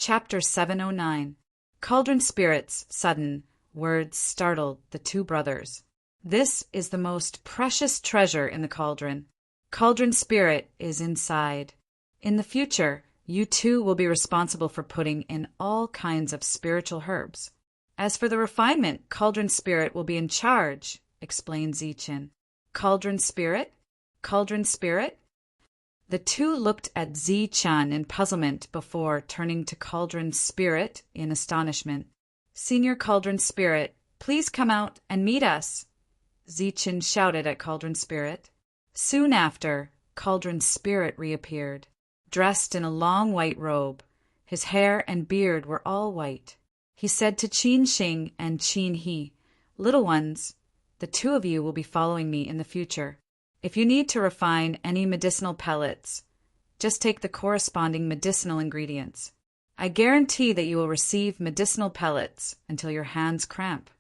Chapter 709. Cauldron Spirits. Sudden words startled the two brothers. This is the most precious treasure in the cauldron. Cauldron Spirit is inside. In the future, you two will be responsible for putting in all kinds of spiritual herbs. As for the refinement, Cauldron Spirit will be in charge, explained Zichin. Cauldron Spirit? Cauldron Spirit? The two looked at Zichin in puzzlement before turning to Cauldron Spirit in astonishment. Senior Cauldron Spirit, please come out and meet us, Zichin shouted at Cauldron Spirit. Soon after, Cauldron Spirit reappeared, dressed in a long white robe. His hair and beard were all white. He said to Qin Xing and Qin He, "Little ones, the two of you will be following me in the future. If you need to refine any medicinal pellets, just take the corresponding medicinal ingredients. I guarantee that you will receive medicinal pellets until your hands cramp."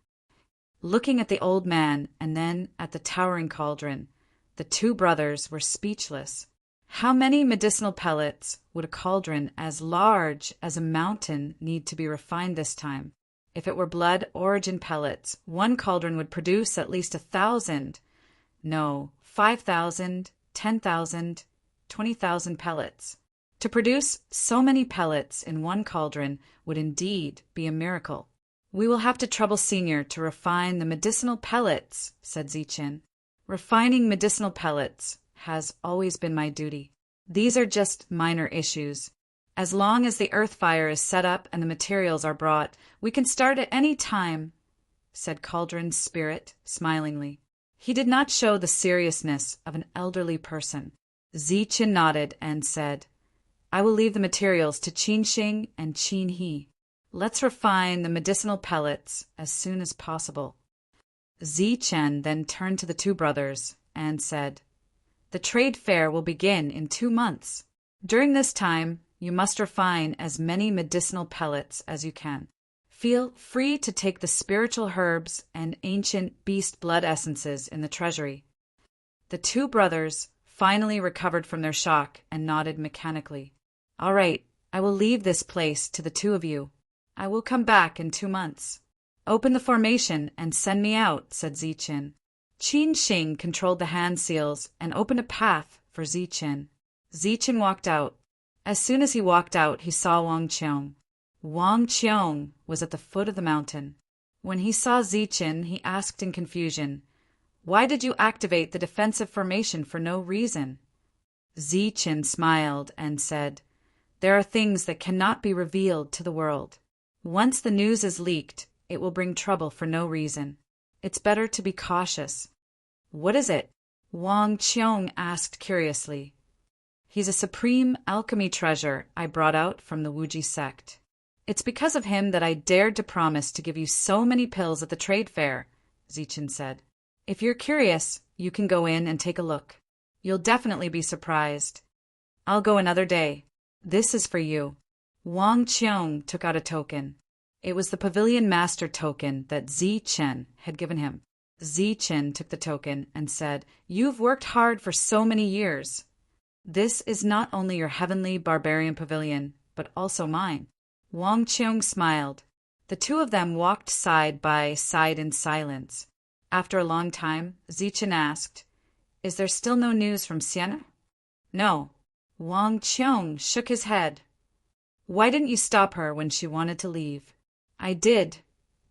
Looking at the old man and then at the towering cauldron, the two brothers were speechless. How many medicinal pellets would a cauldron as large as a mountain need to be refined this time? If it were blood origin pellets, one cauldron would produce at least 1,000. No, 5,000, 10,000, 20,000 pellets. To produce so many pellets in one cauldron would indeed be a miracle. "We will have to trouble Senior to refine the medicinal pellets," said Zichin. "Refining medicinal pellets has always been my duty. These are just minor issues. As long as the earth fire is set up and the materials are brought, we can start at any time," said Cauldron Spirit smilingly. He did not show the seriousness of an elderly person. Zichin nodded and said, "I will leave the materials to Qin Xing and Qin He. Let's refine the medicinal pellets as soon as possible." Zichin then turned to the two brothers and said, "The trade fair will begin in 2 months. During this time, you must refine as many medicinal pellets as you can. Feel free to take the spiritual herbs and ancient beast blood essences in the treasury." The two brothers finally recovered from their shock and nodded mechanically. "All right, I will leave this place to the two of you. I will come back in 2 months. Open the formation and send me out," said Zichin. Qin Xing controlled the hand seals and opened a path for Zichin. Zichin walked out. As soon as he walked out, he saw Wang Qiong. Wang Qiong was at the foot of the mountain. When he saw Zichin, he asked in confusion, "Why did you activate the defensive formation for no reason?" Zichin smiled and said, "There are things that cannot be revealed to the world. Once the news is leaked, it will bring trouble for no reason. It's better to be cautious." "What is it?" Wang Qiong asked curiously. "He's a supreme alchemy treasure I brought out from the Wuji sect. It's because of him that I dared to promise to give you so many pills at the trade fair," Zichin said. "If you're curious, you can go in and take a look. You'll definitely be surprised. I'll go another day. This is for you." Wang Qiong took out a token. It was the Pavilion Master token that Zichin had given him. Zichin took the token and said, "You've worked hard for so many years. This is not only your heavenly barbarian pavilion, but also mine." Wang Qiong smiled. The two of them walked side by side in silence. After a long time, Zichin asked, "Is there still no news from Sienna?" "No." Wang Qiong shook his head. "Why didn't you stop her when she wanted to leave?" "I did,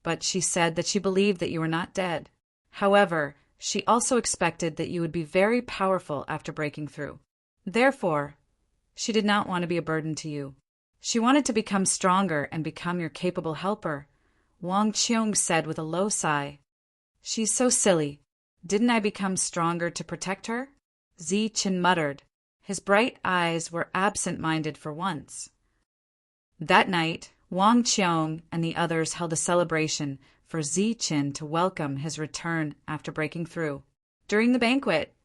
but she said that she believed that you were not dead. However, she also expected that you would be very powerful after breaking through. Therefore, she did not want to be a burden to you. She wanted to become stronger and become your capable helper," Wang Qiong said with a low sigh. "She's so silly. Didn't I become stronger to protect her?" Zichin muttered. His bright eyes were absent-minded for once. That night, Wang Qiong and the others held a celebration for Zichin to welcome his return after breaking through. During the banquet,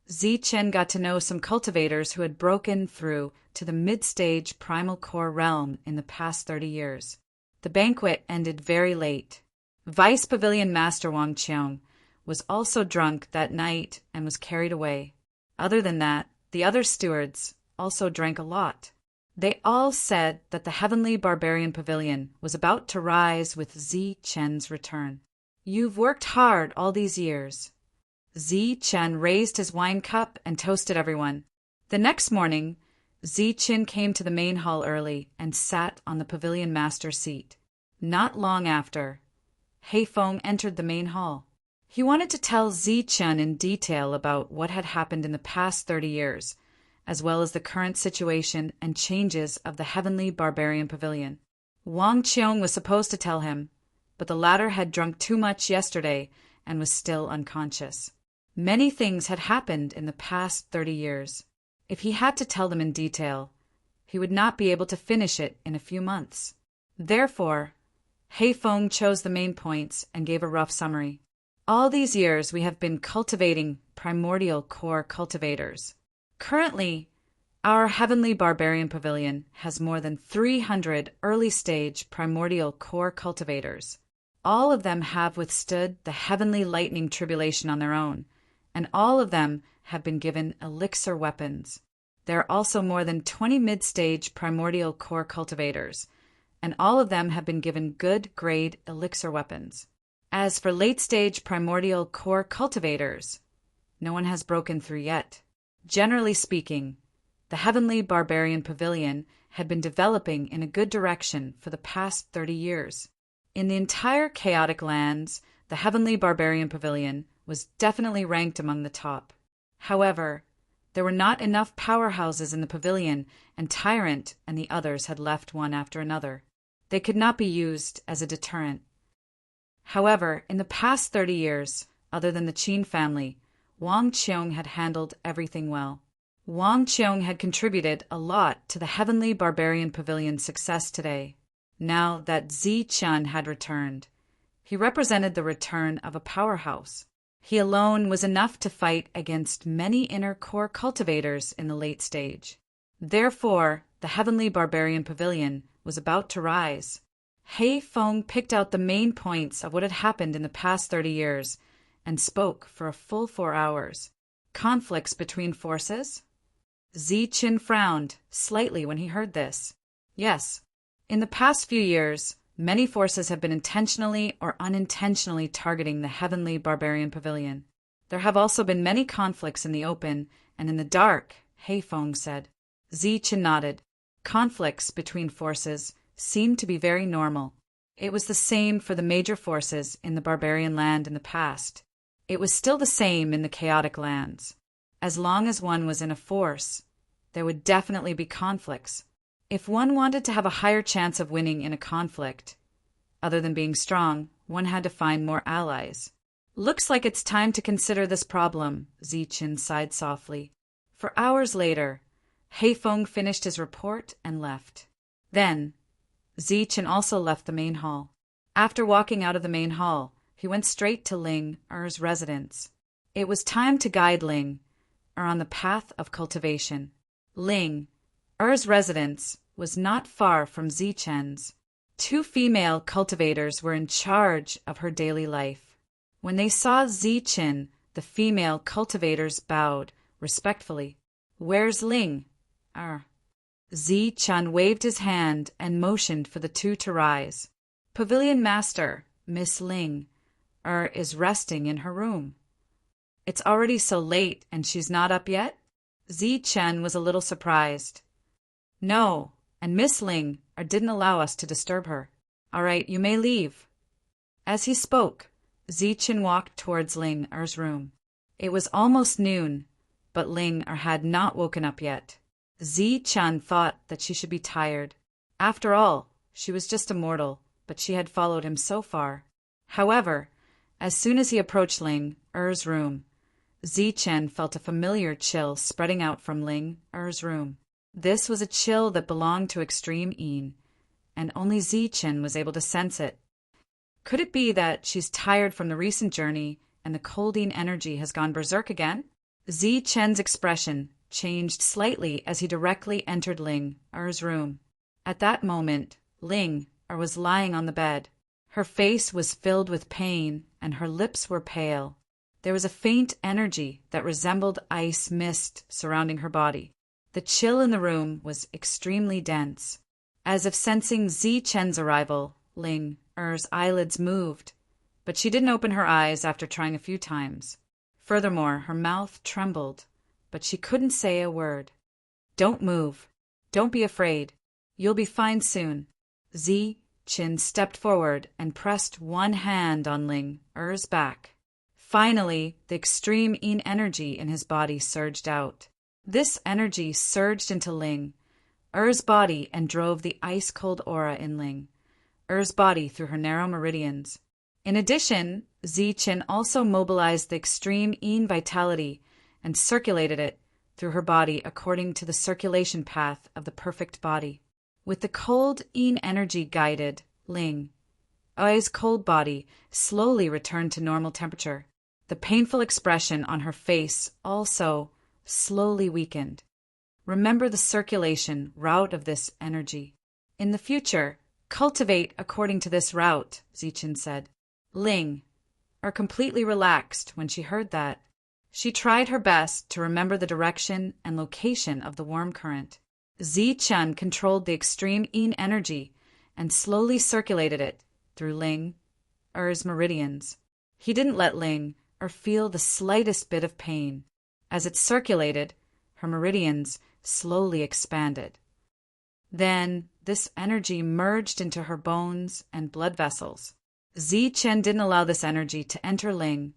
Zichin got to know some cultivators who had broken through to the mid-stage primal core realm in the past 30 years. The banquet ended very late. Vice Pavilion Master Wang Qiong was also drunk that night and was carried away. Other than that, the other stewards also drank a lot. They all said that the heavenly barbarian pavilion was about to rise with Zi Chen's return. "You've worked hard all these years." Zi Chen raised his wine cup and toasted everyone. The next morning, Zi Chen came to the main hall early and sat on the pavilion master's seat. Not long after, Hei Feng entered the main hall. He wanted to tell Zi Chen in detail about what had happened in the past 30 years, as well as the current situation and changes of the heavenly barbarian pavilion. Wang Qiong was supposed to tell him, but the latter had drunk too much yesterday and was still unconscious. Many things had happened in the past 30 years. If he had to tell them in detail, he would not be able to finish it in a few months. Therefore, Hei Feng chose the main points and gave a rough summary. All these years we have been cultivating primordial core cultivators. Currently, our heavenly barbarian pavilion has more than 300 early-stage primordial core cultivators. All of them have withstood the heavenly lightning tribulation on their own, and all of them have been given elixir weapons. There are also more than 20 mid-stage primordial core cultivators, and all of them have been given good-grade elixir weapons. As for late-stage primordial core cultivators, no one has broken through yet. Generally speaking, the heavenly barbarian pavilion had been developing in a good direction for the past 30 years. In the entire chaotic lands, the heavenly barbarian pavilion was definitely ranked among the top. However, there were not enough powerhouses in the pavilion, and Tyrant and the others had left one after another. They could not be used as a deterrent. However, in the past 30 years, other than the Qin family, Wang Qiong had handled everything well. Wang Qiong had contributed a lot to the heavenly barbarian pavilion's success today. Now that Zi Chen had returned, he represented the return of a powerhouse. He alone was enough to fight against many inner core cultivators in the late stage. Therefore, the heavenly barbarian pavilion was about to rise. Hei Feng picked out the main points of what had happened in the past 30 years and spoke for a full 4 hours. Conflicts between forces? Zi Chen frowned slightly when he heard this. Yes, in the past few years, many forces have been intentionally or unintentionally targeting the heavenly barbarian pavilion. There have also been many conflicts in the open and in the dark, Hei Feng said. Zi Chen nodded. Conflicts between forces seemed to be very normal. It was the same for the major forces in the barbarian land in the past. It was still the same in the chaotic lands. As long as one was in a force, there would definitely be conflicts. If one wanted to have a higher chance of winning in a conflict, other than being strong, one had to find more allies. Looks like it's time to consider this problem, Zi Chen sighed softly. For hours later, Hei Feng finished his report and left. Then, Zi Chen also left the main hall. After walking out of the main hall, he went straight to Ling Er's residence. It was time to guide Ling Er on the path of cultivation. Ling Er's residence was not far from Zi Chen's. 2 female cultivators were in charge of her daily life. When they saw Zi Chen, the female cultivators bowed respectfully. "Where's Ling Er?" Zi Chen waved his hand and motioned for the 2 to rise. "Pavilion Master, Miss Ling Er is resting in her room." "It's already so late and she's not up yet?" Zi Chen was a little surprised. "No, and Miss Ling Er didn't allow us to disturb her." "All right, you may leave." As he spoke, Zi Chen walked towards Ling Er's room. It was almost noon, but Ling Er had not woken up yet. Zi Chen thought that she should be tired. After all, she was just a mortal, but she had followed him so far. However, as soon as he approached Ling Er's room, Zi Chen felt a familiar chill spreading out from Ling Er's room. This was a chill that belonged to extreme Yin, and only Zi Chen was able to sense it. Could it be that she's tired from the recent journey and the cold Yin energy has gone berserk again? Zi Chen's expression changed slightly as he directly entered Ling Er's room. At that moment, Ling Er was lying on the bed. Her face was filled with pain, and her lips were pale. There was a faint energy that resembled ice mist surrounding her body. The chill in the room was extremely dense. As if sensing Zi Chen's arrival, Ling Er's eyelids moved, but she didn't open her eyes after trying a few times. Furthermore, her mouth trembled, but she couldn't say a word. "Don't move. Don't be afraid. You'll be fine soon." Zi Chen stepped forward and pressed one hand on Ling Er's back. Finally, the extreme yin energy in his body surged out. This energy surged into Ling Er's body and drove the ice-cold aura in Ling Er's body through her narrow meridians. In addition, Zi Chen also mobilized the extreme yin vitality and circulated it through her body according to the circulation path of the perfect body. With the cold yin energy guided, Ling Er's cold body slowly returned to normal temperature. The painful expression on her face also slowly weakened. Remember the circulation route of this energy. In the future, cultivate according to this route, Zi Chen said. Ling Er completely relaxed when she heard that. She tried her best to remember the direction and location of the warm current. Zi Chen controlled the extreme yin energy and slowly circulated it through Ling Er's meridians. He didn't let Ling Er feel the slightest bit of pain. As it circulated, her meridians slowly expanded. Then this energy merged into her bones and blood vessels. Zi Chen didn't allow this energy to enter Ling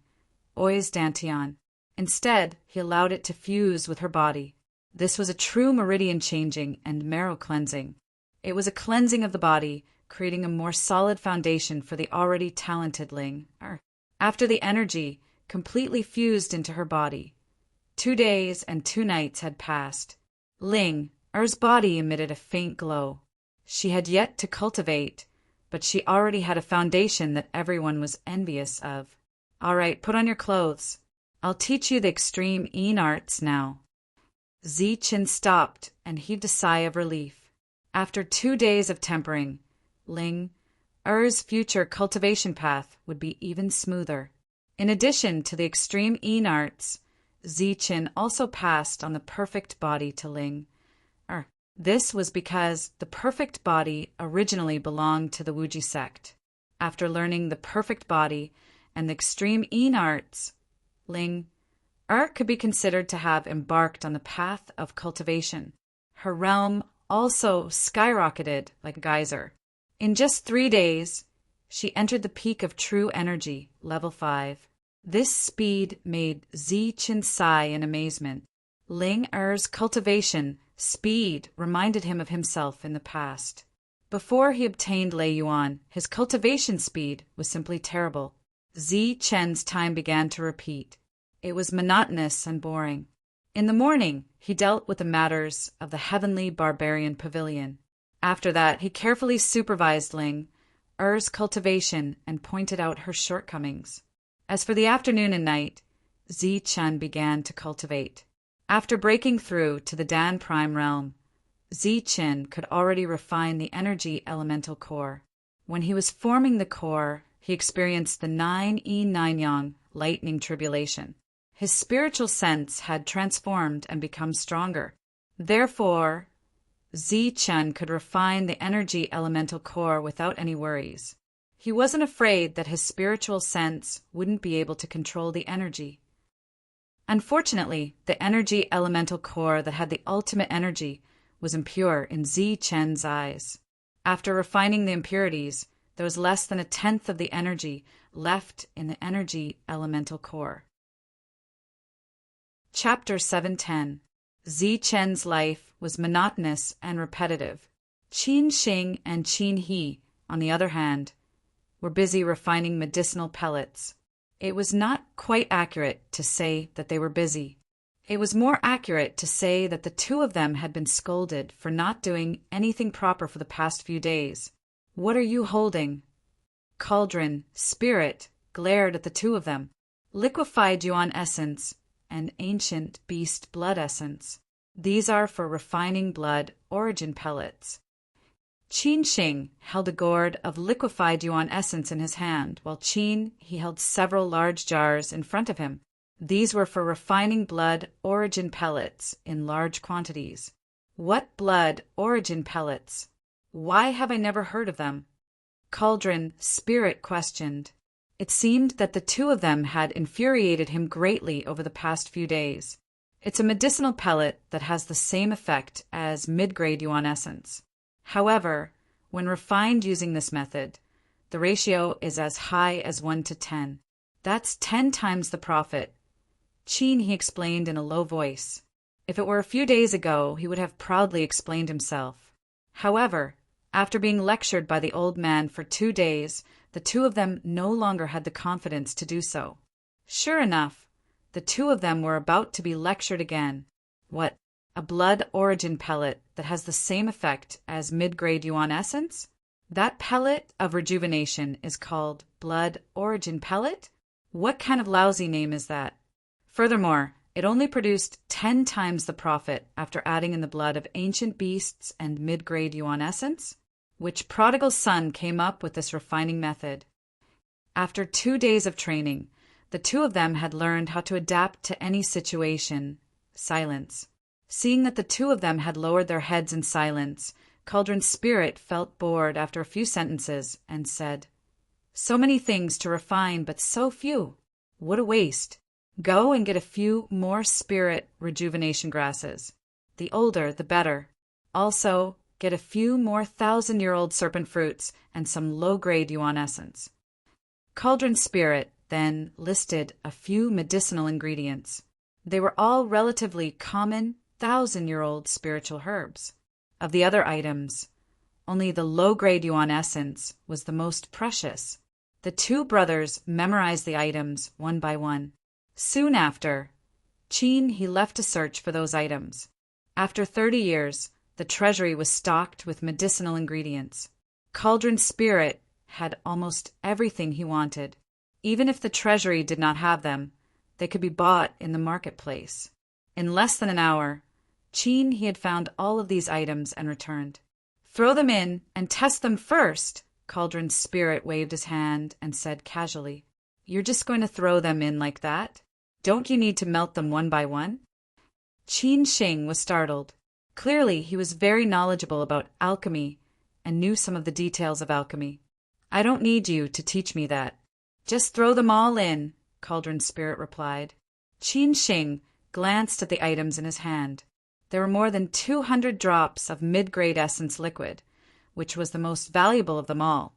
Er's dantian. Instead, he allowed it to fuse with her body. This was a true meridian changing and marrow cleansing. It was a cleansing of the body, creating a more solid foundation for the already talented Ling Er. After the energy completely fused into her body, 2 days and 2 nights had passed. Ling Er's body emitted a faint glow. She had yet to cultivate, but she already had a foundation that everyone was envious of. "All right, put on your clothes. I'll teach you the extreme yin arts now." Zi Chen stopped and heaved a sigh of relief. After 2 days of tempering, Ling Er's future cultivation path would be even smoother. In addition to the extreme yin arts, Zi Chen also passed on the perfect body to Ling Er. This was because the perfect body originally belonged to the Wuji sect. After learning the perfect body and the extreme yin arts, Ling Er could be considered to have embarked on the path of cultivation. Her realm also skyrocketed like a geyser. In just 3 days, she entered the peak of true energy, level 5. This speed made Zi Chen sigh in amazement. Ling Er's cultivation speed reminded him of himself in the past. Before he obtained Lei Yuan, his cultivation speed was simply terrible. Zi Chen's time began to repeat. It was monotonous and boring. In the morning, he dealt with the matters of the heavenly barbarian pavilion. After that, he carefully supervised Ling Er's cultivation and pointed out her shortcomings. As for the afternoon and night, Zi Chen began to cultivate. After breaking through to the Dan Prime realm, Zi Chen could already refine the energy elemental core. When he was forming the core, he experienced the 9 yin 9 yang lightning tribulation. His spiritual sense had transformed and become stronger. Therefore, Zi Chen could refine the energy elemental core without any worries. He wasn't afraid that his spiritual sense wouldn't be able to control the energy. Unfortunately, the energy elemental core that had the ultimate energy was impure in Zi Chen's eyes. After refining the impurities, there was less than 1/10 of the energy left in the energy elemental core. Chapter 710. Zi Chen's life was monotonous and repetitive. Qin Xing and Qin He, on the other hand, were busy refining medicinal pellets. It was not quite accurate to say that they were busy. It was more accurate to say that the two of them had been scolded for not doing anything proper for the past few days. "What are you holding?" Cauldron Spirit glared at the two of them. Liquefied Yuan essence and ancient beast blood essence. These are for refining blood origin pellets. Qin Xing held a gourd of liquefied Yuan essence in his hand, while Qin he held several large jars in front of him. These were for refining blood origin pellets in large quantities. What blood origin pellets? Why have I never heard of them? Cauldron Spirit questioned. It seemed that the two of them had infuriated him greatly over the past few days. It's a medicinal pellet that has the same effect as mid-grade yuan essence. However, when refined using this method, the ratio is as high as 1 to 10. That's 10 times the profit. Qin, he explained in a low voice. If it were a few days ago, he would have proudly explained himself. However, after being lectured by the old man for 2 days, the two of them no longer had the confidence to do so. Sure enough, the two of them were about to be lectured again. What, a blood origin pellet that has the same effect as mid-grade yuan essence? That pellet of rejuvenation is called blood origin pellet? What kind of lousy name is that? Furthermore, it only produced 10 times the profit after adding in the blood of ancient beasts and mid-grade yuan essence. Which prodigal son came up with this refining method? After 2 days of training, the two of them had learned how to adapt to any situation. Silence. Seeing that the two of them had lowered their heads in silence, Cauldron Spirit felt bored after a few sentences and said, "So many things to refine, but so few. What a waste. Go and get a few more spirit rejuvenation grasses. The older, the better. Also, get a few more 1,000-year-old serpent fruits and some low-grade yuan essence." Cauldron Spirit then listed a few medicinal ingredients. They were all relatively common 1,000-year-old spiritual herbs. Of the other items, only the low-grade yuan essence was the most precious. The two brothers memorized the items one by one. Soon after, Qin he left to search for those items. After 30 years, the treasury was stocked with medicinal ingredients. Cauldron Spirit had almost everything he wanted. Even if the treasury did not have them, they could be bought in the marketplace. In less than an hour, Qin he had found all of these items and returned. "Throw them in and test them first," Cauldron Spirit waved his hand and said casually. "You're just going to throw them in like that? Don't you need to melt them one by one?" Qin Shing was startled. Clearly, he was very knowledgeable about alchemy and knew some of the details of alchemy. "I don't need you to teach me that. Just throw them all in," Cauldron Spirit replied. Qin Shing glanced at the items in his hand. There were more than 200 drops of mid-grade essence liquid, which was the most valuable of them all,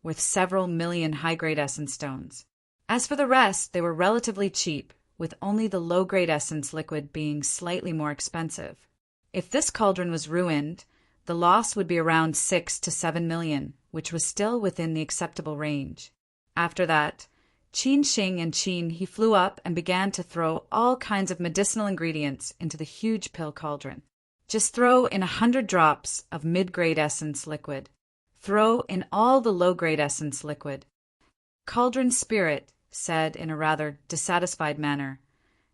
with several million high-grade essence stones. As for the rest, they were relatively cheap, with only the low-grade essence liquid being slightly more expensive. If this cauldron was ruined, the loss would be around 6 to 7 million, which was still within the acceptable range. After that, Qin Shing and Qin he flew up and began to throw all kinds of medicinal ingredients into the huge pill cauldron. Just throw in 100 drops of mid-grade essence liquid. Throw in all the low-grade essence liquid. Cauldron Spirit said in a rather dissatisfied manner.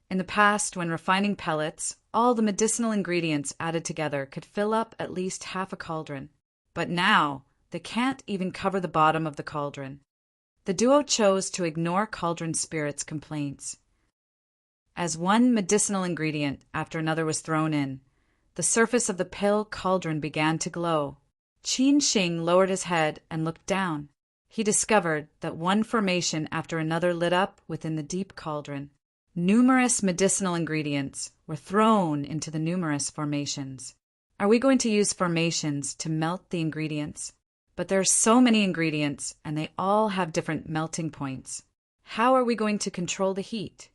In the past, when refining pellets, all the medicinal ingredients added together could fill up at least half a cauldron. But now, they can't even cover the bottom of the cauldron. The duo chose to ignore Cauldron Spirit's complaints. As one medicinal ingredient after another was thrown in, the surface of the pill cauldron began to glow. Qin Shing lowered his head and looked down. He discovered that one formation after another lit up within the deep cauldron. Numerous medicinal ingredients were thrown into the numerous formations. Are we going to use formations to melt the ingredients? But there are so many ingredients, and they all have different melting points. How are we going to control the heat?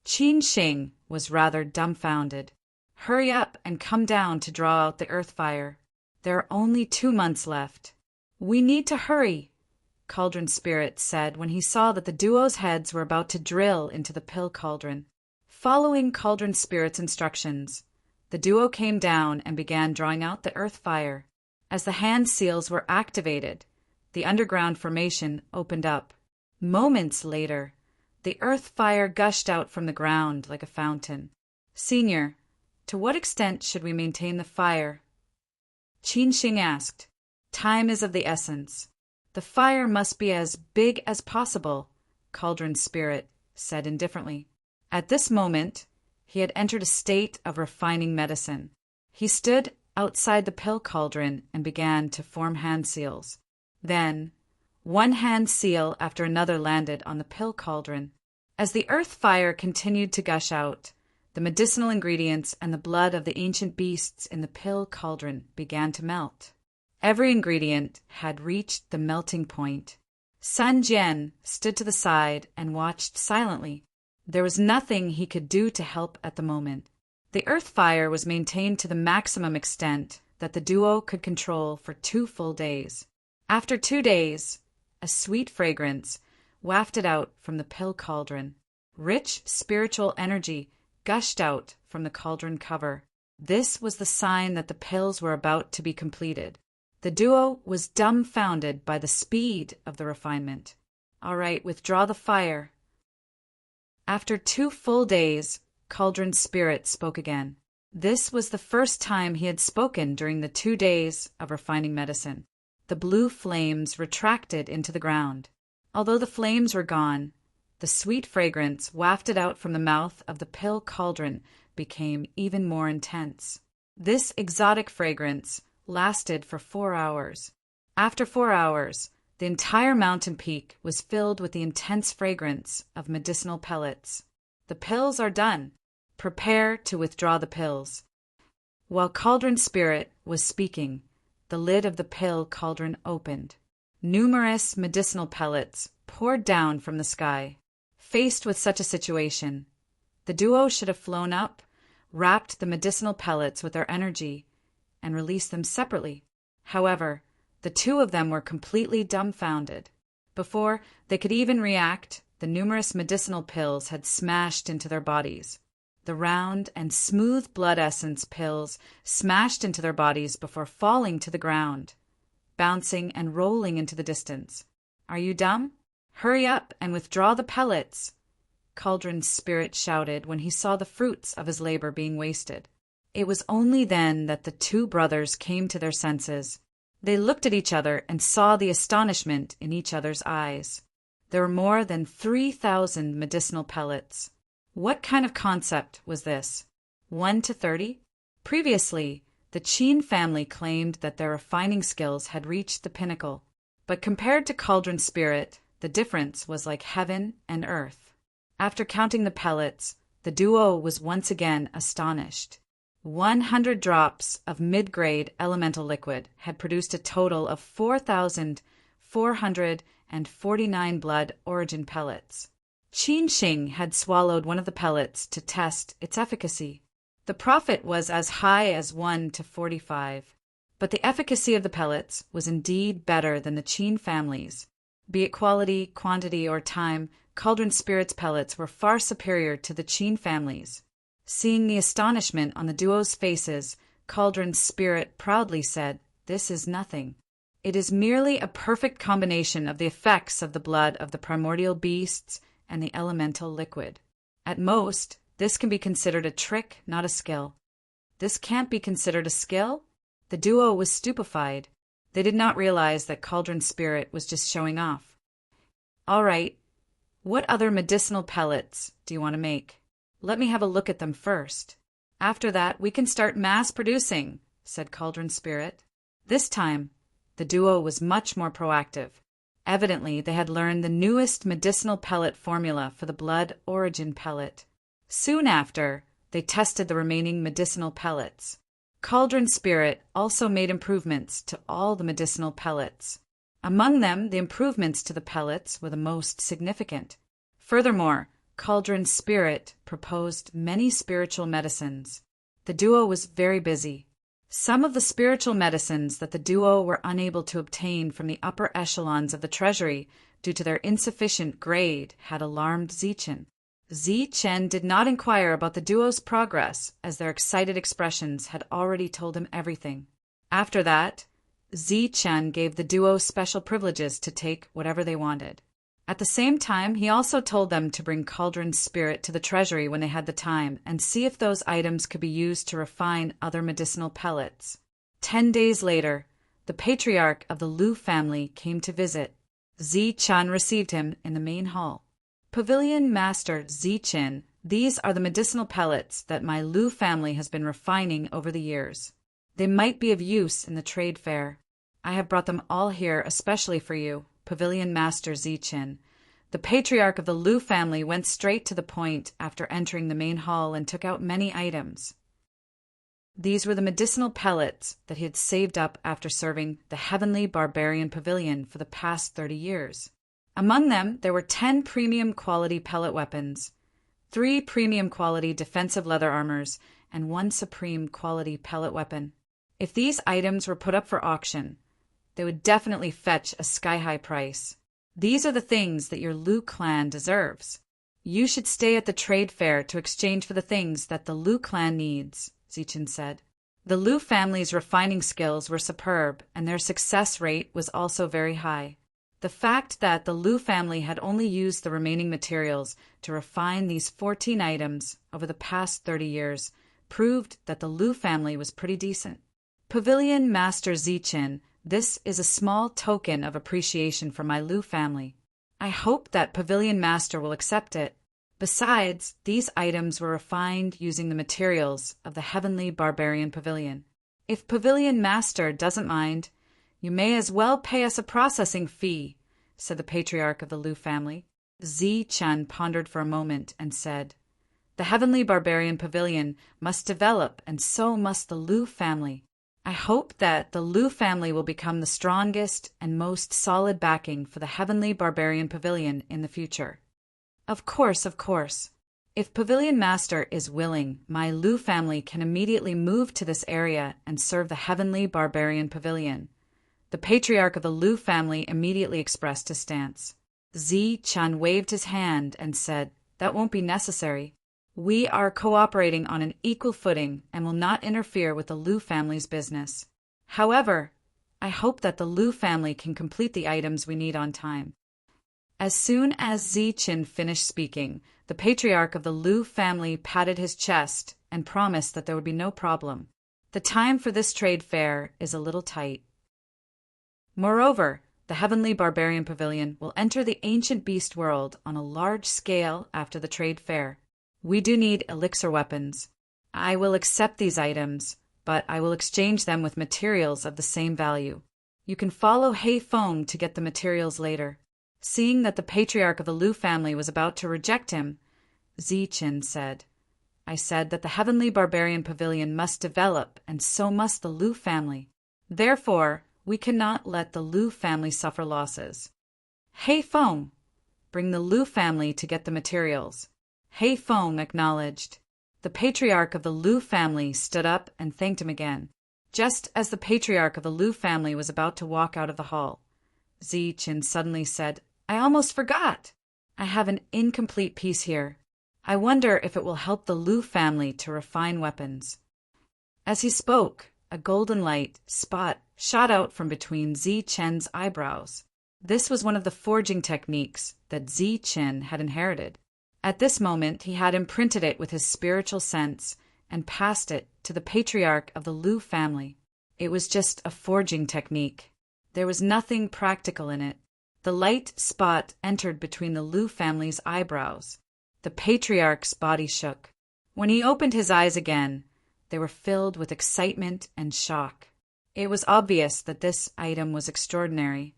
Qin Shing was rather dumbfounded. Hurry up and come down to draw out the earth fire. There are only 2 months left. We need to hurry, Cauldron Spirit said when he saw that the duo's heads were about to drill into the pill cauldron. Following Cauldron Spirit's instructions, the duo came down and began drawing out the earth fire. As the hand seals were activated, the underground formation opened up. Moments later, the earth fire gushed out from the ground like a fountain. "Senior, to what extent should we maintain the fire?" Qin Shing asked. "Time is of the essence. The fire must be as big as possible," Cauldron Spirit said indifferently. At this moment, he had entered a state of refining medicine. He stood outside the pill cauldron and began to form hand seals. Then, one hand seal after another landed on the pill cauldron. As the earth fire continued to gush out, the medicinal ingredients and the blood of the ancient beasts in the pill cauldron began to melt. Every ingredient had reached the melting point. Sun Jian stood to the side and watched silently. There was nothing he could do to help at the moment. The earth fire was maintained to the maximum extent that the duo could control for 2 full days. After 2 days, a sweet fragrance wafted out from the pill cauldron. Rich spiritual energy gushed out from the cauldron cover. This was the sign that the pills were about to be completed. The duo was dumbfounded by the speed of the refinement. "All right, withdraw the fire." After 2 full days, Cauldron Spirit spoke again. This was the first time he had spoken during the 2 days of refining medicine. The blue flames retracted into the ground. Although the flames were gone, the sweet fragrance wafted out from the mouth of the pill cauldron became even more intense. This exotic fragrance lasted for 4 hours. After 4 hours, the entire mountain peak was filled with the intense fragrance of medicinal pellets. "The pills are done. Prepare to withdraw the pills." While Cauldron Spirit was speaking, the lid of the pill cauldron opened. Numerous medicinal pellets poured down from the sky. Faced with such a situation, the duo should have flown up, wrapped the medicinal pellets with their energy, and released them separately. However, the 2 of them were completely dumbfounded. Before they could even react, the numerous medicinal pills had smashed into their bodies. The round and smooth blood essence pills smashed into their bodies before falling to the ground, bouncing and rolling into the distance. "Are you dumb? Hurry up and withdraw the pellets," Cauldron Spirit shouted when he saw the fruits of his labor being wasted. It was only then that the 2 brothers came to their senses. They looked at each other and saw the astonishment in each other's eyes. There were more than 3,000 medicinal pellets. What kind of concept was this? 1 to 30? Previously, the Qin family claimed that their refining skills had reached the pinnacle. But compared to Cauldron Spirit, the difference was like heaven and earth. After counting the pellets, the duo was once again astonished. 100 drops of mid-grade elemental liquid had produced a total of 4,449 blood origin pellets. Qin Xing had swallowed one of the pellets to test its efficacy. The profit was as high as 1 to 45, but the efficacy of the pellets was indeed better than the Qin family's. Be it quality, quantity, or time, Cauldron Spirit's pellets were far superior to the Qin family's. Seeing the astonishment on the duo's faces, Cauldron Spirit proudly said, "This is nothing. It is merely a perfect combination of the effects of the blood of the primordial beasts and the elemental liquid. At most, this can be considered a trick, not a skill." "This can't be considered a skill?" The duo was stupefied. They did not realize that Cauldron Spirit was just showing off. "All right, what other medicinal pellets do you want to make? Let me have a look at them first. After that, we can start mass producing," said Cauldron Spirit. This time, the duo was much more proactive. Evidently, they had learned the newest medicinal pellet formula for the blood origin pellet. Soon after, they tested the remaining medicinal pellets. Cauldron Spirit also made improvements to all the medicinal pellets. Among them, the improvements to the pellets were the most significant. Furthermore, Cauldron Spirit proposed many spiritual medicines. The duo was very busy. Some of the spiritual medicines that the duo were unable to obtain from the upper echelons of the treasury due to their insufficient grade had alarmed Zichen. Zichen did not inquire about the duo's progress, as their excited expressions had already told him everything. After that, Zichen gave the duo special privileges to take whatever they wanted. At the same time, he also told them to bring Cauldron Spirit to the treasury when they had the time and see if those items could be used to refine other medicinal pellets. 10 days later, the patriarch of the Lu family came to visit. Zichen received him in the main hall. Pavilion Master Zichen These are the medicinal pellets that my Lu family has been refining over the years. They might be of use in the trade fair. I have brought them all here especially for you, Pavilion Master Zichin. The patriarch of the Lu family went straight to the point after entering the main hall and took out many items. These were the medicinal pellets that he had saved up after serving the Heavenly Barbarian Pavilion for the past 30 years. Among them, there were 10 premium quality pellet weapons, 3 premium quality defensive leather armors, and 1 supreme quality pellet weapon. If these items were put up for auction, they would definitely fetch a sky-high price. These are the things that your Lu clan deserves. You should stay at the trade fair to exchange for the things that the Lu clan needs, Zichin said. The Lu family's refining skills were superb, and their success rate was also very high. The fact that the Lu family had only used the remaining materials to refine these 14 items over the past 30 years proved that the Lu family was pretty decent. Pavilion Master Zichin, this is a small token of appreciation from my Lu family. I hope that Pavilion Master will accept it. Besides, these items were refined using the materials of the Heavenly Barbarian Pavilion. If Pavilion Master doesn't mind, you may as well pay us a processing fee, said the patriarch of the Lu family. Zichin pondered for a moment and said, The Heavenly Barbarian Pavilion must develop, and so must the Lu family. I hope that the Lu family will become the strongest and most solid backing for the Heavenly Barbarian Pavilion in the future. Of course. If Pavilion Master is willing, my Lu family can immediately move to this area and serve the Heavenly Barbarian Pavilion. The patriarch of the Lu family immediately expressed his stance. Zichin waved his hand and said, That won't be necessary. We are cooperating on an equal footing and will not interfere with the Lu family's business. However, I hope that the Lu family can complete the items we need on time. As soon as Zichin finished speaking, the patriarch of the Lu family patted his chest and promised that there would be no problem. The time for this trade fair is a little tight. Moreover, the Heavenly Barbarian Pavilion will enter the ancient beast world on a large scale after the trade fair. We do need elixir weapons. I will accept these items, but I will exchange them with materials of the same value. You can follow Hei Feng to get the materials later. Seeing that the patriarch of the Lu family was about to reject him, Zichin said, I said that the Heavenly Barbarian Pavilion must develop, and so must the Lu family. Therefore, we cannot let the Lu family suffer losses. Hei Feng, bring the Lu family to get the materials. Hei Feng acknowledged. The patriarch of the Lu family stood up and thanked him again. Just as the patriarch of the Lu family was about to walk out of the hall, Zichin suddenly said, I almost forgot. I have an incomplete piece here. I wonder if it will help the Lu family to refine weapons. As he spoke, a golden light spot shot out from between Zichin's eyebrows. This was one of the forging techniques that Zichin had inherited. At this moment, he had imprinted it with his spiritual sense and passed it to the patriarch of the Lu family. It was just a forging technique. There was nothing practical in it. The light spot entered between the Lu family's eyebrows. The patriarch's body shook. When he opened his eyes again, they were filled with excitement and shock. It was obvious that this item was extraordinary.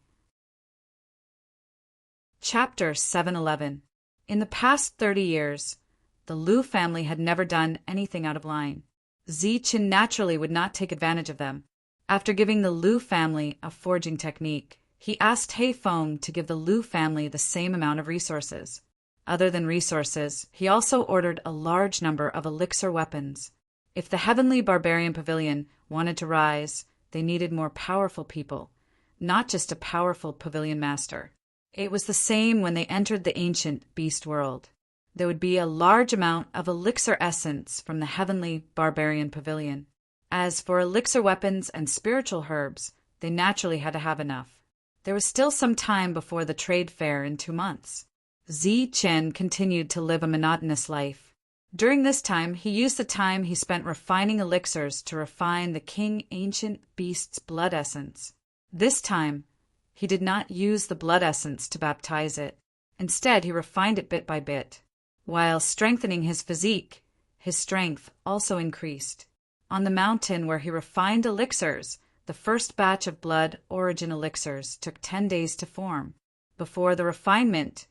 Chapter 711. In the past 30 years, the Lu family had never done anything out of line. Zichin naturally would not take advantage of them. After giving the Lu family a forging technique, he asked Hei Feng to give the Lu family the same amount of resources. Other than resources, he also ordered a large number of elixir weapons. If the Heavenly Barbarian Pavilion wanted to rise, they needed more powerful people, not just a powerful pavilion master. It was the same when they entered the ancient beast world. There would be a large amount of elixir essence from the Heavenly Barbarian Pavilion. As for elixir weapons and spiritual herbs, they naturally had to have enough. There was still some time before the trade fair in 2 months. Zichin continued to live a monotonous life. During this time, he used the time he spent refining elixirs to refine the King Ancient Beast's blood essence. This time, he did not use the blood essence to baptize it. Instead, he refined it bit by bit. While strengthening his physique, his strength also increased. On the mountain where he refined elixirs, the first batch of blood origin elixirs took 10 days to form. Before the refinement,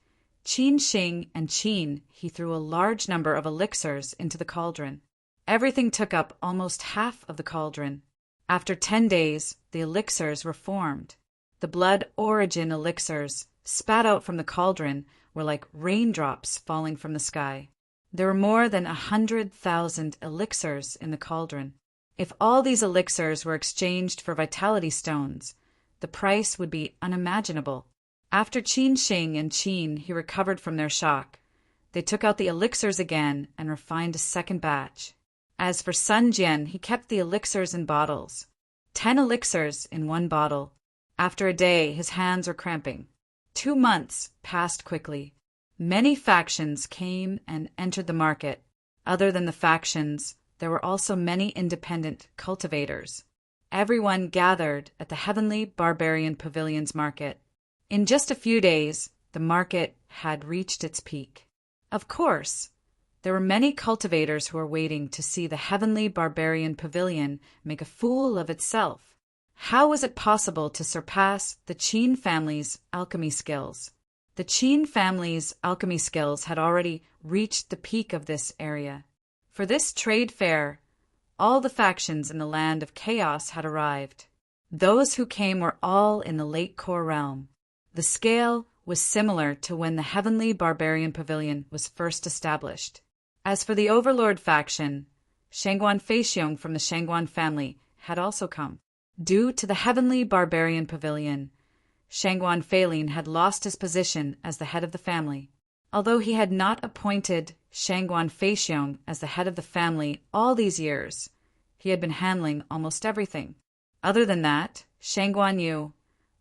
Qin Xing and Qin, he threw a large number of elixirs into the cauldron. Everything took up almost half of the cauldron. After 10 days, the elixirs were formed. The blood origin elixirs, spat out from the cauldron, were like raindrops falling from the sky. There were more than 100,000 elixirs in the cauldron. If all these elixirs were exchanged for vitality stones, the price would be unimaginable. After Qin Xing and Qin he recovered from their shock, they took out the elixirs again and refined a second batch. As for Sun Jian, he kept the elixirs in bottles. 10 elixirs in one bottle. After a day, his hands were cramping. 2 months passed quickly. Many factions came and entered the market. Other than the factions, there were also many independent cultivators. Everyone gathered at the Heavenly Barbarian Pavilion's market. In just a few days, the market had reached its peak. Of course, there were many cultivators who were waiting to see the Heavenly Barbarian Pavilion make a fool of itself. How was it possible to surpass the Qin family's alchemy skills? The Qin family's alchemy skills had already reached the peak of this area. For this trade fair, all the factions in the land of chaos had arrived. Those who came were all in the Lake Core realm. The scale was similar to when the Heavenly Barbarian Pavilion was first established. As for the Overlord faction, Shangguan Feixiong from the Shangguan family had also come. Due to the Heavenly Barbarian Pavilion, Shangguan Feilin had lost his position as the head of the family. Although he had not appointed Shangguan Feixiong as the head of the family all these years, he had been handling almost everything. Other than that, Shangguan Yu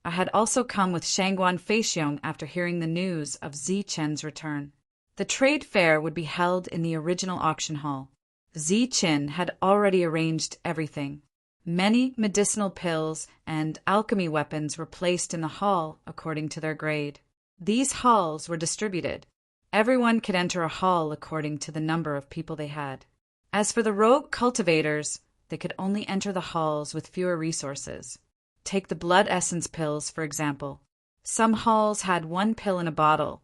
had also come with Shangguan Feixiong after hearing the news of Zichen's return. The trade fair would be held in the original auction hall. Zichen had already arranged everything. Many medicinal pills and alchemy weapons were placed in the hall according to their grade. These halls were distributed. Everyone could enter a hall according to the number of people they had. As for the rogue cultivators, they could only enter the halls with fewer resources. Take the blood essence pills, for example. Some halls had 1 pill in a bottle,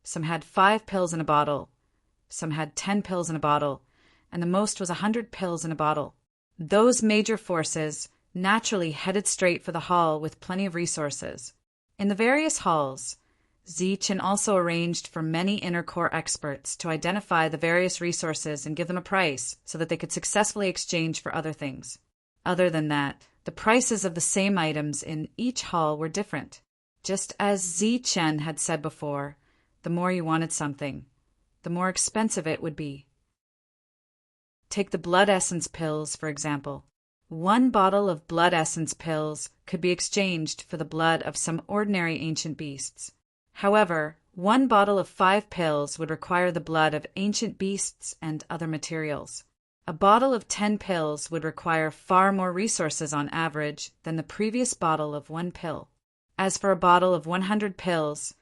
some had 5 pills in a bottle, some had 10 pills in a bottle, and the most was 100 pills in a bottle. Those major forces naturally headed straight for the hall with plenty of resources. In the various halls, Zichen also arranged for many inner core experts to identify the various resources and give them a price so that they could successfully exchange for other things. Other than that, the prices of the same items in each hall were different. Just as Zichen had said before, the more you wanted something, the more expensive it would be. Take the blood essence pills, for example. 1 bottle of blood essence pills could be exchanged for the blood of some ordinary ancient beasts. However, 1 bottle of 5 pills would require the blood of ancient beasts and other materials. A bottle of 10 pills would require far more resources on average than the previous bottle of 1 pill. As for a bottle of 100 pills,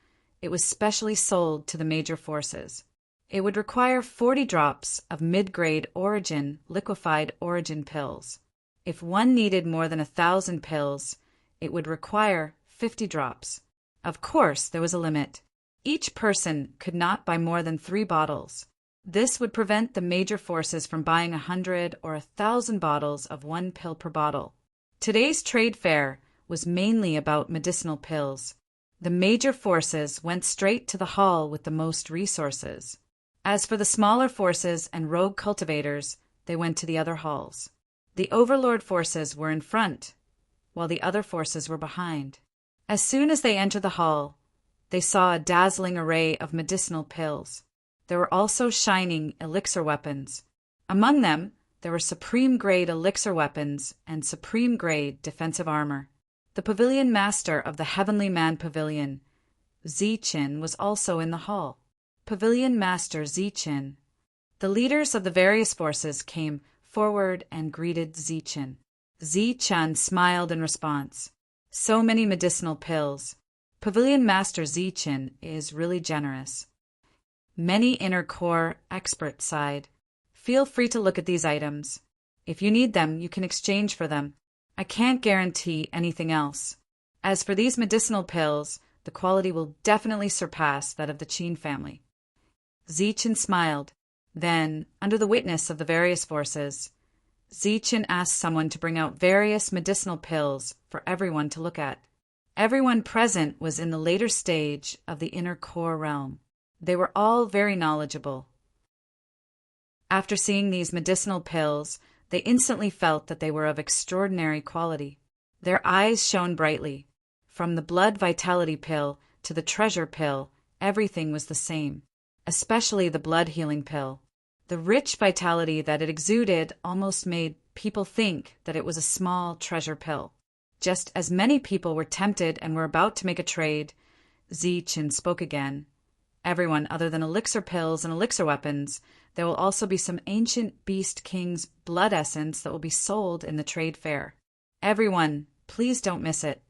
it was specially sold to the major forces. It would require 40 drops of mid-grade origin, liquefied origin pills. If one needed more than 1,000 pills, it would require 50 drops. Of course, there was a limit. Each person could not buy more than 3 bottles. This would prevent the major forces from buying 100 or 1,000 bottles of 1 pill per bottle. Today's trade fair was mainly about medicinal pills. The major forces went straight to the hall with the most resources. As for the smaller forces and rogue cultivators, they went to the other halls. The overlord forces were in front, while the other forces were behind. As soon as they entered the hall, they saw a dazzling array of medicinal pills. There were also shining elixir weapons. Among them, there were supreme-grade elixir weapons and supreme-grade defensive armor. The pavilion master of the Heavenly Man Pavilion, Zichen, was also in the hall. Pavilion Master Zichen. The leaders of the various forces came forward and greeted Zichen. Zichen smiled in response. So many medicinal pills. Pavilion Master Zichen is really generous. Many inner core experts sighed. Feel free to look at these items. If you need them, you can exchange for them. I can't guarantee anything else. As for these medicinal pills, the quality will definitely surpass that of the Qin family. Zichen smiled. Then, under the witness of the various forces, Zichen asked someone to bring out various medicinal pills for everyone to look at. Everyone present was in the later stage of the inner core realm. They were all very knowledgeable. After seeing these medicinal pills, they instantly felt that they were of extraordinary quality. Their eyes shone brightly. From the blood vitality pill to the treasure pill, everything was the same, especially the blood healing pill. The rich vitality that it exuded almost made people think that it was a small treasure pill. Just as many people were tempted and were about to make a trade, Zichen spoke again. Everyone other than elixir pills and elixir weapons, there will also be some ancient beast king's blood essence that will be sold in the trade fair. Everyone, please don't miss it.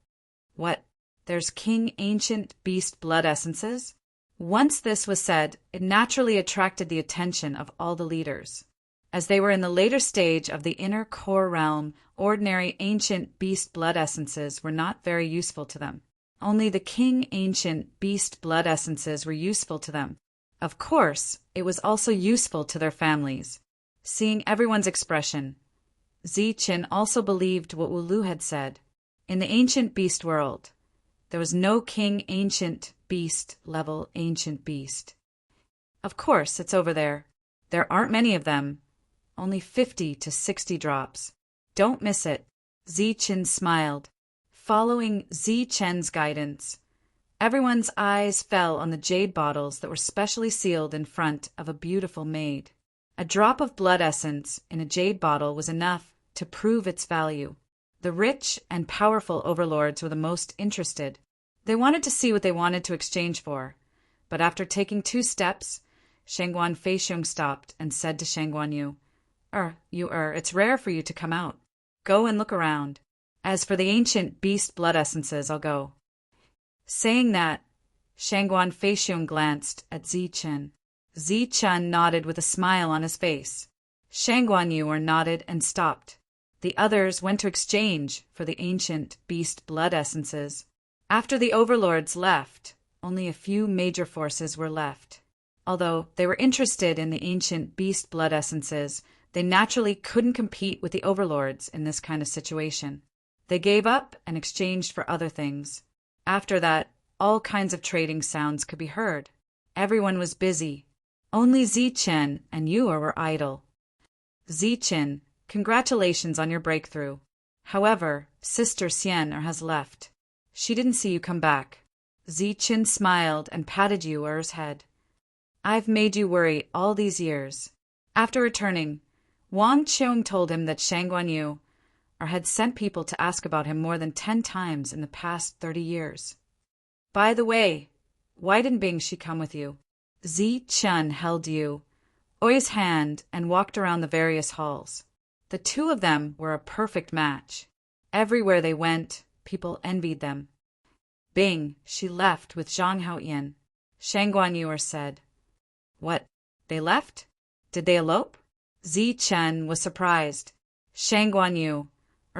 What? There's king ancient beast blood essences? Once this was said, it naturally attracted the attention of all the leaders. As they were in the later stage of the inner core realm, ordinary ancient beast blood essences were not very useful to them. Only the king ancient beast blood essences were useful to them. Of course, it was also useful to their families. Seeing everyone's expression, Zichen also believed what Wulu had said. In the ancient beast world, there was no king ancient beast level ancient beast. Of course, it's over there. There aren't many of them. Only 50 to 60 drops. Don't miss it. Zichen smiled. Following Zichen's guidance, everyone's eyes fell on the jade bottles that were specially sealed in front of a beautiful maid. A drop of blood essence in a jade bottle was enough to prove its value. The rich and powerful overlords were the most interested. They wanted to see what they wanted to exchange for, but after taking 2 steps, Shangguan Feixiong stopped and said to Shangguan Yu, it's rare for you to come out. Go and look around. As for the ancient beast blood essences, I'll go. Saying that, Shangguan Feixiong glanced at Zichen. Zichen nodded with a smile on his face. Shangguan Yu nodded and stopped. The others went to exchange for the ancient beast blood essences. After the overlords left, only a few major forces were left. Although they were interested in the ancient beast blood essences, they naturally couldn't compete with the overlords in this kind of situation. They gave up and exchanged for other things. After that, all kinds of trading sounds could be heard. Everyone was busy. Only Zichen and Yuer were idle. Zichen, congratulations on your breakthrough. However, Sister Xian has left. She didn't see you come back. Zichen smiled and patted Yuer's head. I've made you worry all these years. After returning, Wang Qiong told him that Shangguan Yu had sent people to ask about him more than 10 times in the past 30 years. By the way, why didn't Bing she come with you? Zichen held Yu's hand and walked around the various halls. The 2 of them were a perfect match. Everywhere they went, people envied them. Bing, she left with Zhang Haoyan. Shangguan Yu said. What? They left? Did they elope? Zichen was surprised. Shangguan Yu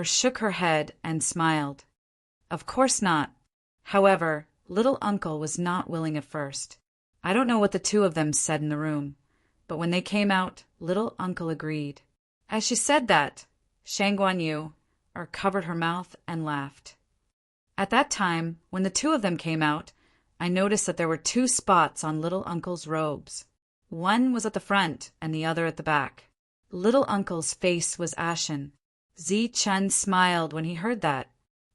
shook her head and smiled. Of course not. However, little uncle was not willing at first. I don't know what the 2 of them said in the room, but when they came out, little uncle agreed. As she said that, Shangguan Yu covered her mouth and laughed. At that time, when the 2 of them came out, I noticed that there were 2 spots on little uncle's robes. One was at the front and the other at the back. Little uncle's face was ashen. Zichen smiled when he heard that.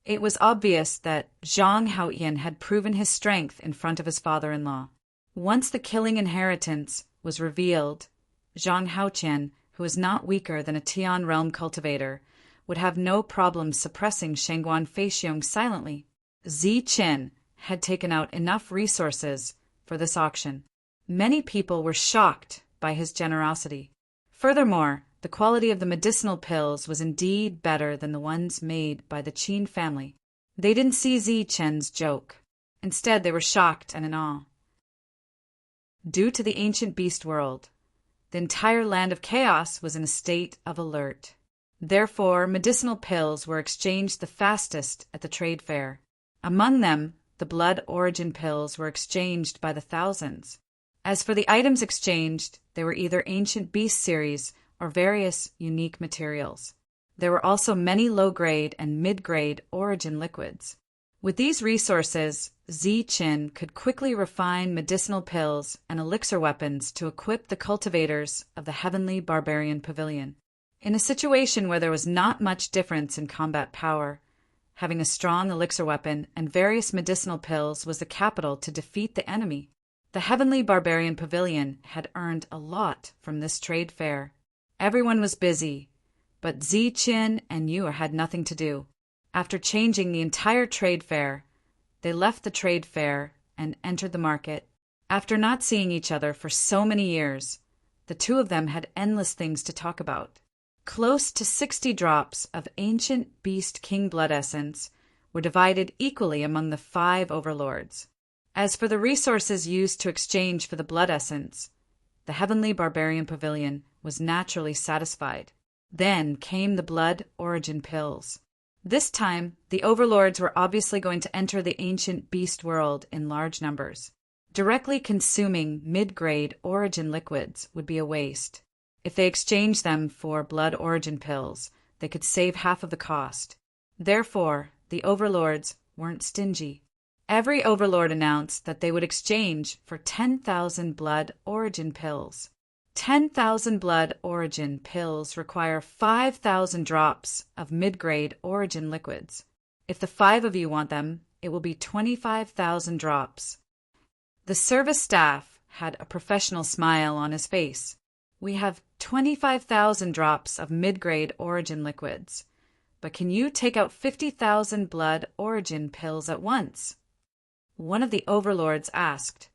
It was obvious that Zhang Haoyan had proven his strength in front of his father-in-law. Once the killing inheritance was revealed, Zhang Haoyan, who was not weaker than a Tian realm cultivator, would have no problem suppressing Shangguan Feixiong silently. Zichen had taken out enough resources for this auction. Many people were shocked by his generosity. Furthermore, the quality of the medicinal pills was indeed better than the ones made by the Qin family. They didn't see Zichen's joke. Instead, they were shocked and in awe. Due to the ancient beast world, the entire land of chaos was in a state of alert. Therefore, medicinal pills were exchanged the fastest at the trade fair. Among them, the blood origin pills were exchanged by the thousands. As for the items exchanged, they were either ancient beast series or various unique materials. There were also many low-grade and mid-grade origin liquids. With these resources, Zi-Chin could quickly refine medicinal pills and elixir weapons to equip the cultivators of the Heavenly Barbarian Pavilion. In a situation where there was not much difference in combat power, having a strong elixir weapon and various medicinal pills was the capital to defeat the enemy. The Heavenly Barbarian Pavilion had earned a lot from this trade fair. Everyone was busy, but Zi-Chin and Yu had nothing to do. After changing the entire trade fair, they left the trade fair and entered the market. After not seeing each other for so many years, the two of them had endless things to talk about. Close to 60 drops of ancient beast king blood essence were divided equally among the 5 overlords. As for the resources used to exchange for the blood essence, the Heavenly Barbarian Pavilion was naturally satisfied. Then came the blood origin pills. This time, the overlords were obviously going to enter the ancient beast world in large numbers. Directly consuming mid-grade origin liquids would be a waste. If they exchanged them for blood origin pills, they could save half of the cost. Therefore, the overlords weren't stingy. Every overlord announced that they would exchange for 10,000 blood origin pills. 10,000 blood origin pills require 5,000 drops of mid-grade origin liquids. If the 5 of you want them, it will be 25,000 drops. The service staff had a professional smile on his face. We have 25,000 drops of mid-grade origin liquids, but can you take out 50,000 blood origin pills at once? One of the overlords asked.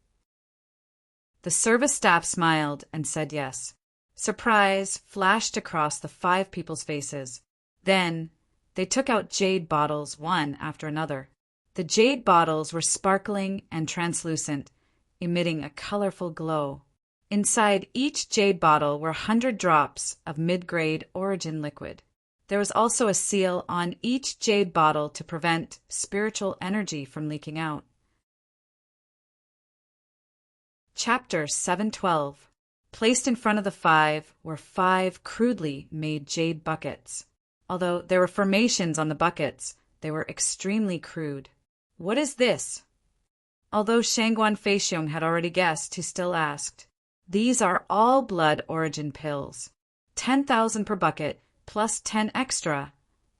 The service staff smiled and said yes. Surprise flashed across the 5 people's faces. Then they took out jade bottles one after another. The jade bottles were sparkling and translucent, emitting a colorful glow. Inside each jade bottle were 100 drops of mid-grade origin liquid. There was also a seal on each jade bottle to prevent spiritual energy from leaking out. Chapter 712. Placed in front of the 5 were 5 crudely made jade buckets. Although there were formations on the buckets, they were extremely crude. What is this? Although Shangguan Feixiong had already guessed, he still asked. These are all blood origin pills. 10,000 per bucket, plus 10 extra,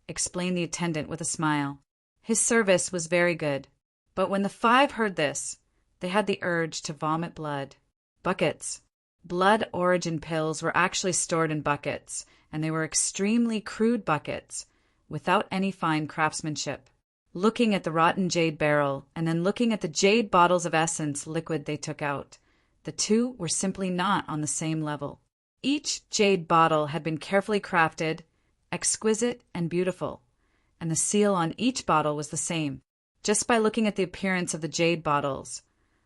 explained the attendant with a smile. His service was very good. But when the 5 heard this, they had the urge to vomit blood. Buckets. Blood origin pills were actually stored in buckets, and they were extremely crude buckets, without any fine craftsmanship. Looking at the rotten jade barrel, and then looking at the jade bottles of essence liquid they took out, the two were simply not on the same level. Each jade bottle had been carefully crafted, exquisite and beautiful, and the seal on each bottle was the same. Just by looking at the appearance of the jade bottles,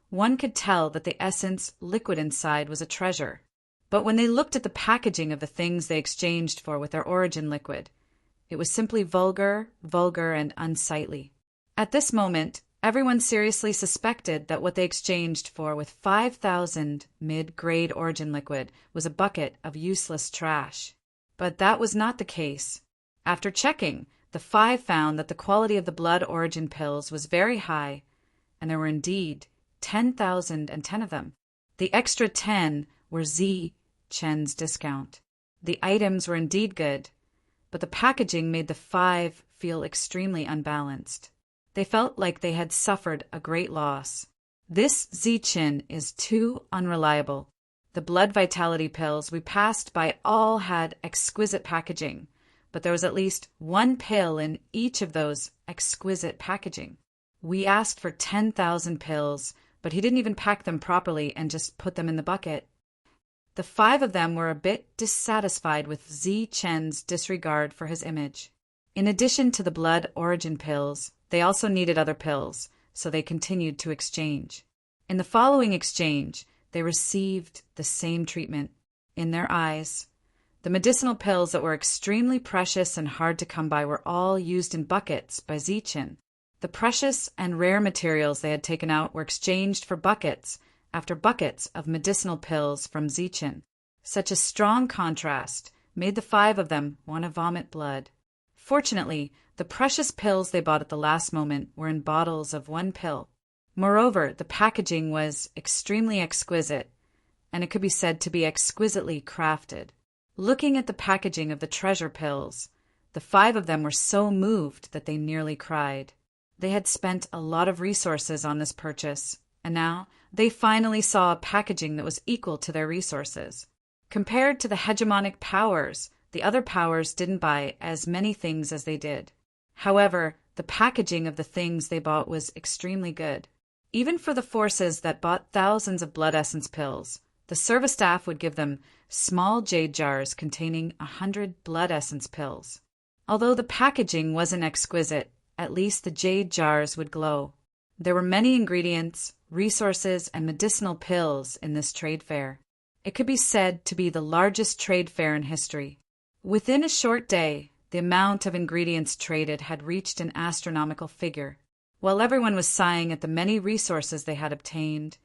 one could tell that the essence liquid inside was a treasure. But when they looked at the packaging of the things they exchanged for with their origin liquid, it was simply vulgar, and unsightly. At this moment, everyone seriously suspected that what they exchanged for with 5,000 mid-grade origin liquid was a bucket of useless trash. But that was not the case. After checking, the 5 found that the quality of the blood origin pills was very high, and there were indeed 10,010 of them. The extra 10 were Zi-Chen's discount. The items were indeed good, but the packaging made the 5 feel extremely unbalanced. They felt like they had suffered a great loss. This Zi-Chen is too unreliable. The blood vitality pills we passed by all had exquisite packaging, but there was at least 1 pill in each of those exquisite packaging. We asked for 10,000 pills, but he didn't even pack them properly and just put them in the bucket. The 5 of them were a bit dissatisfied with Zi-Chen's disregard for his image. In addition to the blood origin pills, they also needed other pills, so they continued to exchange. In the following exchange, they received the same treatment. In their eyes, the medicinal pills that were extremely precious and hard to come by were all used in buckets by Zichen. The precious and rare materials they had taken out were exchanged for buckets after buckets of medicinal pills from Zichen. Such a strong contrast made the 5 of them want to vomit blood. Fortunately, the precious pills they bought at the last moment were in bottles of 1 pill. Moreover, the packaging was extremely exquisite, and it could be said to be exquisitely crafted. Looking at the packaging of the treasure pills, the 5 of them were so moved that they nearly cried. They had spent a lot of resources on this purchase, and now they finally saw a packaging that was equal to their resources. Compared to the hegemonic powers, the other powers didn't buy as many things as they did. However, the packaging of the things they bought was extremely good. Even for the forces that bought thousands of blood essence pills, the service staff would give them small jade jars containing 100 blood essence pills. Although the packaging wasn't exquisite, at least the jade jars would glow. There were many ingredients, resources, and medicinal pills in this trade fair. It could be said to be the largest trade fair in history. Within a short day, the amount of ingredients traded had reached an astronomical figure. While everyone was sighing at the many resources they had obtained,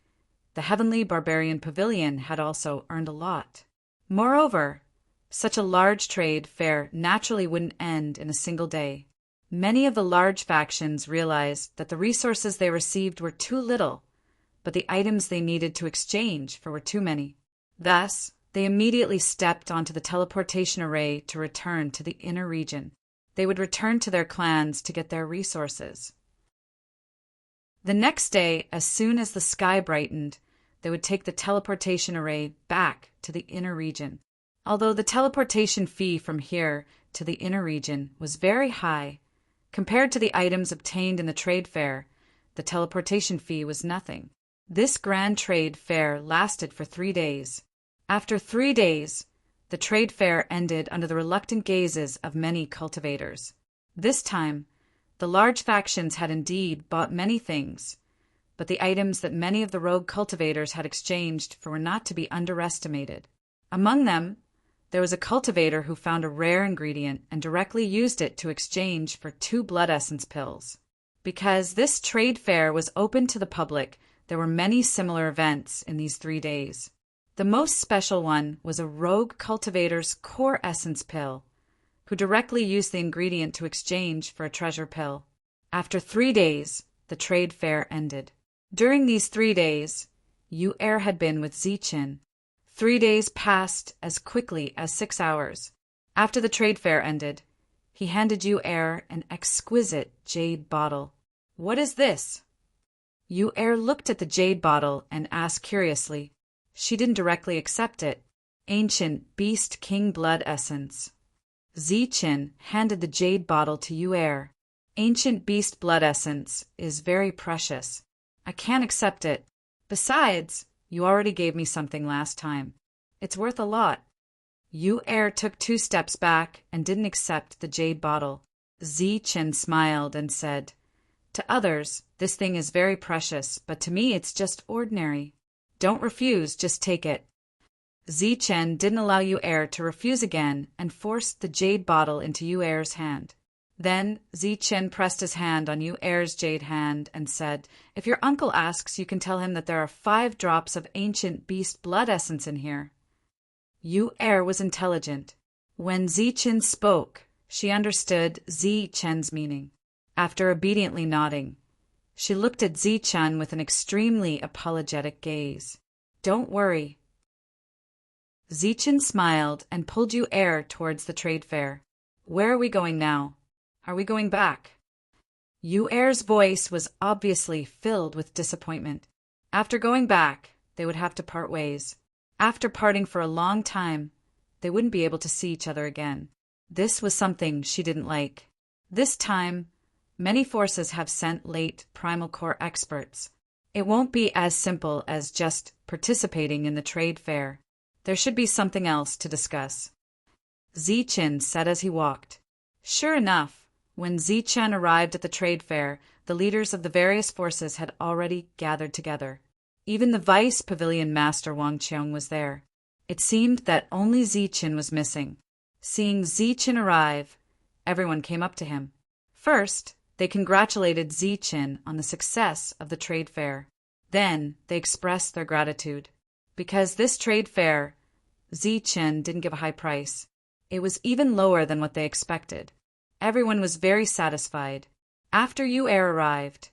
the Heavenly Barbarian Pavilion had also earned a lot. Moreover, such a large trade fair naturally wouldn't end in a single day. Many of the large factions realized that the resources they received were too little, but the items they needed to exchange for were too many. Thus, they immediately stepped onto the teleportation array to return to the inner region. They would return to their clans to get their resources. The next day, as soon as the sky brightened, they would take the teleportation array back to the inner region. Although the teleportation fee from here to the inner region was very high, compared to the items obtained in the trade fair, the teleportation fee was nothing. This grand trade fair lasted for 3 days. After 3 days, the trade fair ended under the reluctant gazes of many cultivators. This time, the large factions had indeed bought many things, but the items that many of the rogue cultivators had exchanged for were not to be underestimated. Among them, there was a cultivator who found a rare ingredient and directly used it to exchange for 2 blood essence pills. Because this trade fair was open to the public, there were many similar events in these 3 days. The most special one was a rogue cultivator's core essence pill, who directly used the ingredient to exchange for a treasure pill. After 3 days, the trade fair ended. During these 3 days, Yu-Er had been with Zichen. 3 days passed as quickly as 6 hours. After the trade fair ended, he handed Yu-Er an exquisite jade bottle. "What is this?" Yu-Er looked at the jade bottle and asked curiously. She didn't directly accept it. "Ancient Beast King Blood Essence." Zichen handed the jade bottle to Yu-Er. "Ancient Beast Blood Essence is very precious. I can't accept it. Besides, you already gave me something last time. It's worth a lot." Yu-Er took 2 steps back and didn't accept the jade bottle. Zichen smiled and said, "To others, this thing is very precious, but to me it's just ordinary. Don't refuse, just take it." Zichen didn't allow Yu-Er to refuse again and forced the jade bottle into Yu-Er's hand. Then Zichen pressed his hand on Yu-Er's jade hand and said, "If your uncle asks, you can tell him that there are 5 drops of ancient beast blood essence in here." Yu-Er was intelligent. When Zichen spoke, she understood Zichen's meaning. After obediently nodding, she looked at Zichen with an extremely apologetic gaze. "Don't worry." Zichen smiled and pulled Yu-Er towards the trade fair. "Where are we going now? Are we going back?" Yu-Er's voice was obviously filled with disappointment. After going back, they would have to part ways. After parting for a long time, they wouldn't be able to see each other again. This was something she didn't like. This time, many forces have sent late Primal Core experts. It won't be as simple as just participating in the trade fair. There should be something else to discuss. Zichen said as he walked. Sure enough, when Zichen arrived at the trade fair, the leaders of the various forces had already gathered together. Even the vice pavilion master Wang Qiong was there. It seemed that only Ziqin was missing. Seeing Ziqin arrive, everyone came up to him. First, they congratulated Ziqin on the success of the trade fair. Then, they expressed their gratitude. Because this trade fair, Ziqin didn't give a high price. It was even lower than what they expected. Everyone was very satisfied. After Yu Er arrived,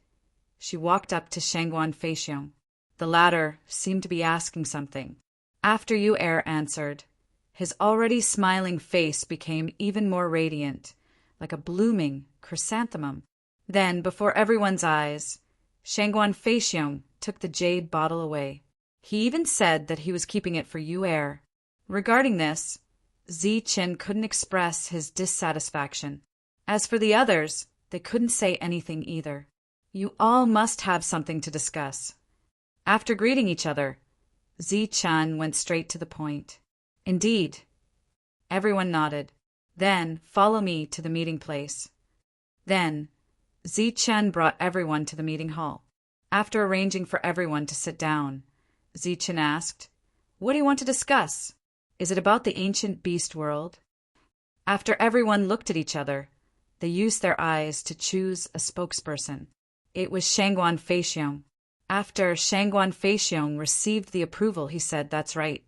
she walked up to Shangguan Feixiong. The latter seemed to be asking something. After Yu Er answered, his already smiling face became even more radiant, like a blooming chrysanthemum. Then, before everyone's eyes, Shangguan Feixiong took the jade bottle away. He even said that he was keeping it for Yu Er. Regarding this, Ziqin couldn't express his dissatisfaction. As for the others, they couldn't say anything either. You all must have something to discuss. After greeting each other, Ziqin went straight to the point. Indeed. Everyone nodded. Then, follow me to the meeting place. Then, Ziqin brought everyone to the meeting hall. After arranging for everyone to sit down, Ziqin asked, "What do you want to discuss? Is it about the ancient beast world?" After everyone looked at each other, they used their eyes to choose a spokesperson. It was Shangguan Feixiong. After Shangguan Feixiong received the approval, he said, "That's right.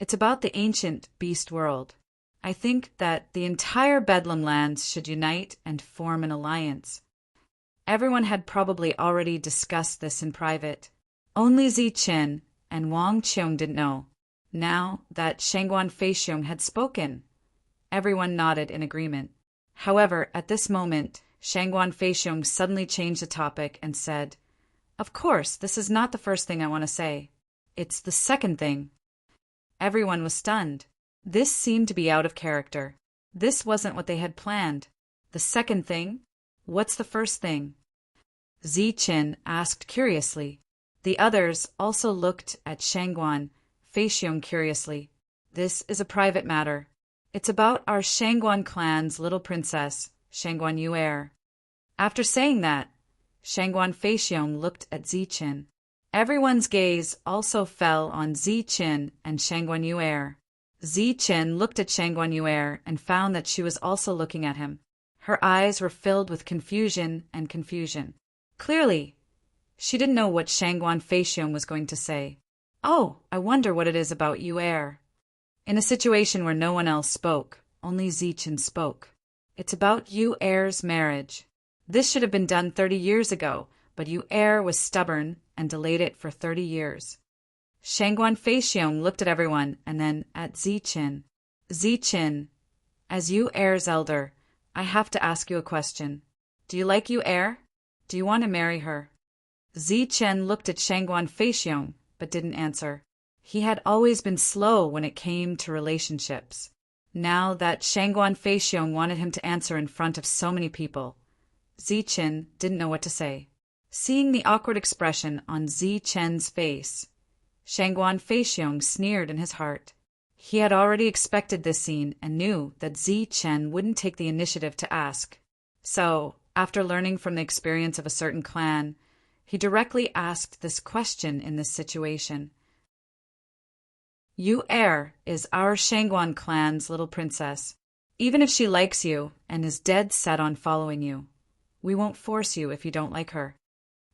It's about the ancient beast world. I think that the entire Bedlam lands should unite and form an alliance." Everyone had probably already discussed this in private. Only Ziqin and Wang Qiong didn't know. Now that Shangguan Feixiong had spoken, everyone nodded in agreement. However, at this moment, Shangguan Feixiong suddenly changed the topic and said, "Of course, this is not the first thing I want to say. It's the second thing." Everyone was stunned. This seemed to be out of character. This wasn't what they had planned. The second thing? What's the first thing? Ziqin asked curiously. The others also looked at Shangguan Feixiong curiously. This is a private matter. It's about our Shangguan clan's little princess, Shangguan Yu Er. After saying that, Shangguan Feixiong looked at Ziqin. Everyone's gaze also fell on Ziqin and Shangguan Yu Er. Ziqin looked at Shangguan Yu Er and found that she was also looking at him. Her eyes were filled with confusion and confusion. Clearly, she didn't know what Shangguan Feixiong was going to say. "Oh, I wonder what it is about Yu Er." In a situation where no one else spoke, only Ziqin spoke. "It's about Yu Er's marriage. This should have been done 30 years ago, but Yu Er was stubborn and delayed it for 30 years. Shangguan Feixiong looked at everyone and then at Ziqin. "Ziqin, as Yu Er's elder, I have to ask you a question. Do you like Yu Er? Do you want to marry her?" Ziqin looked at Shangguan Feixiong, but didn't answer. He had always been slow when it came to relationships. Now that Shangguan Feixiong wanted him to answer in front of so many people, Ziqin didn't know what to say. Seeing the awkward expression on Ziqin's face, Shangguan Feixiong sneered in his heart. He had already expected this scene and knew that Ziqin wouldn't take the initiative to ask. So, after learning from the experience of a certain clan, he directly asked this question in this situation. "Yu Er is our Shangguan clan's little princess. Even if she likes you and is dead set on following you, we won't force you if you don't like her."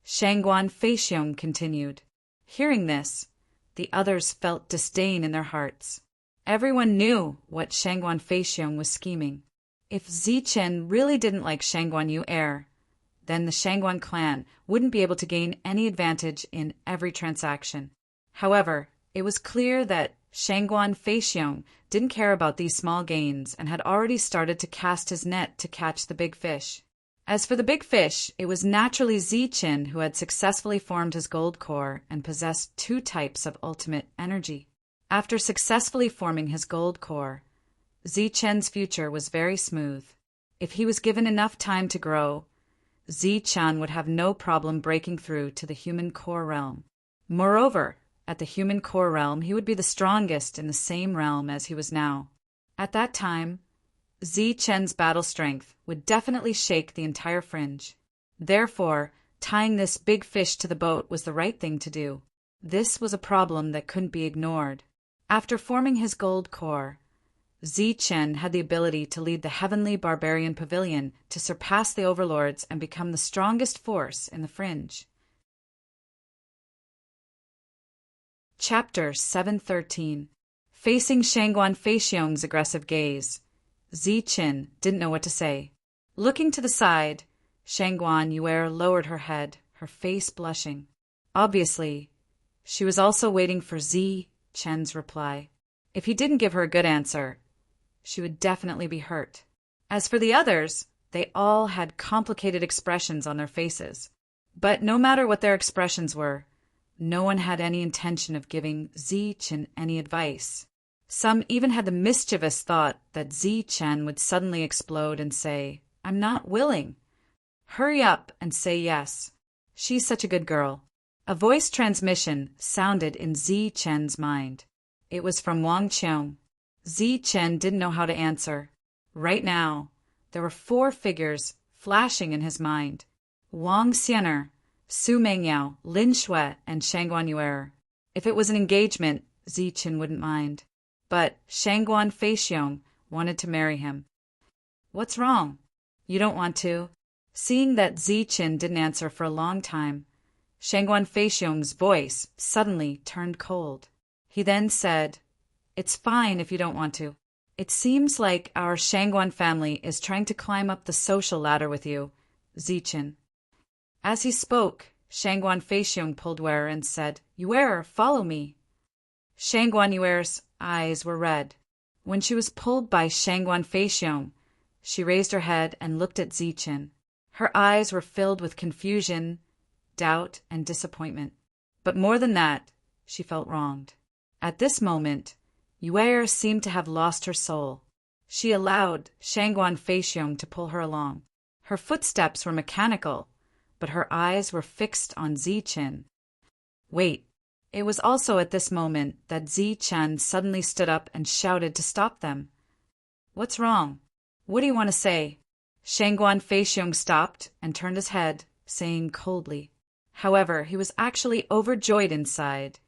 Shangguan Feixiong continued. Hearing this, the others felt disdain in their hearts. Everyone knew what Shangguan Feixiong was scheming. If Ziqin really didn't like Shangguan Yu Er, then the Shangguan clan wouldn't be able to gain any advantage in every transaction. However, it was clear that Shangguan Feixiong didn't care about these small gains and had already started to cast his net to catch the big fish. As for the big fish, it was naturally Ziqin who had successfully formed his gold core and possessed 2 types of ultimate energy. After successfully forming his gold core, Ziqin's future was very smooth. If he was given enough time to grow, Ziqin would have no problem breaking through to the human core realm. Moreover, at the human core realm, he would be the strongest in the same realm as he was now. At that time, Ziqin's battle strength would definitely shake the entire fringe. Therefore, tying this big fish to the boat was the right thing to do. This was a problem that couldn't be ignored. After forming his gold core, Zichen had the ability to lead the heavenly barbarian pavilion to surpass the overlords and become the strongest force in the fringe. Chapter 713. Facing Shangguan Feixiong's aggressive gaze, Zichen didn't know what to say. Looking to the side, Shangguan Yuer lowered her head, her face blushing. Obviously, she was also waiting for Zichen's reply. If he didn't give her a good answer, she would definitely be hurt. As for the others, they all had complicated expressions on their faces. But no matter what their expressions were, no one had any intention of giving Zichen any advice. Some even had the mischievous thought that Zichen would suddenly explode and say, "I'm not willing. Hurry up and say yes. She's such a good girl." A voice transmission sounded in Zichen's mind. It was from Wang Qiong. Zichen didn't know how to answer. Right now, there were 4 figures flashing in his mind: Wang Xianer, Su Mengyao, Lin Shui, and Shangguan Yuer. If it was an engagement, Zichen wouldn't mind. But Shangguan Feixiong wanted to marry him. "What's wrong? You don't want to?" Seeing that Zichen didn't answer for a long time, Shangguan Feixiong's voice suddenly turned cold. He then said, "It's fine if you don't want to. It seems like our Shangguan family is trying to climb up the social ladder with you, Zichen." As he spoke, Shangguan Feixiong pulled Yuer and said, "Yuer, follow me." Shangguan Yuer's eyes were red. When she was pulled by Shangguan Feixiong, she raised her head and looked at Zichen. Her eyes were filled with confusion, doubt, and disappointment. But more than that, she felt wronged. At this moment, Yuer seemed to have lost her soul. She allowed Shangguan Feixiong to pull her along. Her footsteps were mechanical, but her eyes were fixed on Zichen. Wait. It was also at this moment that Zichen suddenly stood up and shouted to stop them. "What's wrong? What do you want to say?" Shangguan Feixiong stopped and turned his head, saying coldly. However, he was actually overjoyed inside,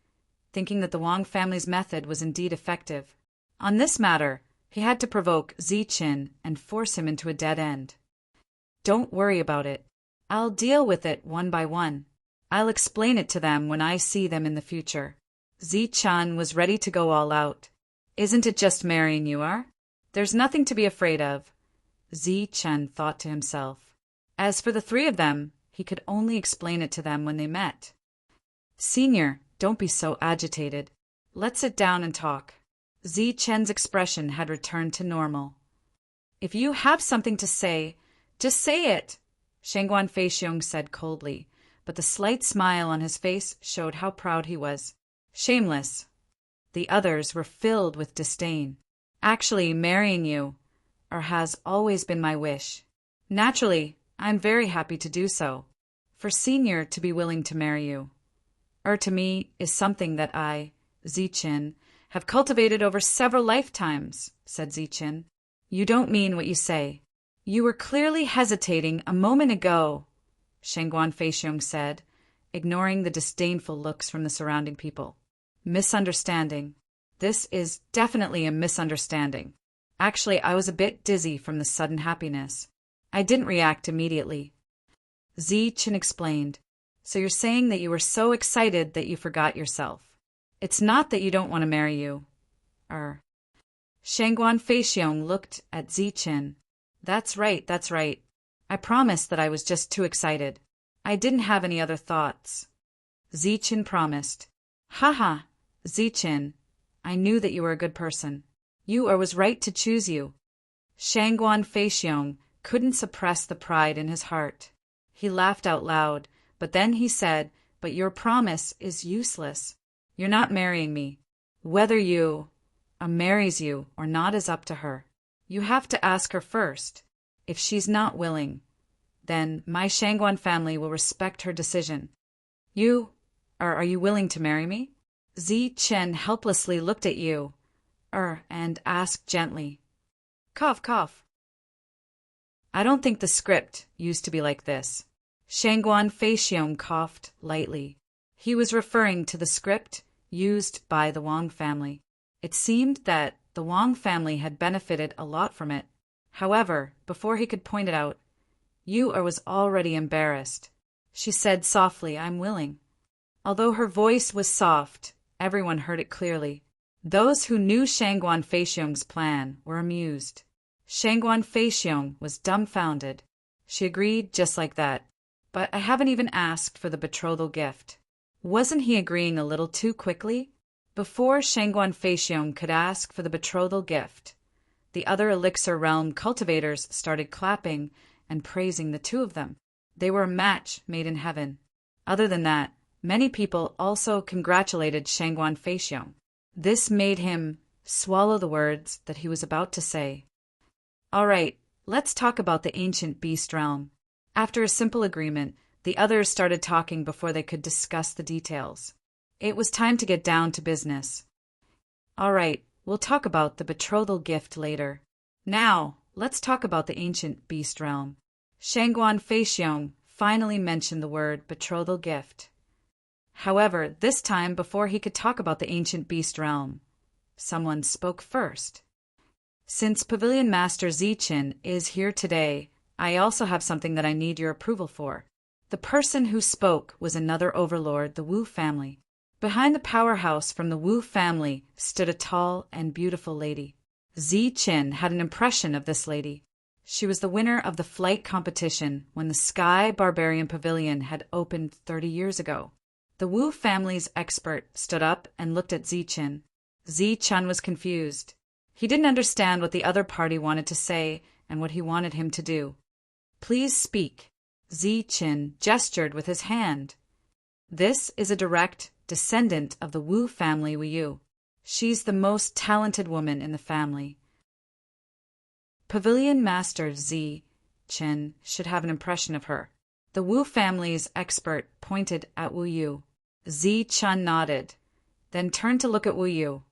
thinking that the Wang family's method was indeed effective. On this matter, he had to provoke Zichen and force him into a dead end. "Don't worry about it. I'll deal with it one by one. I'll explain it to them when I see them in the future." Zichen was ready to go all out. "Isn't it just marrying you are? There's nothing to be afraid of," Zichen thought to himself. As for the 3 of them, he could only explain it to them when they met. "Senior, don't be so agitated. Let's sit down and talk." Zichen's expression had returned to normal. "If you have something to say, just say it," Shangguan Feixiong said coldly, but the slight smile on his face showed how proud he was. "Shameless." The others were filled with disdain. "Actually, marrying you, has always been my wish. Naturally, I'm very happy to do so. For Senior to be willing to marry you, to me, is something that I, Zichen, have cultivated over several lifetimes," said Zichen. "You don't mean what you say. You were clearly hesitating a moment ago," Shangguan Feixiong said, ignoring the disdainful looks from the surrounding people. "Misunderstanding. This is definitely a misunderstanding. Actually, I was a bit dizzy from the sudden happiness. I didn't react immediately." Zichen explained, "So you're saying that you were so excited that you forgot yourself. It's not that you don't want to marry you. Shangguan Feixiong looked at Zichen. That's right. I promised that I was just too excited. I didn't have any other thoughts." Zichen promised. "Haha, Zichen, I knew that you were a good person. You was right to choose you." Shangguan Feixiong couldn't suppress the pride in his heart. He laughed out loud, but then he said, "But your promise is useless. You're not marrying me. Whether you marries you or not is up to her. You have to ask her first. If she's not willing, then my Shangguan family will respect her decision. Are you willing to marry me?" Zichen helplessly looked at you, and asked gently. Cough, cough. "I don't think the script used to be like this." Shangguan Feixiong coughed lightly. He was referring to the script used by the Wang family. It seemed that the Wang family had benefited a lot from it. However, before he could point it out, Yu was already embarrassed. She said softly, "I'm willing." Although her voice was soft, everyone heard it clearly. Those who knew Shangguan Feixiong's plan were amused. Shangguan Feixiong was dumbfounded. She agreed just like that. "But I haven't even asked for the betrothal gift." Wasn't he agreeing a little too quickly? Before Shangguan Feixiong could ask for the betrothal gift, the other Elixir Realm cultivators started clapping and praising the two of them. They were a match made in heaven. Other than that, many people also congratulated Shangguan Feixiong. This made him swallow the words that he was about to say. "All right, let's talk about the ancient beast realm." After a simple agreement, the others started talking before they could discuss the details. It was time to get down to business. "All right, we'll talk about the betrothal gift later. Now, let's talk about the ancient beast realm." Shangguan Feixiong finally mentioned the word betrothal gift. However, this time before he could talk about the ancient beast realm, someone spoke first. "Since Pavilion Master Ziqin is here today, I also have something that I need your approval for." The person who spoke was another overlord, the Wu family. Behind the powerhouse from the Wu family stood a tall and beautiful lady. Ziqin had an impression of this lady. She was the winner of the flight competition when the Sky Barbarian Pavilion had opened 30 years ago. The Wu family's expert stood up and looked at Ziqin. Ziqin was confused. He didn't understand what the other party wanted to say and what he wanted him to do. "Please speak." Ziqin gestured with his hand. "This is a direct descendant of the Wu family Wu. She's the most talented woman in the family. Pavilion Master Ziqin should have an impression of her." The Wu family's expert pointed at Wu Yu. Ziqin nodded, then turned to look at Wu Yu,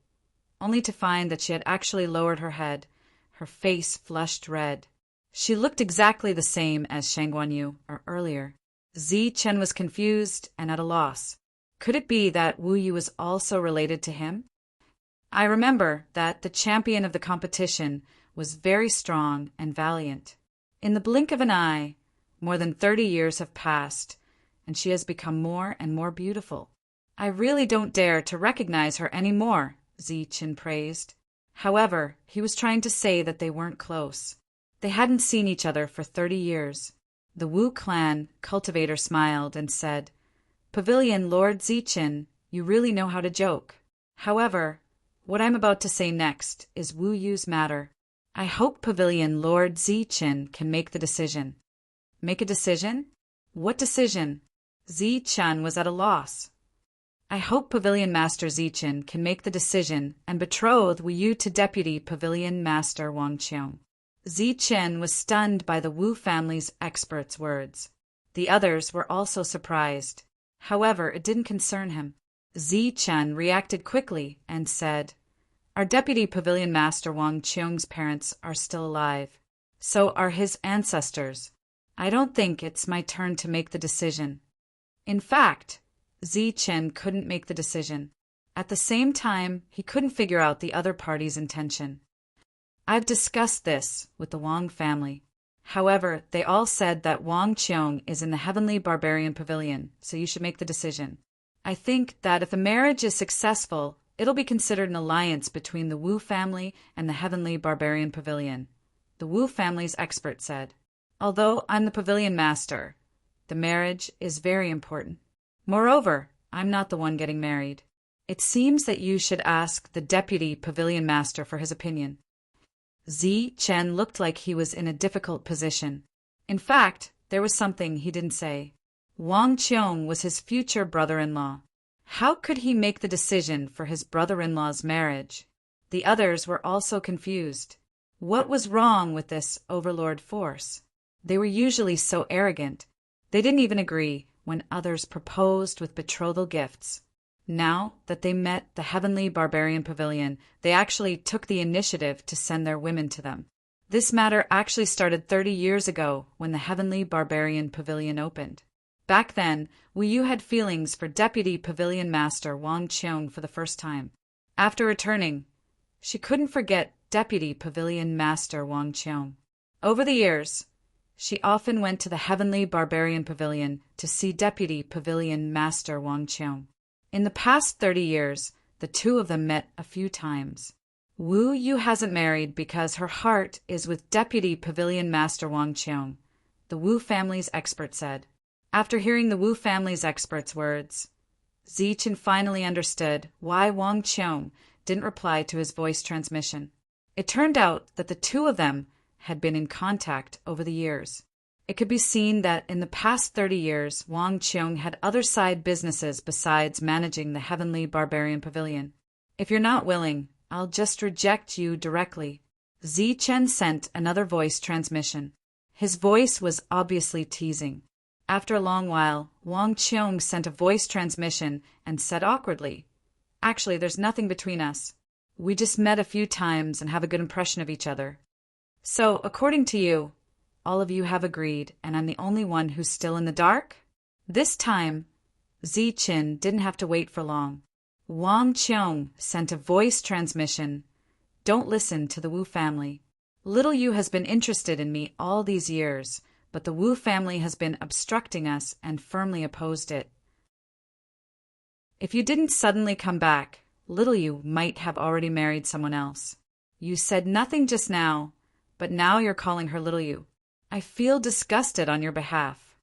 only to find that she had actually lowered her head, her face flushed red. She looked exactly the same as Shangguan Yu earlier. Ziqin was confused and at a loss. Could it be that Wu Yu was also related to him? "I remember that the champion of the competition was very strong and valiant. In the blink of an eye, more than 30 years have passed, and she has become more and more beautiful. I really don't dare to recognize her any more," Ziqin praised. However, he was trying to say that they weren't close. They hadn't seen each other for 30 years. The Wu clan cultivator smiled and said, "Pavilion Lord Ziqin, you really know how to joke. However, what I'm about to say next is Wu Yu's matter. I hope Pavilion Lord Ziqin can make the decision." "Make a decision? What decision?" Ziqin was at a loss. "I hope Pavilion Master Ziqin can make the decision and betroth Wu Yu to Deputy Pavilion Master Wang Qiong." Ziqin was stunned by the Wu family's expert's words. The others were also surprised. However, it didn't concern him. Ziqin reacted quickly and said, "Our Deputy Pavilion Master Wang Qiong's parents are still alive. So are his ancestors. I don't think it's my turn to make the decision." In fact, Ziqin couldn't make the decision. At the same time, he couldn't figure out the other party's intention. "I've discussed this with the Wang family. However, they all said that Wang Qiong is in the Heavenly Barbarian Pavilion, so you should make the decision. I think that if the marriage is successful, it'll be considered an alliance between the Wu family and the Heavenly Barbarian Pavilion," the Wu family's expert said. "Although I'm the Pavilion Master, the marriage is very important. Moreover, I'm not the one getting married. It seems that you should ask the Deputy Pavilion Master for his opinion." Ziqin looked like he was in a difficult position. In fact, there was something he didn't say. Wang Qiong was his future brother-in-law. How could he make the decision for his brother-in-law's marriage? The others were also confused. What was wrong with this overlord force? They were usually so arrogant. They didn't even agree when others proposed with betrothal gifts. Now that they met the Heavenly Barbarian Pavilion, they actually took the initiative to send their women to them. This matter actually started 30 years ago when the Heavenly Barbarian Pavilion opened. Back then, Wu Yu had feelings for Deputy Pavilion Master Wang Qiong for the first time. After returning, she couldn't forget Deputy Pavilion Master Wang Qiong. Over the years, she often went to the Heavenly Barbarian Pavilion to see Deputy Pavilion Master Wang Qiong. In the past 30 years, the two of them met a few times. Wu Yu hasn't married because her heart is with Deputy Pavilion Master Wang Qiong, the Wu family's expert said. After hearing the Wu family's expert's words, Zichen finally understood why Wang Qiong didn't reply to his voice transmission. It turned out that the two of them had been in contact over the years. It could be seen that in the past 30 years, Wang Qiong had other side businesses besides managing the Heavenly Barbarian Pavilion. If you're not willing, I'll just reject you directly. Zichen sent another voice transmission. His voice was obviously teasing. After a long while, Wang Qiong sent a voice transmission and said awkwardly, "Actually, there's nothing between us. We just met a few times and have a good impression of each other. So, according to you, all of you have agreed, and I'm the only one who's still in the dark?" This time, Zichen didn't have to wait for long. Wang Qiong sent a voice transmission. "Don't listen to the Wu family. Little Yu has been interested in me all these years, but the Wu family has been obstructing us and firmly opposed it. If you didn't suddenly come back, Little Yu might have already married someone else. You said nothing just now, but now you're calling her Little Yu. I feel disgusted on your behalf."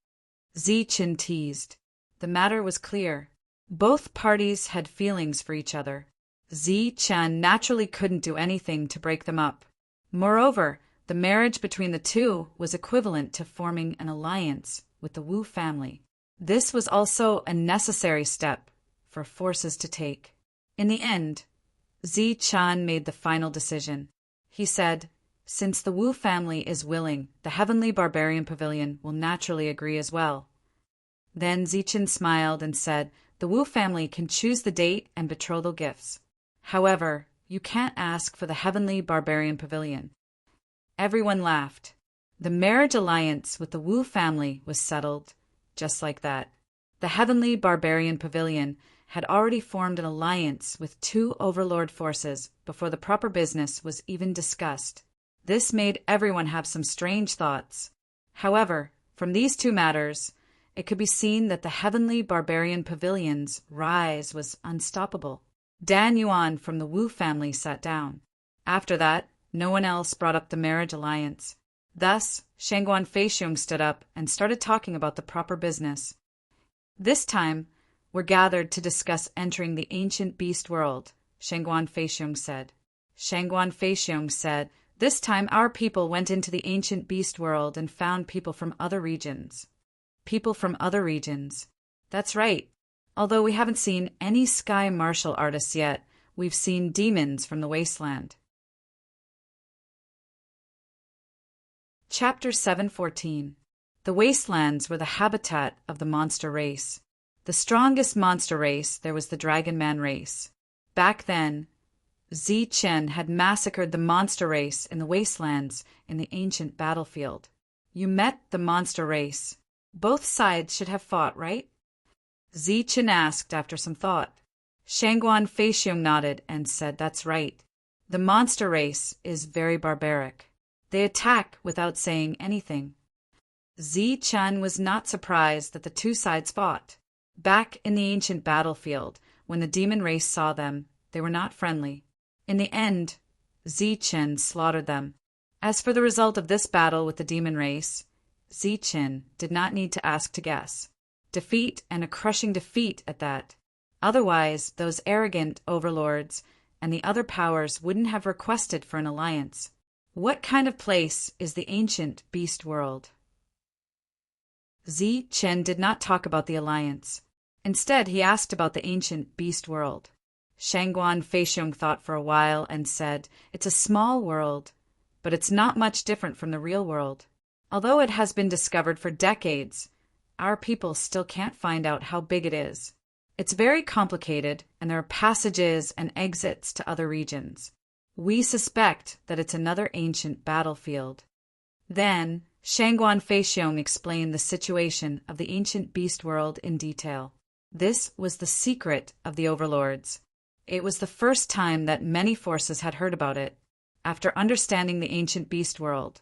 Zichen teased. The matter was clear. Both parties had feelings for each other. Zichen naturally couldn't do anything to break them up. Moreover, the marriage between the two was equivalent to forming an alliance with the Wu family. This was also a necessary step for forces to take. In the end, Zichen made the final decision. He said, "Since the Wu family is willing, the Heavenly Barbarian Pavilion will naturally agree as well." Then Zichen smiled and said, "The Wu family can choose the date and betrothal gifts. However, you can't ask for the Heavenly Barbarian Pavilion." Everyone laughed. The marriage alliance with the Wu family was settled just like that. The Heavenly Barbarian Pavilion had already formed an alliance with two overlord forces before the proper business was even discussed. This made everyone have some strange thoughts. However, from these two matters, it could be seen that the Heavenly Barbarian Pavilion's rise was unstoppable. Dan Yuan from the Wu family sat down. After that, no one else brought up the marriage alliance. Thus, Shangguan Feixiong stood up and started talking about the proper business. "This time, we're gathered to discuss entering the ancient beast world," Shangguan Feixiong said. Shangguan Feixiong said, "This time our people went into the ancient beast world and found people from other regions." People from other regions. That's right. Although we haven't seen any sky martial artists yet, we've seen demons from the wasteland. Chapter 714. The wastelands were the habitat of the monster race. The strongest monster race there was the Dragon Man race. Back then, Zichen had massacred the monster race in the wastelands in the ancient battlefield. You met the monster race. Both sides should have fought, right? Zichen asked after some thought. Shangguan Feixiong nodded and said, "That's right. The monster race is very barbaric. They attack without saying anything." Zichen was not surprised that the two sides fought. Back in the ancient battlefield, when the demon race saw them, they were not friendly. In the end, Zichen slaughtered them. As for the result of this battle with the demon race, Zichen did not need to ask to guess. Defeat, and a crushing defeat at that. Otherwise, those arrogant overlords and the other powers wouldn't have requested for an alliance. What kind of place is the ancient beast world? Zichen did not talk about the alliance. Instead, he asked about the ancient beast world. Shangguan Feixiong thought for a while and said, "It's a small world, but it's not much different from the real world. Although it has been discovered for decades, our people still can't find out how big it is. It's very complicated, and there are passages and exits to other regions. We suspect that it's another ancient battlefield." Then, Shangguan Feixiong explained the situation of the ancient beast world in detail. This was the secret of the overlords. It was the first time that many forces had heard about it. After understanding the ancient beast world,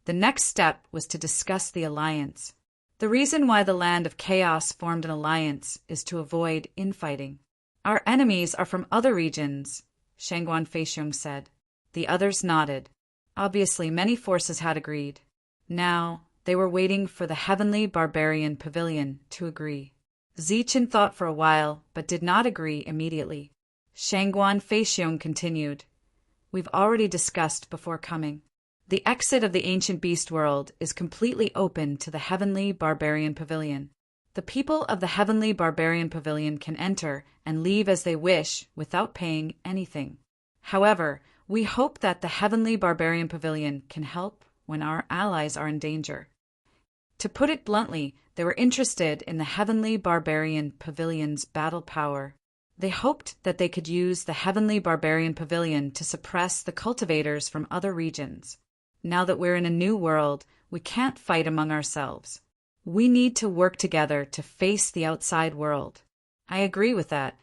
the next step was to discuss the alliance. The reason why the land of chaos formed an alliance is to avoid infighting. Our enemies are from other regions, Shangguan Feixiong said. The others nodded. Obviously, many forces had agreed. Now, they were waiting for the heavenly barbarian pavilion to agree. Zichen thought for a while, but did not agree immediately. Shangguan Feixiong continued. We've already discussed before coming. The exit of the ancient beast world is completely open to the heavenly barbarian pavilion. The people of the heavenly barbarian pavilion can enter and leave as they wish without paying anything. However, we hope that the heavenly barbarian pavilion can help when our allies are in danger. To put it bluntly, they were interested in the heavenly barbarian pavilion's battle power. They hoped that they could use the heavenly barbarian pavilion to suppress the cultivators from other regions. Now that we're in a new world, we can't fight among ourselves. We need to work together to face the outside world. I agree with that.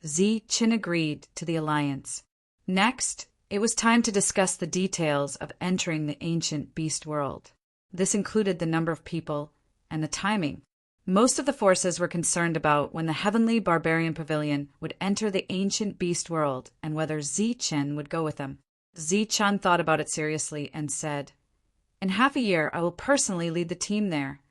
Zichen agreed to the alliance. Next, it was time to discuss the details of entering the ancient beast world. This included the number of people and the timing. Most of the forces were concerned about when the heavenly barbarian pavilion would enter the ancient beast world and whether Zichen would go with them. Zichen thought about it seriously and said, "In half a year, I will personally lead the team there."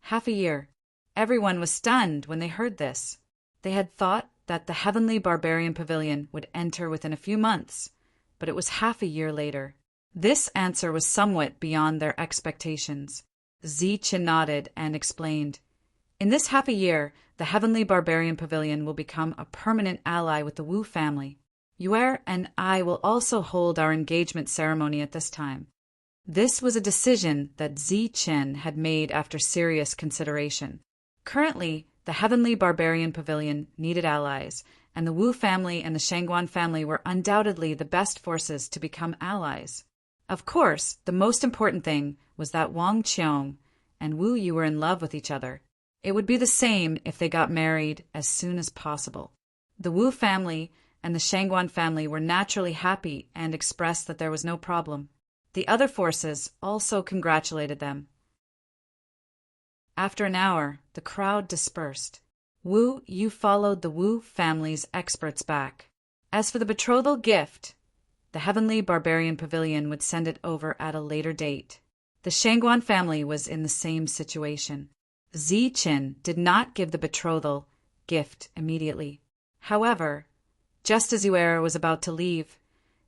Half a year. Everyone was stunned when they heard this. They had thought that the heavenly barbarian pavilion would enter within a few months, but it was half a year later. This answer was somewhat beyond their expectations. Zichen nodded and explained, "In this half a year, the heavenly barbarian pavilion will become a permanent ally with the Wu family. Yuer and I will also hold our engagement ceremony at this time." This was a decision that Zichen had made after serious consideration. Currently, the heavenly barbarian pavilion needed allies, and the Wu family and the Shangguan family were undoubtedly the best forces to become allies. Of course, the most important thing was that Wang Qiong and Wu Yu were in love with each other. It would be the same if they got married as soon as possible. The Wu family and the Shangguan family were naturally happy and expressed that there was no problem. The other forces also congratulated them. After an hour, the crowd dispersed. Wu Yu followed the Wu family's experts back. As for the betrothal gift, the heavenly barbarian pavilion would send it over at a later date. The Shangguan family was in the same situation. Zichen did not give the betrothal gift immediately. However, just as Yuera was about to leave,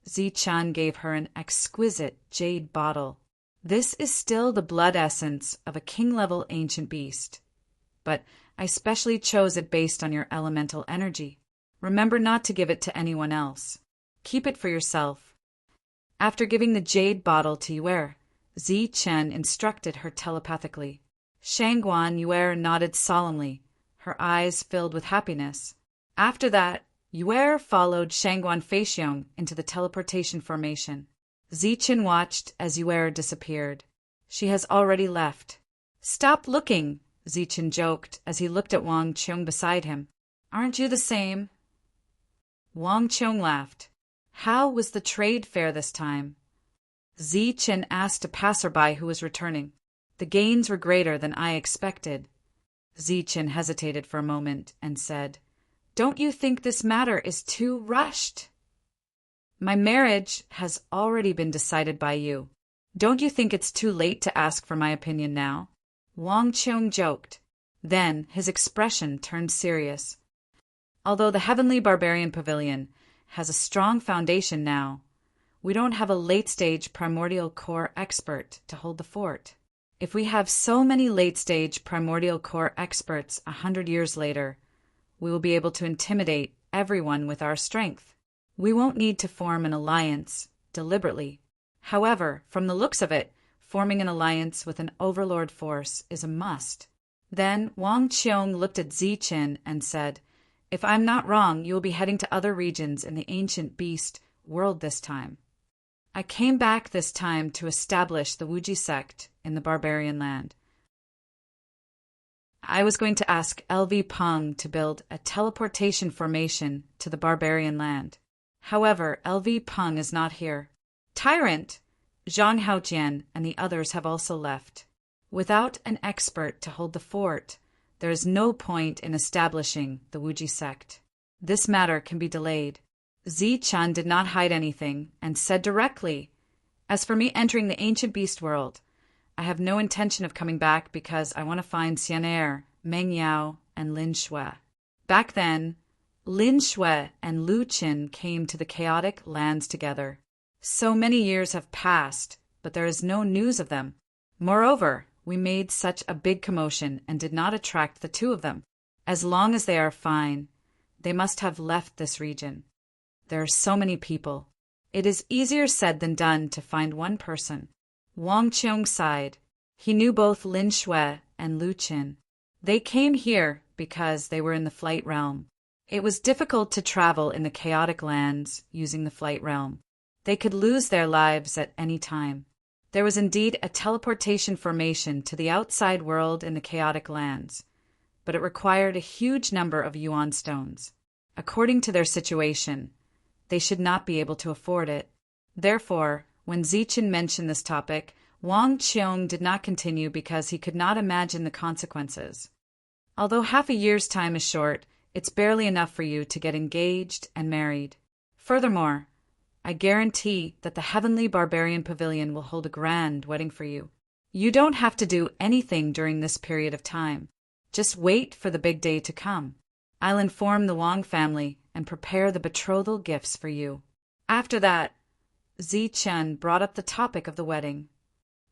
Zichen gave her an exquisite jade bottle. This is still the blood essence of a king-level ancient beast, but I specially chose it based on your elemental energy. Remember not to give it to anyone else. Keep it for yourself. After giving the jade bottle to Yuer, Zichen instructed her telepathically. Shangguan Yuer nodded solemnly, her eyes filled with happiness. After that, Yuer followed Shangguan Feixiong into the teleportation formation. Zichen watched as Yuer disappeared. She has already left. "Stop looking," Zichen joked as he looked at Wang Qiong beside him. "Aren't you the same?" Wang Qiong laughed. "How was the trade fair this time?" Zichen asked a passerby who was returning. "The gains were greater than I expected." Zichen hesitated for a moment and said, "Don't you think this matter is too rushed?" "My marriage has already been decided by you. Don't you think it's too late to ask for my opinion now?" Wang Qiong joked. Then his expression turned serious. "Although the Heavenly Barbarian Pavilion has a strong foundation now, we don't have a late-stage primordial core expert to hold the fort. If we have so many late-stage primordial core experts 100 years later, we will be able to intimidate everyone with our strength. We won't need to form an alliance deliberately. However, from the looks of it, forming an alliance with an overlord force is a must." Then Wang Qiong looked at Zichen and said, "If I'm not wrong, you will be heading to other regions in the ancient beast world this time." I came back this time to establish the Wuji sect in the barbarian land. I was going to ask LV Peng to build a teleportation formation to the barbarian land. However, LV Peng is not here. Tyrant, Zhang Haojian, and the others have also left. Without an expert to hold the fort, there is no point in establishing the Wuji sect. This matter can be delayed. Zichen did not hide anything and said directly, "As for me entering the ancient beast world, I have no intention of coming back because I want to find Xianer, Meng Yao, and Lin Shui." Back then, Lin Shui and Lu Qin came to the chaotic lands together. So many years have passed, but there is no news of them. Moreover, we made such a big commotion and did not attract the two of them. As long as they are fine, they must have left this region. There are so many people. It is easier said than done to find one person. Wang Qiong sighed. He knew both Lin Shui and Lu Qin. They came here because they were in the flight realm. It was difficult to travel in the chaotic lands using the flight realm. They could lose their lives at any time. There was indeed a teleportation formation to the outside world in the chaotic lands, but it required a huge number of yuan stones. According to their situation, they should not be able to afford it. Therefore, when Zichen mentioned this topic, Wang Qiong did not continue because he could not imagine the consequences. Although half a year's time is short, it's barely enough for you to get engaged and married. Furthermore, I guarantee that the Heavenly Barbarian Pavilion will hold a grand wedding for you. You don't have to do anything during this period of time. Just wait for the big day to come. I'll inform the Wang family and prepare the betrothal gifts for you. After that, Zichen brought up the topic of the wedding.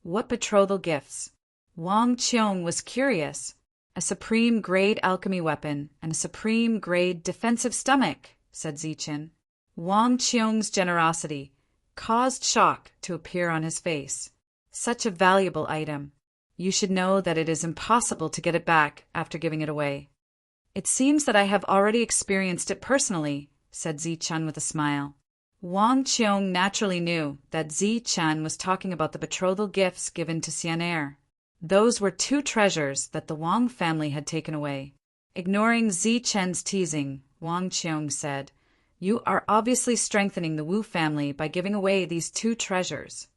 What betrothal gifts? Wang Qiong was curious. A supreme-grade alchemy weapon and a supreme-grade defensive stomach, said Zichen. Wang Qiong's generosity caused shock to appear on his face. Such a valuable item. You should know that it is impossible to get it back after giving it away. It seems that I have already experienced it personally, said Zichen with a smile. Wang Qiong naturally knew that Zichen was talking about the betrothal gifts given to Xianer. Those were two treasures that the Wang family had taken away. Ignoring Zichen's teasing, Wang Qiong said, "You are obviously strengthening the Wu family by giving away these two treasures.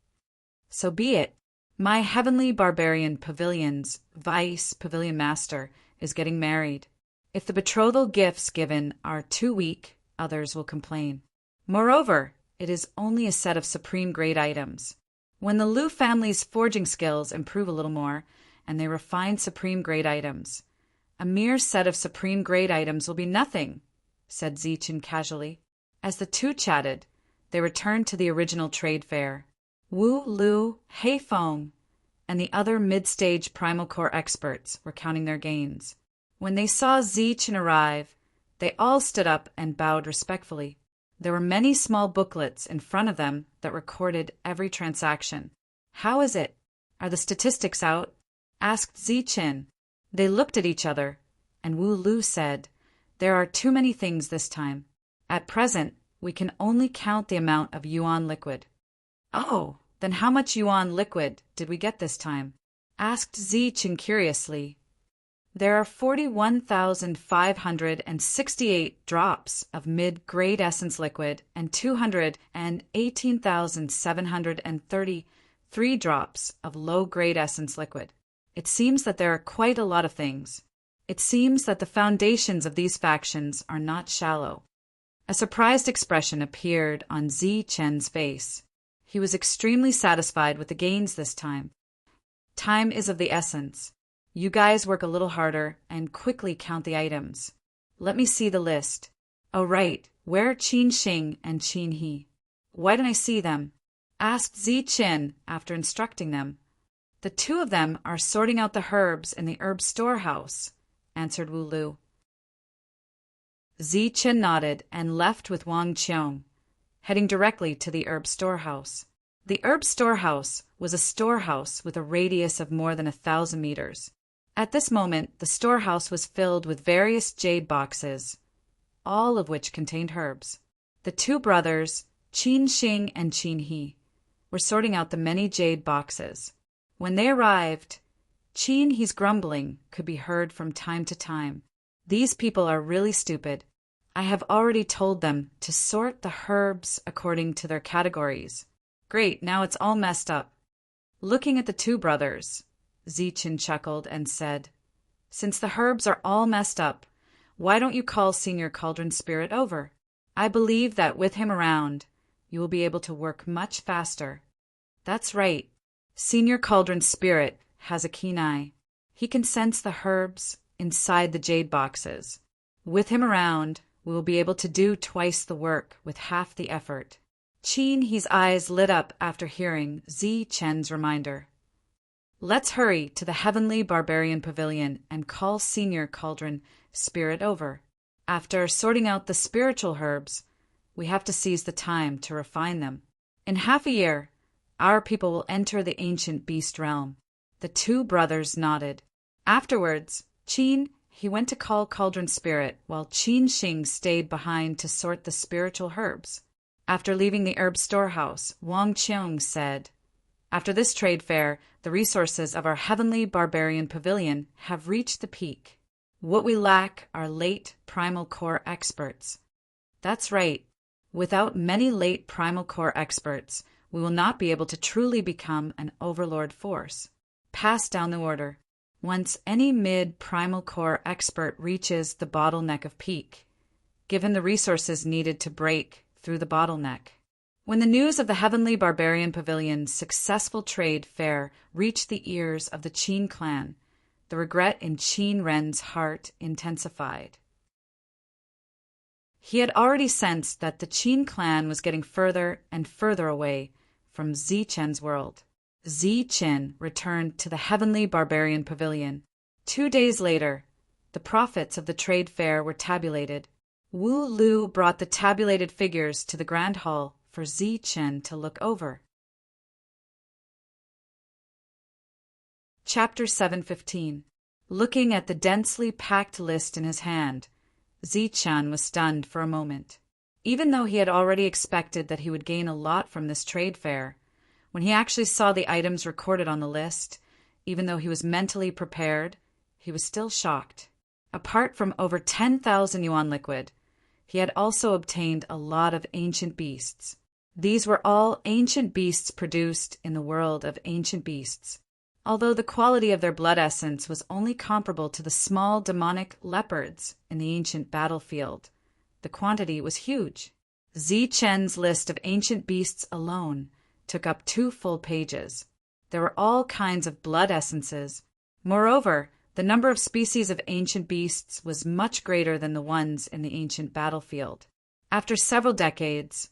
So be it. My Heavenly Barbarian Pavilion's Vice Pavilion Master is getting married. If the betrothal gifts given are too weak, others will complain. Moreover, it is only a set of supreme-grade items. When the Lu family's forging skills improve a little more, and they refine supreme-grade items, a mere set of supreme-grade items will be nothing," said Zichen casually. As the two chatted, they returned to the original trade fair. Wu, Lu, Heifeng, and the other mid-stage primal core experts were counting their gains. When they saw Zichen arrive, they all stood up and bowed respectfully. There were many small booklets in front of them that recorded every transaction. "How is it? Are the statistics out?" asked Zichen. They looked at each other, and Wu Lu said, "There are too many things this time. At present, we can only count the amount of yuan liquid." "Oh, then how much yuan liquid did we get this time?" asked Zichen curiously. "There are 41,568 drops of mid-grade essence liquid and 218,733 drops of low-grade essence liquid. It seems that there are quite a lot of things. It seems that the foundations of these factions are not shallow." A surprised expression appeared on Zichen's face. He was extremely satisfied with the gains this time. "Time is of the essence. You guys work a little harder and quickly count the items. Let me see the list. Oh, right, where are Qin Xing and Qin He? Why don't I see them?" asked Zichen after instructing them. "The two of them are sorting out the herbs in the herb storehouse," answered Wu Lu. Zichen nodded and left with Wang Qiong, heading directly to the herb storehouse. The herb storehouse was a storehouse with a radius of more than 1,000 meters. At this moment, the storehouse was filled with various jade boxes, all of which contained herbs. The two brothers, Qin Xing and Qin He, were sorting out the many jade boxes. When they arrived, Qin, he's grumbling, could be heard from time to time. These people are really stupid. I have already told them to sort the herbs according to their categories. Great, now it's all messed up. Looking at the two brothers, Zichen chuckled and said, "Since the herbs are all messed up, why don't you call Senior Cauldron Spirit over? I believe that with him around, you will be able to work much faster." That's right. Senior Cauldron Spirit has a keen eye. He can sense the herbs inside the jade boxes. With him around, we will be able to do twice the work with half the effort. Qin, his eyes lit up after hearing Zichen's reminder. Let's hurry to the Heavenly Barbarian Pavilion and call Senior Cauldron Spirit over. After sorting out the spiritual herbs, we have to seize the time to refine them. In half a year, our people will enter the ancient beast realm. The two brothers nodded. Afterwards, Qin, he went to call Cauldron Spirit, while Qin Xing stayed behind to sort the spiritual herbs. After leaving the herb storehouse, Wang Qiong said, "After this trade fair, the resources of our Heavenly Barbarian Pavilion have reached the peak. What we lack are late primal core experts." That's right. Without many late primal core experts, we will not be able to truly become an overlord force. Pass down the order. Once any mid-primal core expert reaches the bottleneck of peak, given the resources needed to break through the bottleneck. When the news of the Heavenly Barbarian Pavilion's successful trade fair reached the ears of the Qin clan, the regret in Qin Ren's heart intensified. He had already sensed that the Qin clan was getting further and further away from Zichen's world. Zichen returned to the Heavenly Barbarian Pavilion. 2 days later, the profits of the trade fair were tabulated. Wu Lu brought the tabulated figures to the Grand Hall for Zichen to look over. Chapter 715. Looking at the densely packed list in his hand, Zichen was stunned for a moment. Even though he had already expected that he would gain a lot from this trade fair, when he actually saw the items recorded on the list, even though he was mentally prepared, he was still shocked. Apart from over 10,000 yuan liquid, he had also obtained a lot of ancient beasts. These were all ancient beasts produced in the world of ancient beasts. Although the quality of their blood essence was only comparable to the small demonic leopards in the ancient battlefield, the quantity was huge. Zichen's list of ancient beasts alone took up 2 full pages. There were all kinds of blood essences. Moreover, the number of species of ancient beasts was much greater than the ones in the ancient battlefield. After several decades,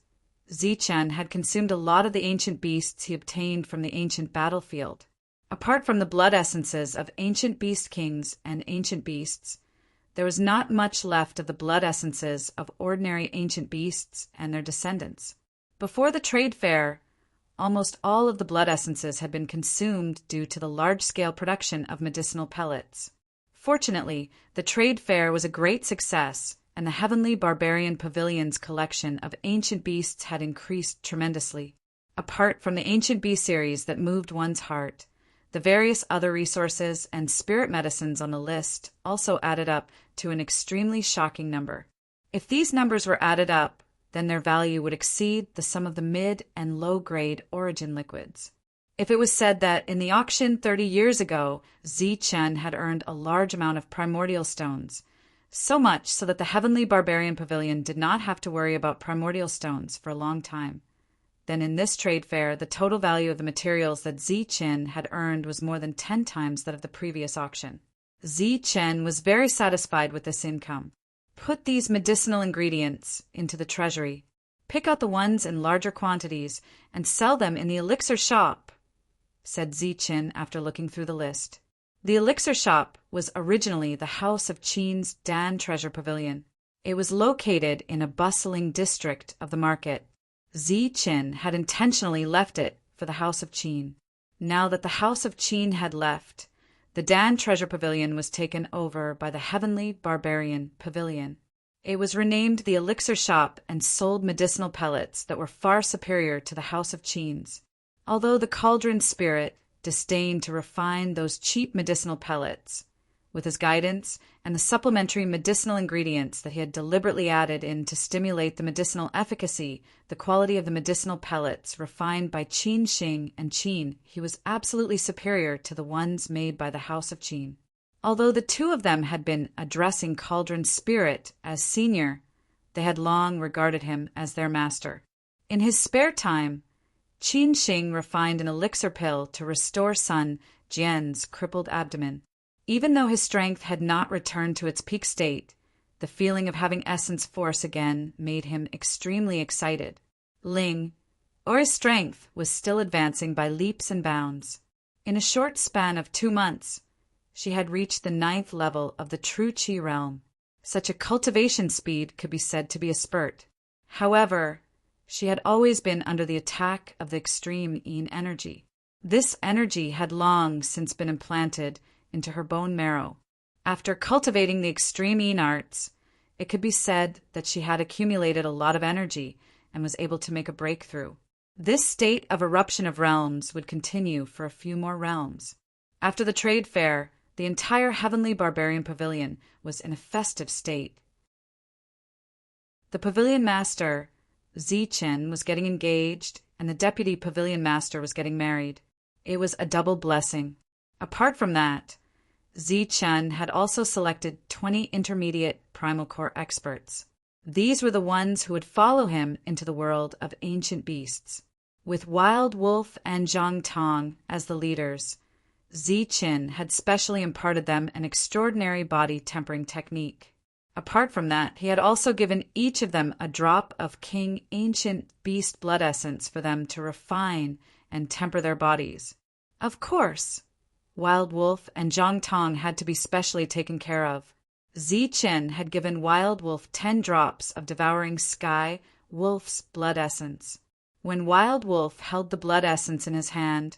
Zichen had consumed a lot of the ancient beasts he obtained from the ancient battlefield. Apart from the blood essences of ancient beast kings and ancient beasts, there was not much left of the blood essences of ordinary ancient beasts and their descendants. Before the trade fair, almost all of the blood essences had been consumed due to the large-scale production of medicinal pellets. Fortunately, the trade fair was a great success, and the Heavenly Barbarian Pavilion's collection of ancient beasts had increased tremendously. Apart from the ancient beast series that moved one's heart, the various other resources and spirit medicines on the list also added up to an extremely shocking number. If these numbers were added up, then their value would exceed the sum of the mid- and low-grade origin liquids. If it was said that in the auction 30 years ago, Zichen had earned a large amount of primordial stones, so much so that the Heavenly Barbarian Pavilion did not have to worry about primordial stones for a long time, then in this trade fair, the total value of the materials that Zichen had earned was more than 10 times that of the previous auction. Zichen was very satisfied with this income. Put these medicinal ingredients into the treasury. Pick out the ones in larger quantities and sell them in the elixir shop, said Zichen after looking through the list. The elixir shop was originally the house of Qin's Dan Treasure Pavilion. It was located in a bustling district of the market. Zichen had intentionally left it for the house of Qin. Now that the house of Qin had left, the Dan Treasure Pavilion was taken over by the Heavenly Barbarian Pavilion. It was renamed the Elixir Shop and sold medicinal pellets that were far superior to the House of Qin's. Although the cauldron spirit disdained to refine those cheap medicinal pellets, with his guidance and the supplementary medicinal ingredients that he had deliberately added in to stimulate the medicinal efficacy, the quality of the medicinal pellets refined by Qin Shing and Qin, he was absolutely superior to the ones made by the House of Qin. Although the two of them had been addressing Cauldron Spirit as senior, they had long regarded him as their master. In his spare time, Qin Shing refined an elixir pill to restore Sun Jian's crippled abdomen. Even though his strength had not returned to its peak state, the feeling of having essence force again made him extremely excited. Ling, or his strength, was still advancing by leaps and bounds. In a short span of 2 months, she had reached the 9th level of the true Qi realm. Such a cultivation speed could be said to be a spurt. However, she had always been under the attack of the extreme Yin energy. This energy had long since been implanted into her bone marrow. After cultivating the extreme Yin arts, it could be said that she had accumulated a lot of energy and was able to make a breakthrough. This state of eruption of realms would continue for a few more realms. After the trade fair, the entire Heavenly Barbarian Pavilion was in a festive state. The Pavilion Master, Zichen, was getting engaged, and the Deputy Pavilion Master was getting married. It was a double blessing. Apart from that, Zichen had also selected 20 intermediate primal core experts. These were the ones who would follow him into the world of ancient beasts. With Wild Wolf and Zhang Tong as the leaders, Zichen had specially imparted them an extraordinary body tempering technique. Apart from that, he had also given each of them a drop of King Ancient Beast blood essence for them to refine and temper their bodies. Of course, Wild Wolf and Zhang Tong had to be specially taken care of. Zichen had given Wild Wolf 10 drops of Devouring Sky Wolf's blood essence. When Wild Wolf held the blood essence in his hand,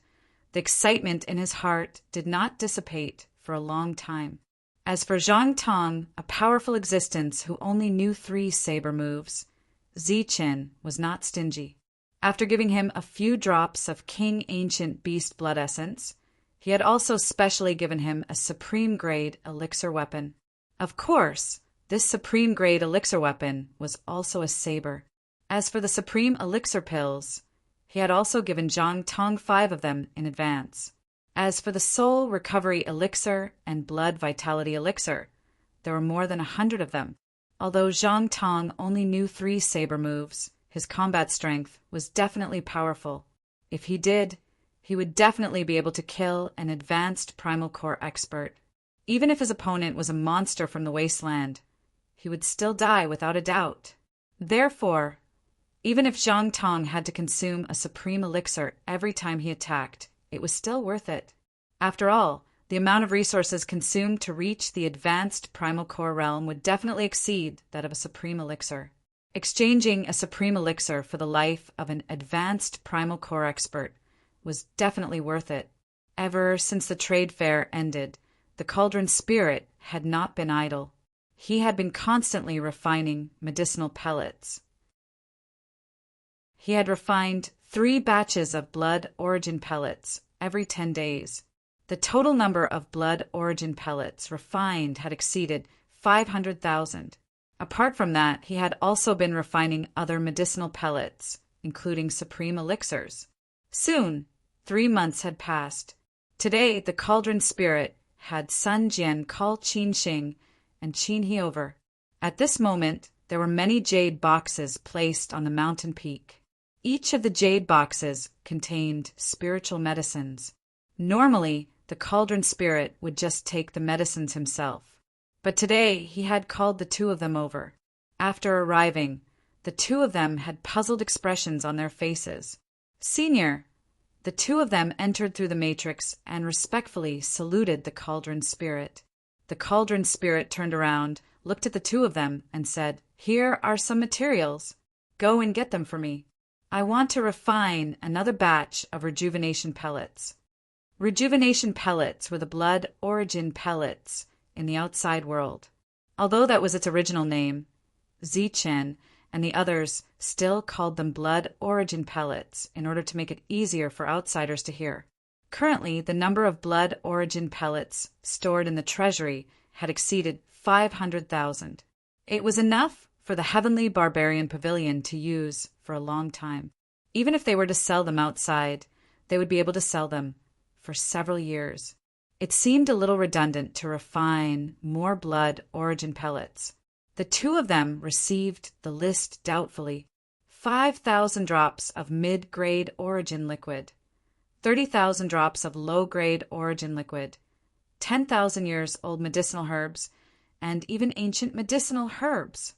the excitement in his heart did not dissipate for a long time. As for Zhang Tong, a powerful existence who only knew 3 saber moves, Zichen was not stingy. After giving him a few drops of King Ancient Beast blood essence, he had also specially given him a supreme-grade elixir weapon. Of course, this supreme-grade elixir weapon was also a saber. As for the supreme elixir pills, he had also given Zhang Tong 5 of them in advance. As for the soul recovery elixir and blood vitality elixir, there were more than 100 of them. Although Zhang Tong only knew 3 saber moves, his combat strength was definitely powerful. If he did, he would definitely be able to kill an advanced primal core expert. Even if his opponent was a monster from the wasteland, he would still die without a doubt. Therefore, even if Zhang Tong had to consume a supreme elixir every time he attacked, it was still worth it. After all, the amount of resources consumed to reach the advanced primal core realm would definitely exceed that of a supreme elixir. Exchanging a supreme elixir for the life of an advanced primal core expert was definitely worth it. Ever since the trade fair ended, the Cauldron Spirit had not been idle. He had been constantly refining medicinal pellets. He had refined 3 batches of blood origin pellets every 10 days. The total number of blood origin pellets refined had exceeded 500,000. Apart from that, he had also been refining other medicinal pellets, including supreme elixirs. Soon, 3 months had passed. Today, the Cauldron Spirit had Sun Jian call Qin Shing and Qin He over. At this moment, there were many jade boxes placed on the mountain peak. Each of the jade boxes contained spiritual medicines. Normally, the Cauldron Spirit would just take the medicines himself. But today, he had called the 2 of them over. After arriving, the 2 of them had puzzled expressions on their faces. Senior, the 2 of them entered through the matrix and respectfully saluted the Cauldron Spirit. The Cauldron Spirit turned around, looked at the 2 of them, and said, "Here are some materials. Go and get them for me. I want to refine another batch of rejuvenation pellets." Rejuvenation pellets were the blood origin pellets in the outside world. Although that was its original name, Zichen and the others still called them blood origin pellets in order to make it easier for outsiders to hear. Currently, the number of blood origin pellets stored in the treasury had exceeded 500,000. It was enough for the Heavenly Barbarian Pavilion to use for a long time. Even if they were to sell them outside, they would be able to sell them for several years. It seemed a little redundant to refine more blood origin pellets. The two of them received the list doubtfully. 5,000 drops of mid-grade origin liquid, 30,000 drops of low-grade origin liquid, 10,000 years old medicinal herbs, and even ancient medicinal herbs.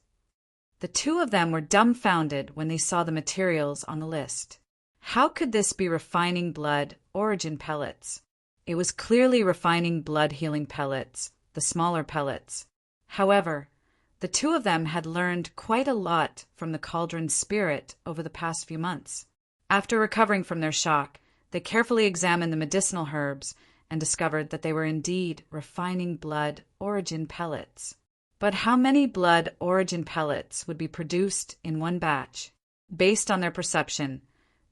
The two of them were dumbfounded when they saw the materials on the list. How could this be refining blood origin pellets? It was clearly refining blood-healing pellets, the smaller pellets. However, the two of them had learned quite a lot from the cauldron spirit over the past few months. After recovering from their shock, they carefully examined the medicinal herbs and discovered that they were indeed refining blood origin pellets. But how many blood origin pellets would be produced in one batch? Based on their perception,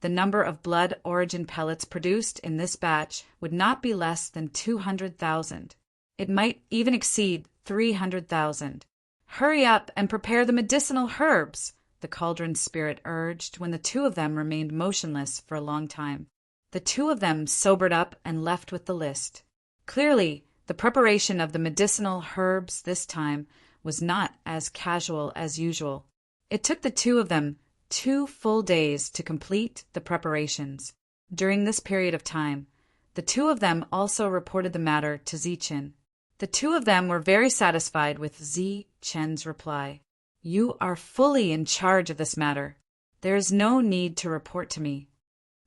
the number of blood origin pellets produced in this batch would not be less than 200,000. It might even exceed 300,000. "Hurry up and prepare the medicinal herbs," the cauldron spirit urged when the two of them remained motionless for a long time. The two of them sobered up and left with the list. Clearly, the preparation of the medicinal herbs this time was not as casual as usual. It took the two of them 2 full days to complete the preparations. During this period of time, the two of them also reported the matter to Zichen. The two of them were very satisfied with Zichen's reply. "You are fully in charge of this matter. There is no need to report to me."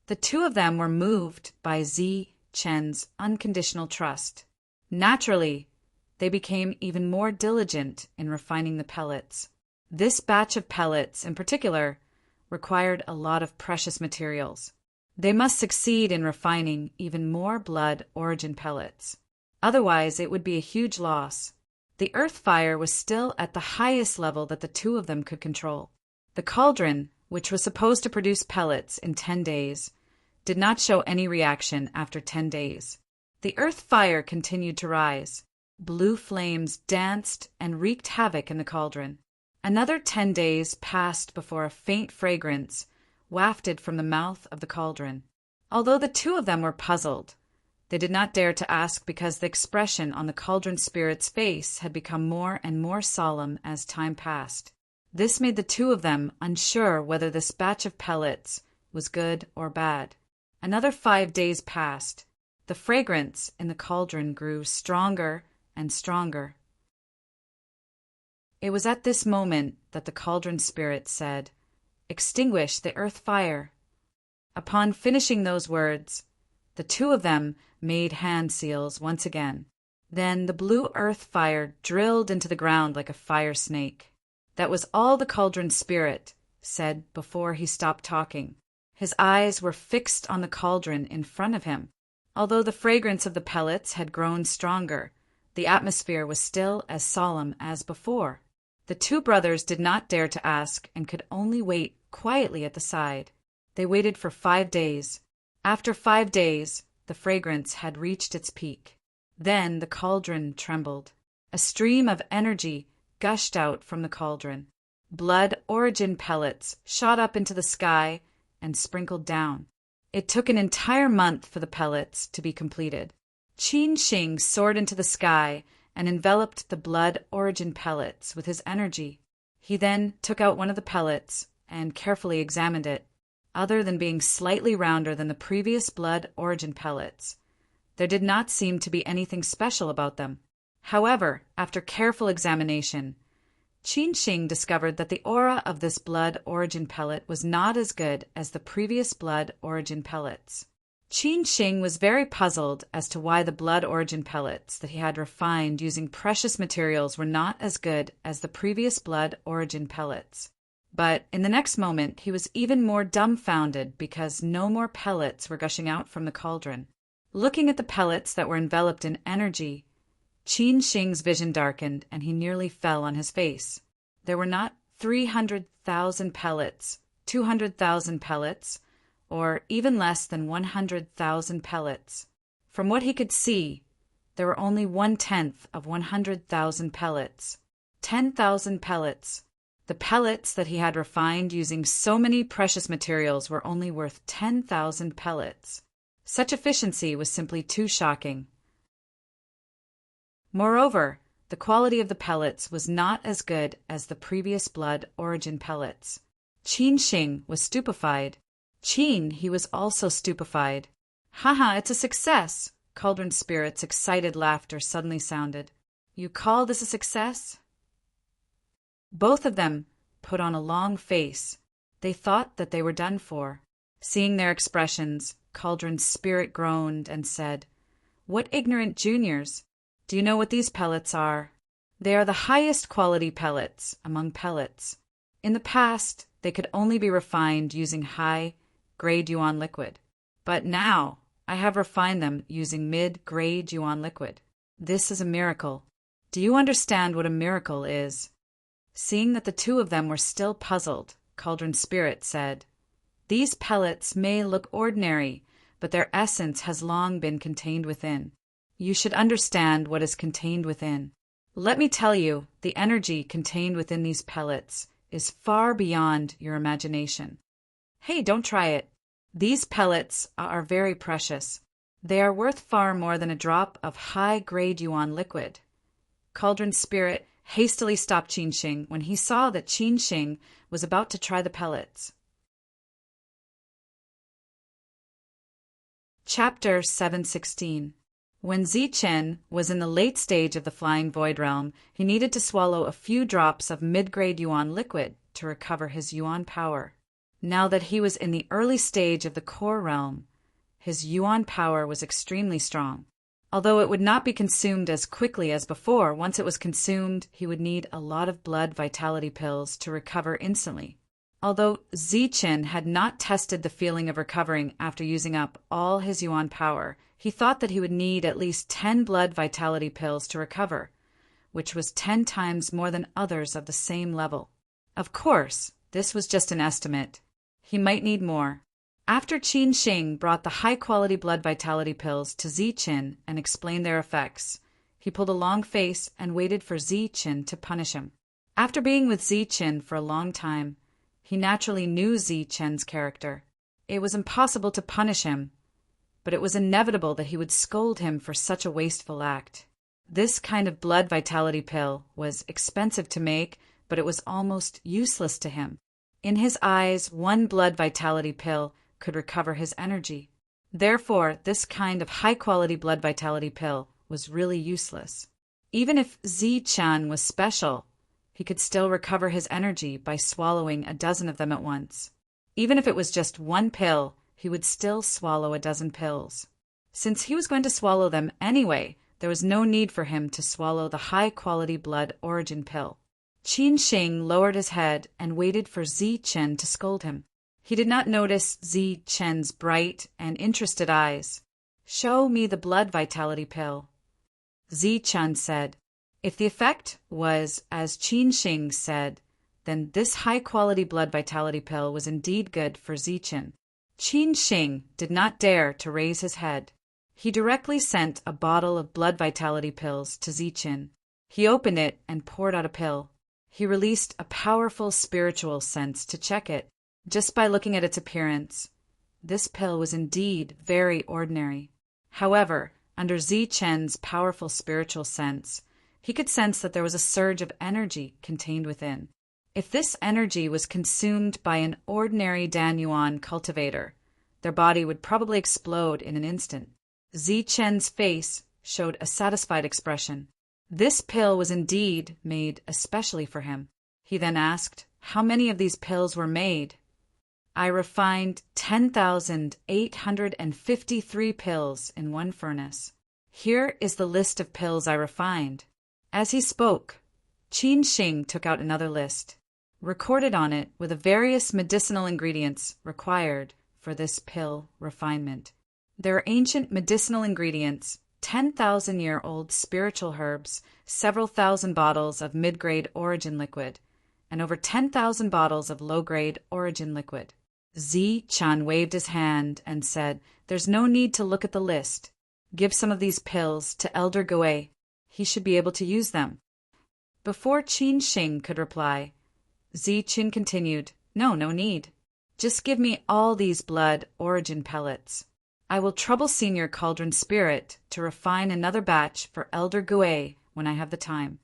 The two of them were moved by Zichen's unconditional trust. Naturally, they became even more diligent in refining the pellets. This batch of pellets, in particular, required a lot of precious materials. They must succeed in refining even more blood origin pellets. Otherwise, it would be a huge loss. The earth fire was still at the highest level that the two of them could control. The cauldron, which was supposed to produce pellets in 10 days, did not show any reaction after 10 days. The earth fire continued to rise. Blue flames danced and wreaked havoc in the cauldron. Another 10 days passed before a faint fragrance wafted from the mouth of the cauldron. Although the two of them were puzzled, they did not dare to ask because the expression on the cauldron spirit's face had become more and more solemn as time passed. This made the two of them unsure whether this batch of pellets was good or bad. Another 5 days passed. The fragrance in the cauldron grew stronger and stronger. It was at this moment that the cauldron spirit said, "Extinguish the earth fire." Upon finishing those words, the two of them made hand seals once again. Then the blue earth fire drilled into the ground like a fire snake. That was all the cauldron spirit said before he stopped talking. His eyes were fixed on the cauldron in front of him. Although the fragrance of the pellets had grown stronger, the atmosphere was still as solemn as before. The two brothers did not dare to ask and could only wait quietly at the side. They waited for 5 days. After 5 days, the fragrance had reached its peak. Then the cauldron trembled. A stream of energy gushed out from the cauldron. Blood origin pellets shot up into the sky and sprinkled down. It took an entire month for the pellets to be completed. Qin Shing soared into the sky and enveloped the blood origin pellets with his energy. He then took out one of the pellets and carefully examined it. Other than being slightly rounder than the previous blood origin pellets, there did not seem to be anything special about them. However, after careful examination, Qin Shing discovered that the aura of this blood origin pellet was not as good as the previous blood origin pellets. Qin Shing was very puzzled as to why the blood origin pellets that he had refined using precious materials were not as good as the previous blood origin pellets. But in the next moment, he was even more dumbfounded because no more pellets were gushing out from the cauldron. Looking at the pellets that were enveloped in energy, Qin Shing's vision darkened and he nearly fell on his face. There were not 300,000 pellets, 200,000 pellets, or even less than 100,000 pellets. From what he could see, there were only 1/10 of 100,000 pellets. 10,000 pellets. The pellets that he had refined using so many precious materials were only worth 10,000 pellets. Such efficiency was simply too shocking. Moreover, the quality of the pellets was not as good as the previous blood origin pellets. Qin Shing was stupefied. He was also stupefied. "Haha, it's a success!" Cauldron Spirit's excited laughter suddenly sounded. "You call this a success?" Both of them put on a long face. They thought that they were done for. Seeing their expressions, Cauldron Spirit groaned and said, "What ignorant juniors! Do you know what these pellets are? They are the highest quality pellets among pellets. In the past, they could only be refined using high-grade yuan liquid. But now, I have refined them using mid-grade yuan liquid. This is a miracle. Do you understand what a miracle is?" Seeing that the two of them were still puzzled, Cauldron Spirit said, "These pellets may look ordinary, but their essence has long been contained within. You should understand what is contained within. Let me tell you, the energy contained within these pellets is far beyond your imagination. Hey, don't try it. These pellets are very precious. They are worth far more than a drop of high-grade yuan liquid." Cauldron Spirit hastily stopped Qin Shing when he saw that Qin Shing was about to try the pellets. Chapter 716. When Zichen was in the late stage of the Flying Void Realm, he needed to swallow a few drops of mid-grade yuan liquid to recover his yuan power. Now that he was in the early stage of the core realm, his yuan power was extremely strong. Although it would not be consumed as quickly as before, once it was consumed, he would need a lot of blood vitality pills to recover instantly. Although Zichen had not tested the feeling of recovering after using up all his yuan power, he thought that he would need at least 10 blood vitality pills to recover, which was 10 times more than others of the same level. Of course, this was just an estimate. He might need more. After Qin Shing brought the high-quality blood vitality pills to Zichen and explained their effects, he pulled a long face and waited for Zichen to punish him. After being with Zichen for a long time, he naturally knew Zichen's character. It was impossible to punish him, but it was inevitable that he would scold him for such a wasteful act. This kind of blood vitality pill was expensive to make, but it was almost useless to him. In his eyes, one blood vitality pill could recover his energy. Therefore, this kind of high-quality blood vitality pill was really useless. Even if Zichen was special, he could still recover his energy by swallowing a dozen of them at once. Even if it was just one pill, he would still swallow a dozen pills. Since he was going to swallow them anyway, there was no need for him to swallow the high-quality blood origin pill. Qin Shing lowered his head and waited for Zichen to scold him. He did not notice Zichen's bright and interested eyes. "Show me the blood vitality pill," Zichen said. If the effect was as Qin Shing said, then this high-quality blood vitality pill was indeed good for Zichen. Qin Shing did not dare to raise his head. He directly sent a bottle of blood vitality pills to Zichen. He opened it and poured out a pill. He released a powerful spiritual sense to check it. Just by looking at its appearance, this pill was indeed very ordinary. However, under Zichen's powerful spiritual sense, he could sense that there was a surge of energy contained within. If this energy was consumed by an ordinary Danyuan cultivator, their body would probably explode in an instant. Zichen's face showed a satisfied expression. This pill was indeed made especially for him. He then asked, "How many of these pills were made?" "I refined 10,853 pills in one furnace. Here is the list of pills I refined." As he spoke, Qin Shing took out another list. Recorded on it were the various medicinal ingredients required for this pill refinement. There are ancient medicinal ingredients, 10,000-year-old spiritual herbs, several thousand bottles of mid-grade origin liquid, and over 10,000 bottles of low-grade origin liquid. Zi-chan waved his hand and said, "There's no need to look at the list. Give some of these pills to Elder Gui. He should be able to use them." Before Qin Shing could reply, Zi-chin continued, No need. Just give me all these blood origin pellets. I will trouble Senior Cauldron Spirit to refine another batch for Elder Gui when I have the time.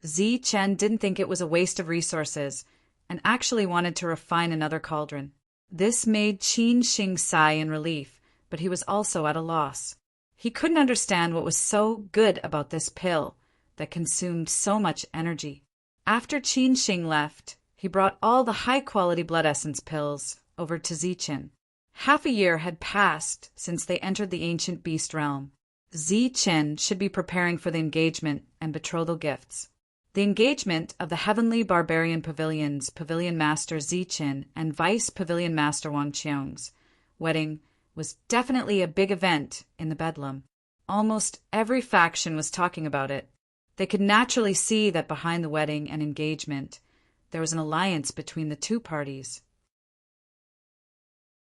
Zi-chen didn't think it was a waste of resources and actually wanted to refine another cauldron. This made Qin Shing sigh in relief, but he was also at a loss. He couldn't understand what was so good about this pill that consumed so much energy. After Qin Shing left, he brought all the high-quality blood essence pills over to Zi-chen. Half a year had passed since they entered the ancient beast realm. Zi-chen should be preparing for the engagement and betrothal gifts. The engagement of the Heavenly Barbarian Pavilion's Pavilion Master Zi-chen and Vice Pavilion Master Wang Qiong's wedding was definitely a big event in the Bedlam. Almost every faction was talking about it. They could naturally see that behind the wedding and engagement, there was an alliance between the two parties.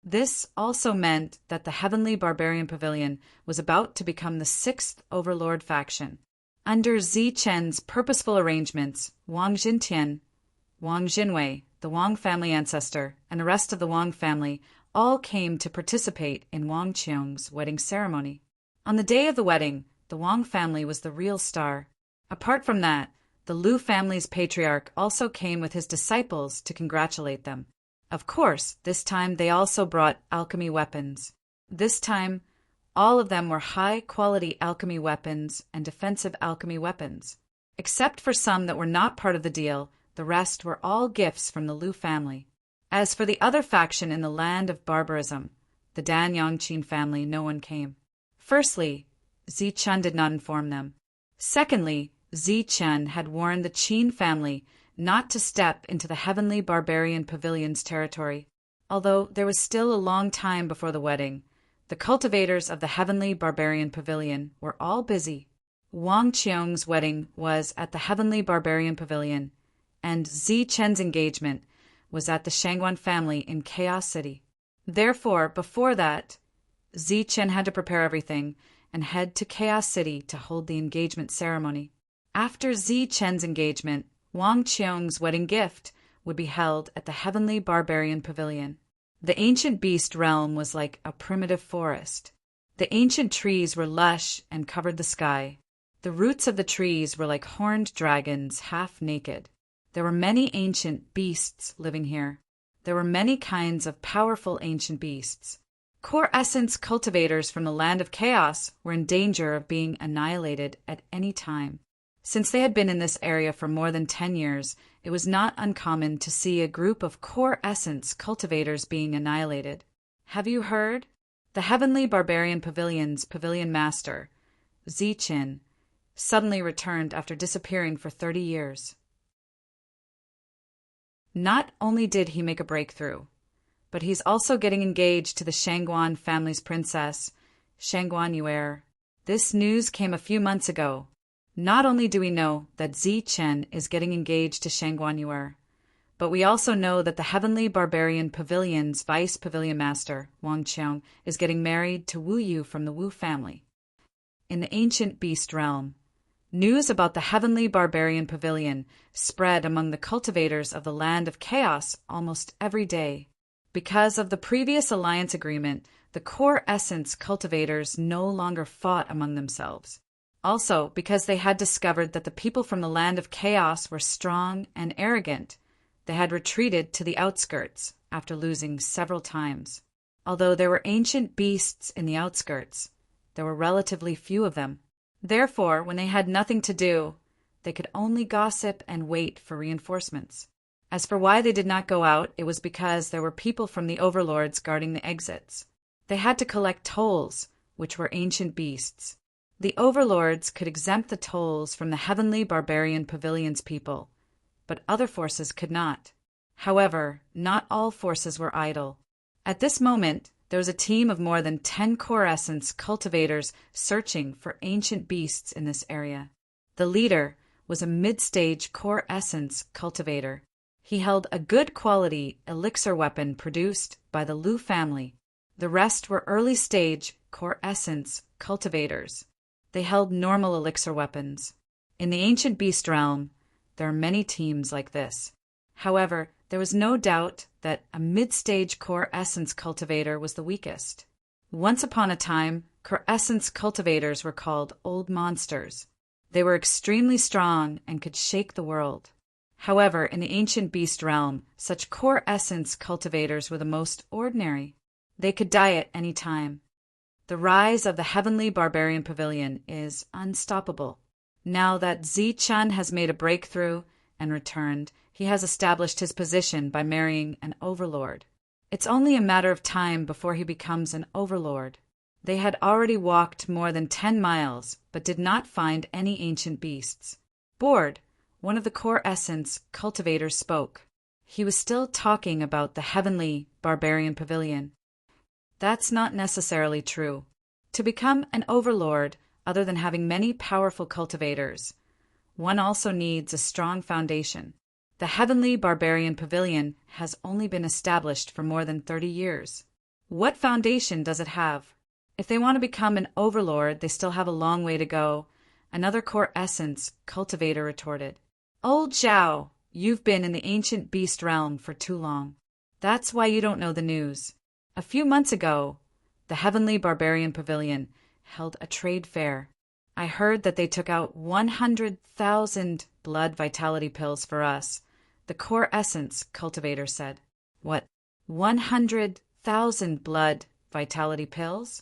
This also meant that the Heavenly Barbarian Pavilion was about to become the 6th Overlord faction. Under Zi-chen's purposeful arrangements, Wang Jintian, Wang Jinwei, the Wang family ancestor, and the rest of the Wang family all came to participate in Wang Qiong's wedding ceremony. On the day of the wedding, the Wang family was the real star. Apart from that, the Lu family's patriarch also came with his disciples to congratulate them. Of course, this time they also brought alchemy weapons. This time, all of them were high-quality alchemy weapons and defensive alchemy weapons. Except for some that were not part of the deal, the rest were all gifts from the Lu family. As for the other faction in the land of barbarism, the Dan Yongqin family, no one came. Firstly, Zi-chen did not inform them. Secondly, Zi-chen had warned the Qin family not to step into the Heavenly Barbarian Pavilion's territory. Although there was still a long time before the wedding, the cultivators of the Heavenly Barbarian Pavilion were all busy. Wang Qiong's wedding was at the Heavenly Barbarian Pavilion, and Zi-chen's engagement was at the Shangguan family in Chaos City. Therefore, before that, Zi-chen had to prepare everything and head to Chaos City to hold the engagement ceremony. After Zi-chen's engagement, Wang Qiong's wedding gift would be held at the Heavenly Barbarian Pavilion. The ancient beast realm was like a primitive forest. The ancient trees were lush and covered the sky. The roots of the trees were like horned dragons, half naked. There were many ancient beasts living here. There were many kinds of powerful ancient beasts. Core essence cultivators from the land of chaos were in danger of being annihilated at any time. Since they had been in this area for more than 10 years, it was not uncommon to see a group of core essence cultivators being annihilated. Have you heard? The Heavenly Barbarian Pavilion's Pavilion Master, Zi-chen, suddenly returned after disappearing for 30 years. Not only did he make a breakthrough, but he's also getting engaged to the Shangguan family's princess, Shangguan Yuer. This news came a few months ago. Not only do we know that Zi-chen is getting engaged to Shangguan Yuer, but we also know that the Heavenly Barbarian Pavilion's Vice Pavilion Master, Wang Qiong, is getting married to Wu Yu from the Wu family. In the ancient beast realm, news about the Heavenly Barbarian Pavilion spread among the cultivators of the land of chaos almost every day. Because of the previous alliance agreement, the core essence cultivators no longer fought among themselves. Also, because they had discovered that the people from the land of chaos were strong and arrogant, they had retreated to the outskirts after losing several times. Although there were ancient beasts in the outskirts, there were relatively few of them. Therefore, when they had nothing to do, they could only gossip and wait for reinforcements. As for why they did not go out, it was because there were people from the overlords guarding the exits. They had to collect tolls, which were ancient beasts. The overlords could exempt the tolls from the Heavenly Barbarian Pavilion's people, but other forces could not. However, not all forces were idle. At this moment, there was a team of more than 10 core essence cultivators searching for ancient beasts in this area. The leader was a mid-stage core essence cultivator. He held a good quality elixir weapon produced by the Lu family. The rest were early stage core essence cultivators. They held normal elixir weapons. In the ancient beast realm, there are many teams like this. However, there was no doubt that a mid-stage core essence cultivator was the weakest. Once upon a time, core essence cultivators were called old monsters. They were extremely strong and could shake the world. However, in the ancient beast realm, such core essence cultivators were the most ordinary. They could die at any time. The rise of the heavenly barbarian pavilion is unstoppable. Now that Zi-Chun has made a breakthrough and returned, he has established his position by marrying an overlord. It's only a matter of time before he becomes an overlord. They had already walked more than 10 miles, but did not find any ancient beasts. Bored, one of the core essence cultivators spoke. He was still talking about the heavenly barbarian pavilion. That's not necessarily true. To become an overlord, other than having many powerful cultivators, one also needs a strong foundation. The heavenly barbarian pavilion has only been established for more than 30 years. What foundation does it have? If they want to become an overlord, they still have a long way to go, another core essence cultivator retorted. Old Zhao, you've been in the ancient beast realm for too long. That's why you don't know the news. A few months ago, the heavenly barbarian pavilion held a trade fair. I heard that they took out 100,000 blood vitality pills for us, the core essence cultivator said. What, 100,000 blood vitality pills?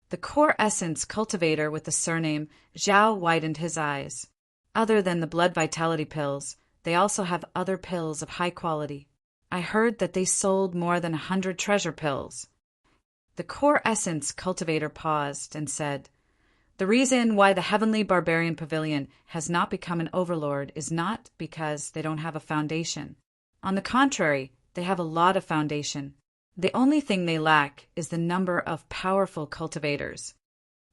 The core essence cultivator with the surname Zhao widened his eyes. Other than the blood vitality pills, they also have other pills of high quality. I heard that they sold more than 100 treasure pills. The core essence cultivator paused and said, the reason why the heavenly barbarian pavilion has not become an overlord is not because they don't have a foundation. On the contrary, they have a lot of foundation. The only thing they lack is the number of powerful cultivators.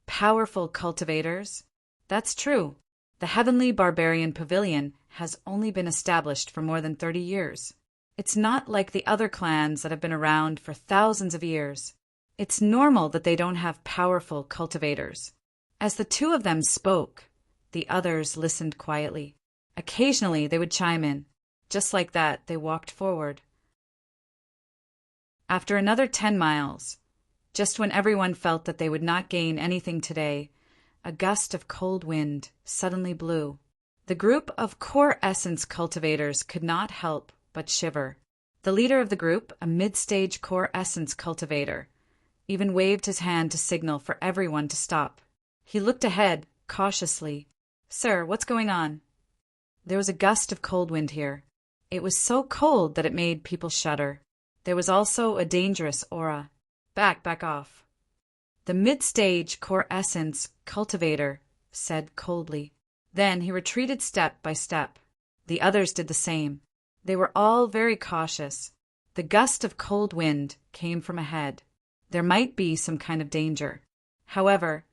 Powerful cultivators? That's true. The heavenly barbarian pavilion has only been established for more than 30 years. It's not like the other clans that have been around for thousands of years. It's normal that they don't have powerful cultivators. As the two of them spoke, the others listened quietly. Occasionally they would chime in. Just like that, they walked forward. After another 10 miles, just when everyone felt that they would not gain anything today, a gust of cold wind suddenly blew. The group of core essence cultivators could not help but shiver. The leader of the group, a mid-stage core essence cultivator, even waved his hand to signal for everyone to stop. He looked ahead, cautiously. Sir, what's going on? There was a gust of cold wind here. It was so cold that it made people shudder. There was also a dangerous aura. Back off. The mid-stage core essence cultivator said coldly. Then he retreated step by step. The others did the same. They were all very cautious. The gust of cold wind came from ahead. There might be some kind of danger. However,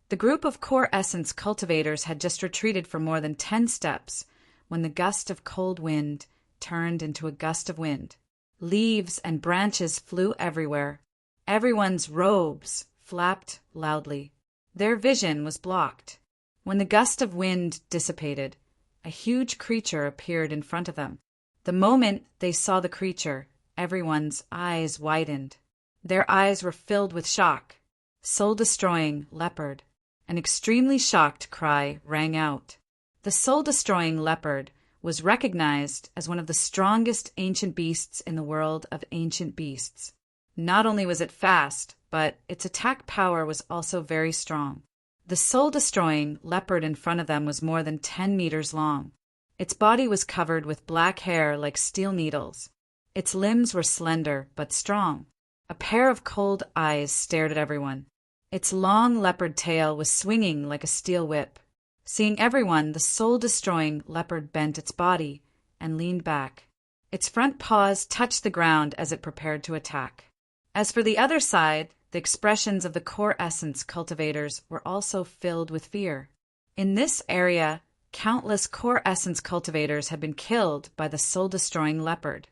the group of core essence cultivators had just retreated for more than 10 steps when the gust of cold wind turned into a gust of wind. Leaves and branches flew everywhere. Everyone's robes flapped loudly. Their vision was blocked. When the gust of wind dissipated, a huge creature appeared in front of them. The moment they saw the creature, everyone's eyes widened. Their eyes were filled with shock. Soul-destroying leopard. An extremely shocked cry rang out. The soul-destroying leopard was recognized as one of the strongest ancient beasts in the world of ancient beasts. Not only was it fast, but its attack power was also very strong. The soul-destroying leopard in front of them was more than 10 meters long. Its body was covered with black hair like steel needles. Its limbs were slender but strong. A pair of cold eyes stared at everyone. Its long leopard tail was swinging like a steel whip. Seeing everyone, the soul-destroying leopard bent its body and leaned back. Its front paws touched the ground as it prepared to attack. As for the other side, the expressions of the core essence cultivators were also filled with fear. In this area, Countless core essence cultivators had been killed by the soul-destroying leopard.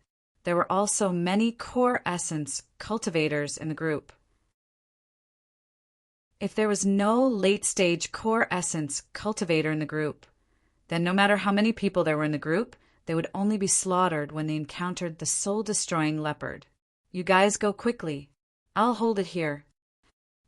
There were also many core essence cultivators in the group. If there was no late-stage core essence cultivator in the group, then no matter how many people there were in the group, they would only be slaughtered when they encountered the soul-destroying leopard. You guys go quickly. I'll hold it here.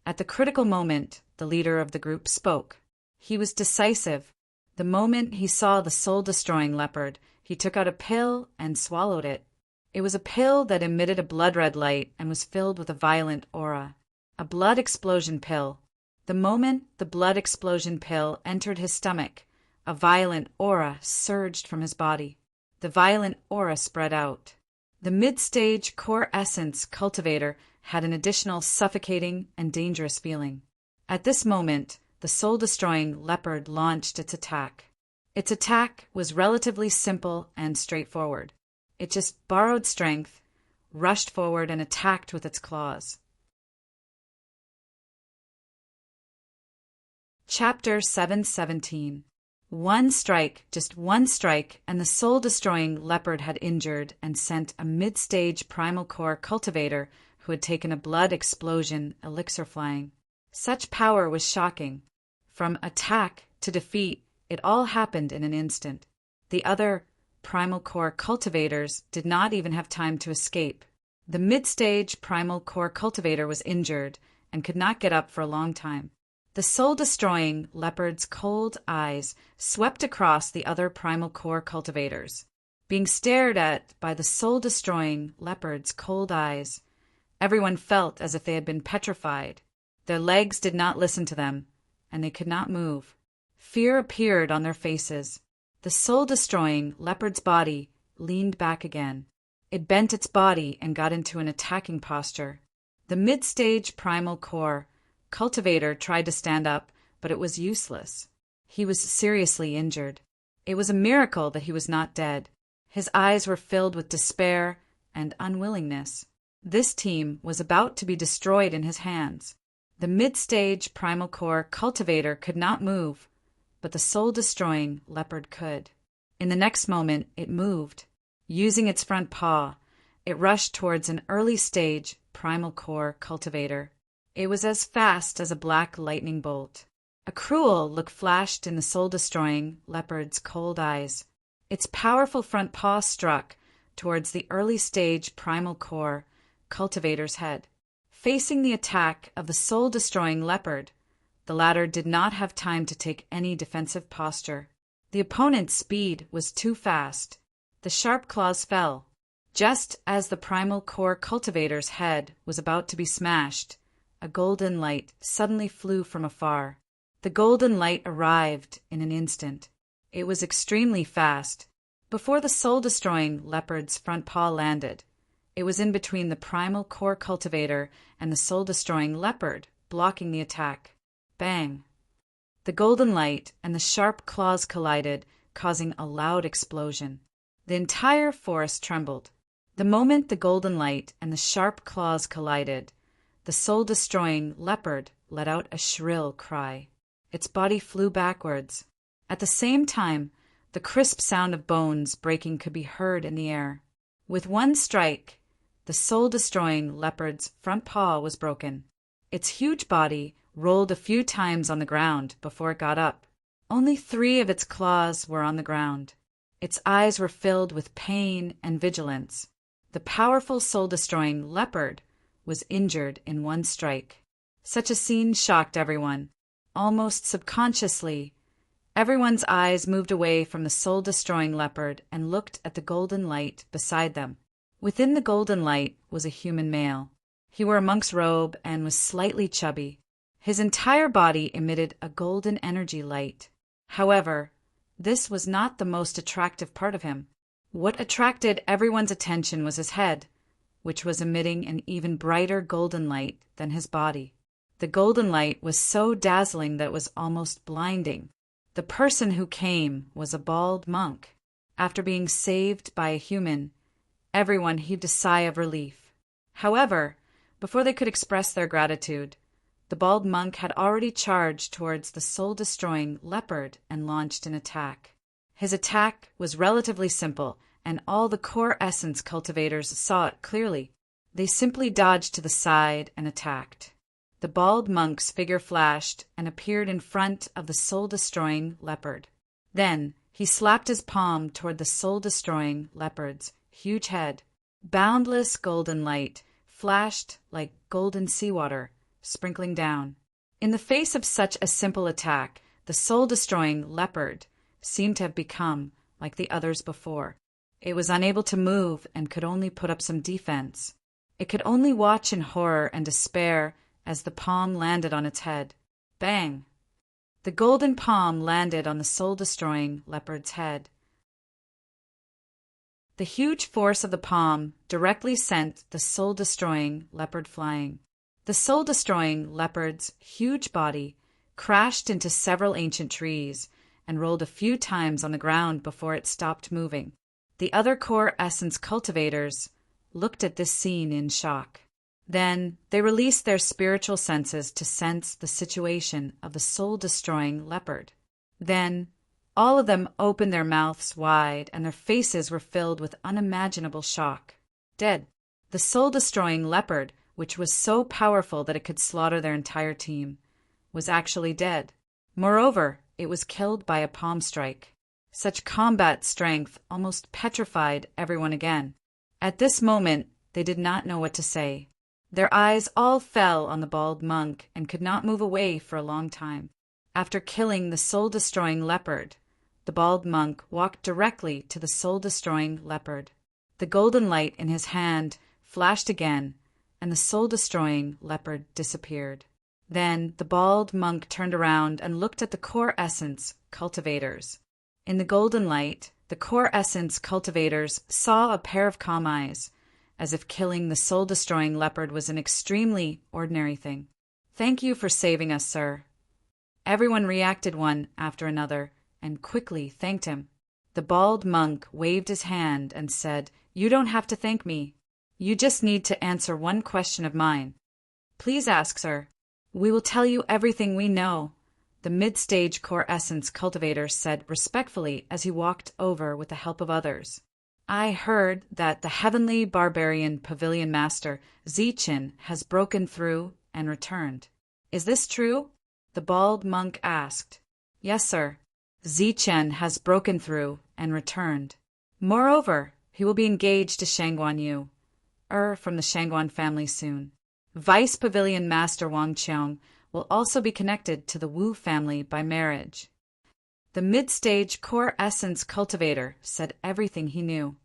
At the critical moment, the leader of the group spoke. He was decisive. The moment he saw the soul-destroying leopard, he took out a pill and swallowed it. It was a pill that emitted a blood-red light and was filled with a violent aura. A blood explosion pill. The moment the blood explosion pill entered his stomach, a violent aura surged from his body. The violent aura spread out. The mid-stage core essence cultivator had an additional suffocating and dangerous feeling. At this moment, the soul-destroying leopard launched its attack. Its attack was relatively simple and straightforward. It just borrowed strength, rushed forward, and attacked with its claws. Chapter 717. One strike, just one strike, and the soul-destroying leopard had injured and sent a mid-stage primal core cultivator who had taken a blood explosion elixir flying. Such power was shocking. From attack to defeat, it all happened in an instant. The other primal core cultivators did not even have time to escape. The mid-stage primal core cultivator was injured and could not get up for a long time. The soul-destroying leopard's cold eyes swept across the other primal core cultivators. Being stared at by the soul-destroying leopard's cold eyes, everyone felt as if they had been petrified. Their legs did not listen to them, and they could not move. Fear appeared on their faces. The soul-destroying leopard's body leaned back again. It bent its body and got into an attacking posture. The mid-stage primal core cultivator tried to stand up, but it was useless. He was seriously injured. It was a miracle that he was not dead. His eyes were filled with despair and unwillingness. This team was about to be destroyed in his hands. The mid-stage primal core cultivator could not move, but the soul-destroying leopard could. In the next moment, it moved. Using its front paw, it rushed towards an early-stage primal core cultivator. It was as fast as a black lightning bolt. A cruel look flashed in the soul-destroying leopard's cold eyes. Its powerful front paw struck towards the early-stage primal core cultivator's head. Facing the attack of the soul-destroying leopard, the latter did not have time to take any defensive posture. The opponent's speed was too fast. The sharp claws fell. Just as the primal core cultivator's head was about to be smashed, a golden light suddenly flew from afar. The golden light arrived in an instant. It was extremely fast. Before the soul-destroying leopard's front paw landed, it was in between the primal core cultivator and the soul-destroying leopard, blocking the attack. Bang! The golden light and the sharp claws collided, causing a loud explosion. The entire forest trembled. The moment the golden light and the sharp claws collided, the soul-destroying leopard let out a shrill cry. Its body flew backwards. At the same time, the crisp sound of bones breaking could be heard in the air. With one strike, the soul-destroying leopard's front paw was broken. Its huge body rolled a few times on the ground before it got up. Only 3 of its claws were on the ground. Its eyes were filled with pain and vigilance. The powerful soul-destroying leopard was injured in one strike. Such a scene shocked everyone. Almost subconsciously, everyone's eyes moved away from the soul-destroying leopard and looked at the golden light beside them. Within the golden light was a human male. He wore a monk's robe and was slightly chubby. His entire body emitted a golden energy light. However, this was not the most attractive part of him. What attracted everyone's attention was his head, which was emitting an even brighter golden light than his body. The golden light was so dazzling that it was almost blinding. The person who came was a bald monk. After being saved by a human, everyone heaved a sigh of relief. However, before they could express their gratitude, the bald monk had already charged towards the soul-destroying leopard and launched an attack. His attack was relatively simple, and all the core essence cultivators saw it clearly. They simply dodged to the side and attacked. The bald monk's figure flashed and appeared in front of the soul-destroying leopard. Then he slapped his palm toward the soul-destroying leopard's huge head. Boundless golden light flashed like golden seawater, sprinkling down. In the face of such a simple attack, the soul-destroying leopard seemed to have become like the others before. It was unable to move and could only put up some defense. It could only watch in horror and despair as the palm landed on its head. Bang! The golden palm landed on the soul-destroying leopard's head. The huge force of the palm directly sent the soul-destroying leopard flying. The soul-destroying leopard's huge body crashed into several ancient trees and rolled a few times on the ground before it stopped moving. The other core essence cultivators looked at this scene in shock. Then they released their spiritual senses to sense the situation of the soul-destroying leopard. Then all of them opened their mouths wide, and their faces were filled with unimaginable shock. Dead. The soul-destroying leopard, which was so powerful that it could slaughter their entire team, was actually dead. Moreover, it was killed by a palm strike. Such combat strength almost petrified everyone again. At this moment, they did not know what to say. Their eyes all fell on the bald monk and could not move away for a long time. After killing the soul-destroying leopard, the bald monk walked directly to the soul-destroying leopard. The golden light in his hand flashed again, and the soul-destroying leopard disappeared. Then the bald monk turned around and looked at the core essence cultivators. In the golden light, the core essence cultivators saw a pair of calm eyes, as if killing the soul-destroying leopard was an extremely ordinary thing. "Thank you for saving us, sir." Everyone reacted one after another and quickly thanked him. The bald monk waved his hand and said, "You don't have to thank me. You just need to answer one question of mine." "Please ask, sir." "We will tell you everything we know," the mid-stage core essence cultivator said respectfully as he walked over with the help of others. "I heard that the heavenly barbarian pavilion master, Zichin, has broken through and returned. Is this true?" the bald monk asked. "Yes, sir. Zichin has broken through and returned. Moreover, he will be engaged to Shangguan Yu, from the Shangguan family soon. Vice Pavilion Master Wang Qiang will also be connected to the Wu family by marriage." The mid-stage core essence cultivator said everything he knew.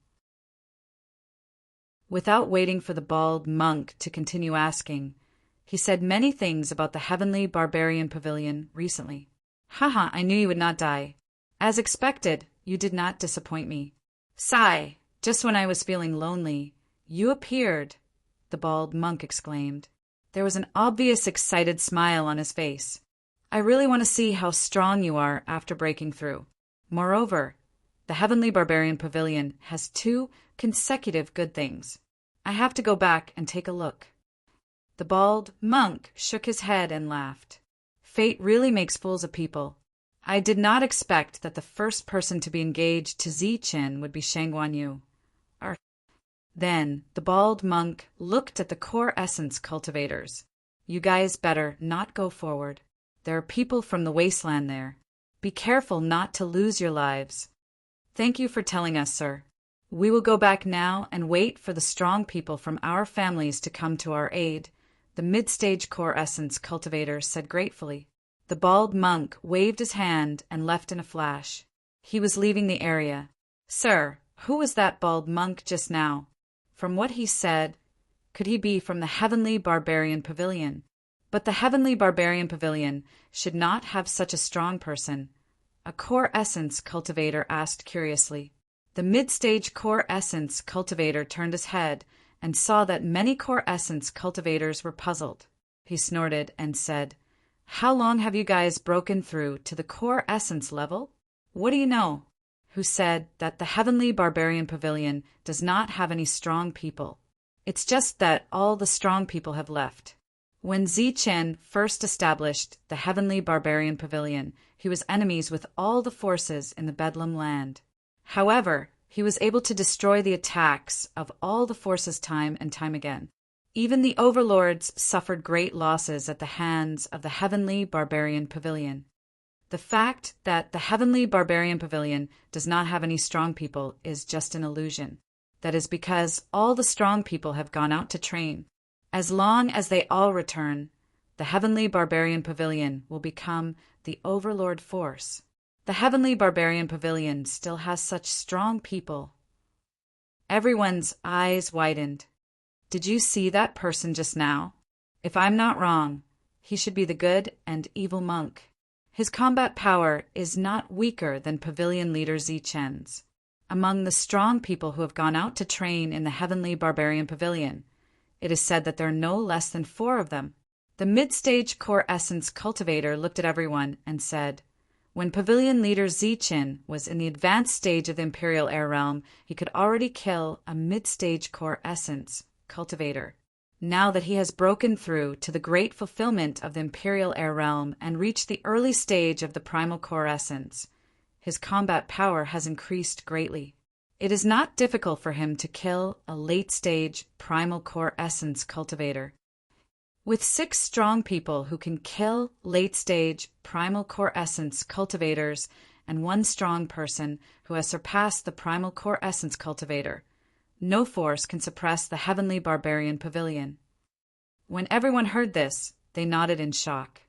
Without waiting for the bald monk to continue asking, he said many things about the heavenly barbarian pavilion recently. "Haha, I knew you would not die. As expected, you did not disappoint me. Sigh, just when I was feeling lonely, you appeared," the bald monk exclaimed. There was an obvious excited smile on his face. "I really want to see how strong you are after breaking through. Moreover, the Heavenly Barbarian Pavilion has 2 consecutive good things. I have to go back and take a look." The bald monk shook his head and laughed. "Fate really makes fools of people. I did not expect that the first person to be engaged to Zichin would be Shangguan Yu." Then the bald monk looked at the core essence cultivators. "You guys better not go forward. There are people from the wasteland there. Be careful not to lose your lives." "Thank you for telling us, sir. We will go back now and wait for the strong people from our families to come to our aid," the mid-stage core essence cultivator said gratefully. The bald monk waved his hand and left in a flash. He was leaving the area. "Sir, who was that bald monk just now? From what he said, could he be from the Heavenly Barbarian Pavilion? But the Heavenly Barbarian Pavilion should not have such a strong person," a core essence cultivator asked curiously. The mid-stage core essence cultivator turned his head and saw that many core essence cultivators were puzzled. He snorted and said, "How long have you guys broken through to the core essence level? What do you know? Who said that the Heavenly Barbarian Pavilion does not have any strong people? It's just that all the strong people have left. When Zichen first established the Heavenly Barbarian Pavilion, he was enemies with all the forces in the Bedlam land. However, he was able to destroy the attacks of all the forces time and time again. Even the overlords suffered great losses at the hands of the Heavenly Barbarian Pavilion. The fact that the Heavenly Barbarian Pavilion does not have any strong people is just an illusion. That is because all the strong people have gone out to train. As long as they all return, the Heavenly Barbarian Pavilion will become the overlord force. The Heavenly Barbarian Pavilion still has such strong people. Everyone's eyes widened. Did you see that person just now? If I'm not wrong, he should be the good and evil monk. His combat power is not weaker than Pavilion Leader Zichen's. Among the strong people who have gone out to train in the Heavenly Barbarian Pavilion, it is said that there are no less than 4 of them. The mid-stage core essence cultivator looked at everyone and said, when Pavilion Leader Zichen was in the advanced stage of the Imperial Air Realm, he could already kill a mid-stage core essence cultivator. Now that he has broken through to the great fulfillment of the Imperial Air Realm and reached the early stage of the Primal Core Essence, his combat power has increased greatly. It is not difficult for him to kill a late-stage Primal Core Essence cultivator. With 6 strong people who can kill late-stage Primal Core Essence cultivators and 1 strong person who has surpassed the Primal Core Essence cultivator, no force can suppress the Heavenly Barbarian Pavilion. When everyone heard this, they nodded in shock.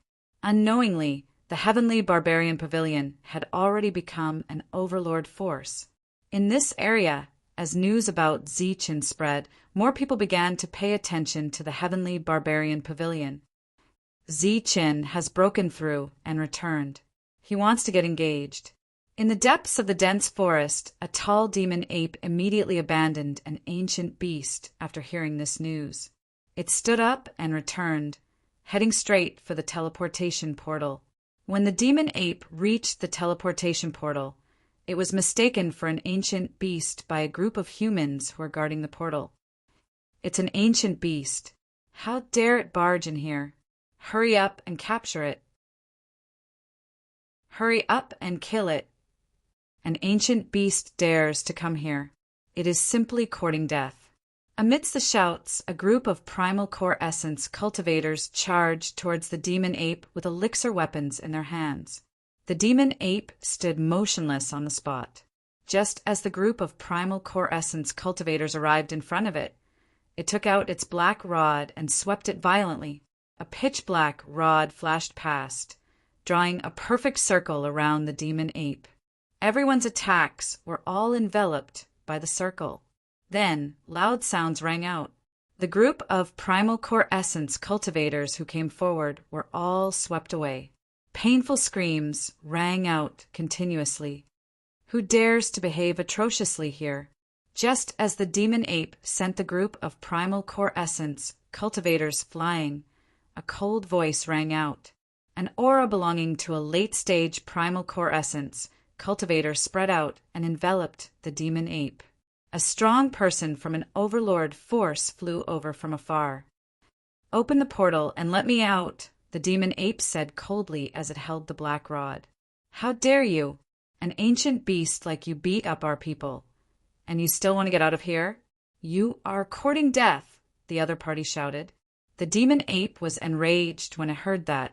Unknowingly, the Heavenly Barbarian Pavilion had already become an overlord force. In this area, as news about Zichen spread, more people began to pay attention to the Heavenly Barbarian Pavilion. Zichen has broken through and returned. He wants to get engaged. In the depths of the dense forest, a tall demon ape immediately abandoned an ancient beast after hearing this news. It stood up and returned, heading straight for the teleportation portal. When the demon ape reached the teleportation portal, it was mistaken for an ancient beast by a group of humans who were guarding the portal. It's an ancient beast. How dare it barge in here? Hurry up and capture it. Hurry up and kill it. An ancient beast dares to come here. It is simply courting death. Amidst the shouts, a group of Primal Core Essence cultivators charged towards the demon ape with elixir weapons in their hands. The demon ape stood motionless on the spot. Just as the group of Primal Core Essence cultivators arrived in front of it, it took out its black rod and swept it violently. A pitch-black rod flashed past, drawing a perfect circle around the demon ape. Everyone's attacks were all enveloped by the circle. Then, loud sounds rang out. The group of Primal Core Essence cultivators who came forward were all swept away. Painful screams rang out continuously. Who dares to behave atrociously here? Just as the demon ape sent the group of Primal Core Essence cultivators flying, a cold voice rang out. An aura belonging to a late-stage Primal Core Essence cultivator spread out and enveloped the demon ape. A strong person from an overlord force flew over from afar. Open the portal and let me out, the demon ape said coldly as it held the black rod. How dare you? An ancient beast like you beat up our people. And you still want to get out of here? You are courting death, the other party shouted. The demon ape was enraged when it heard that.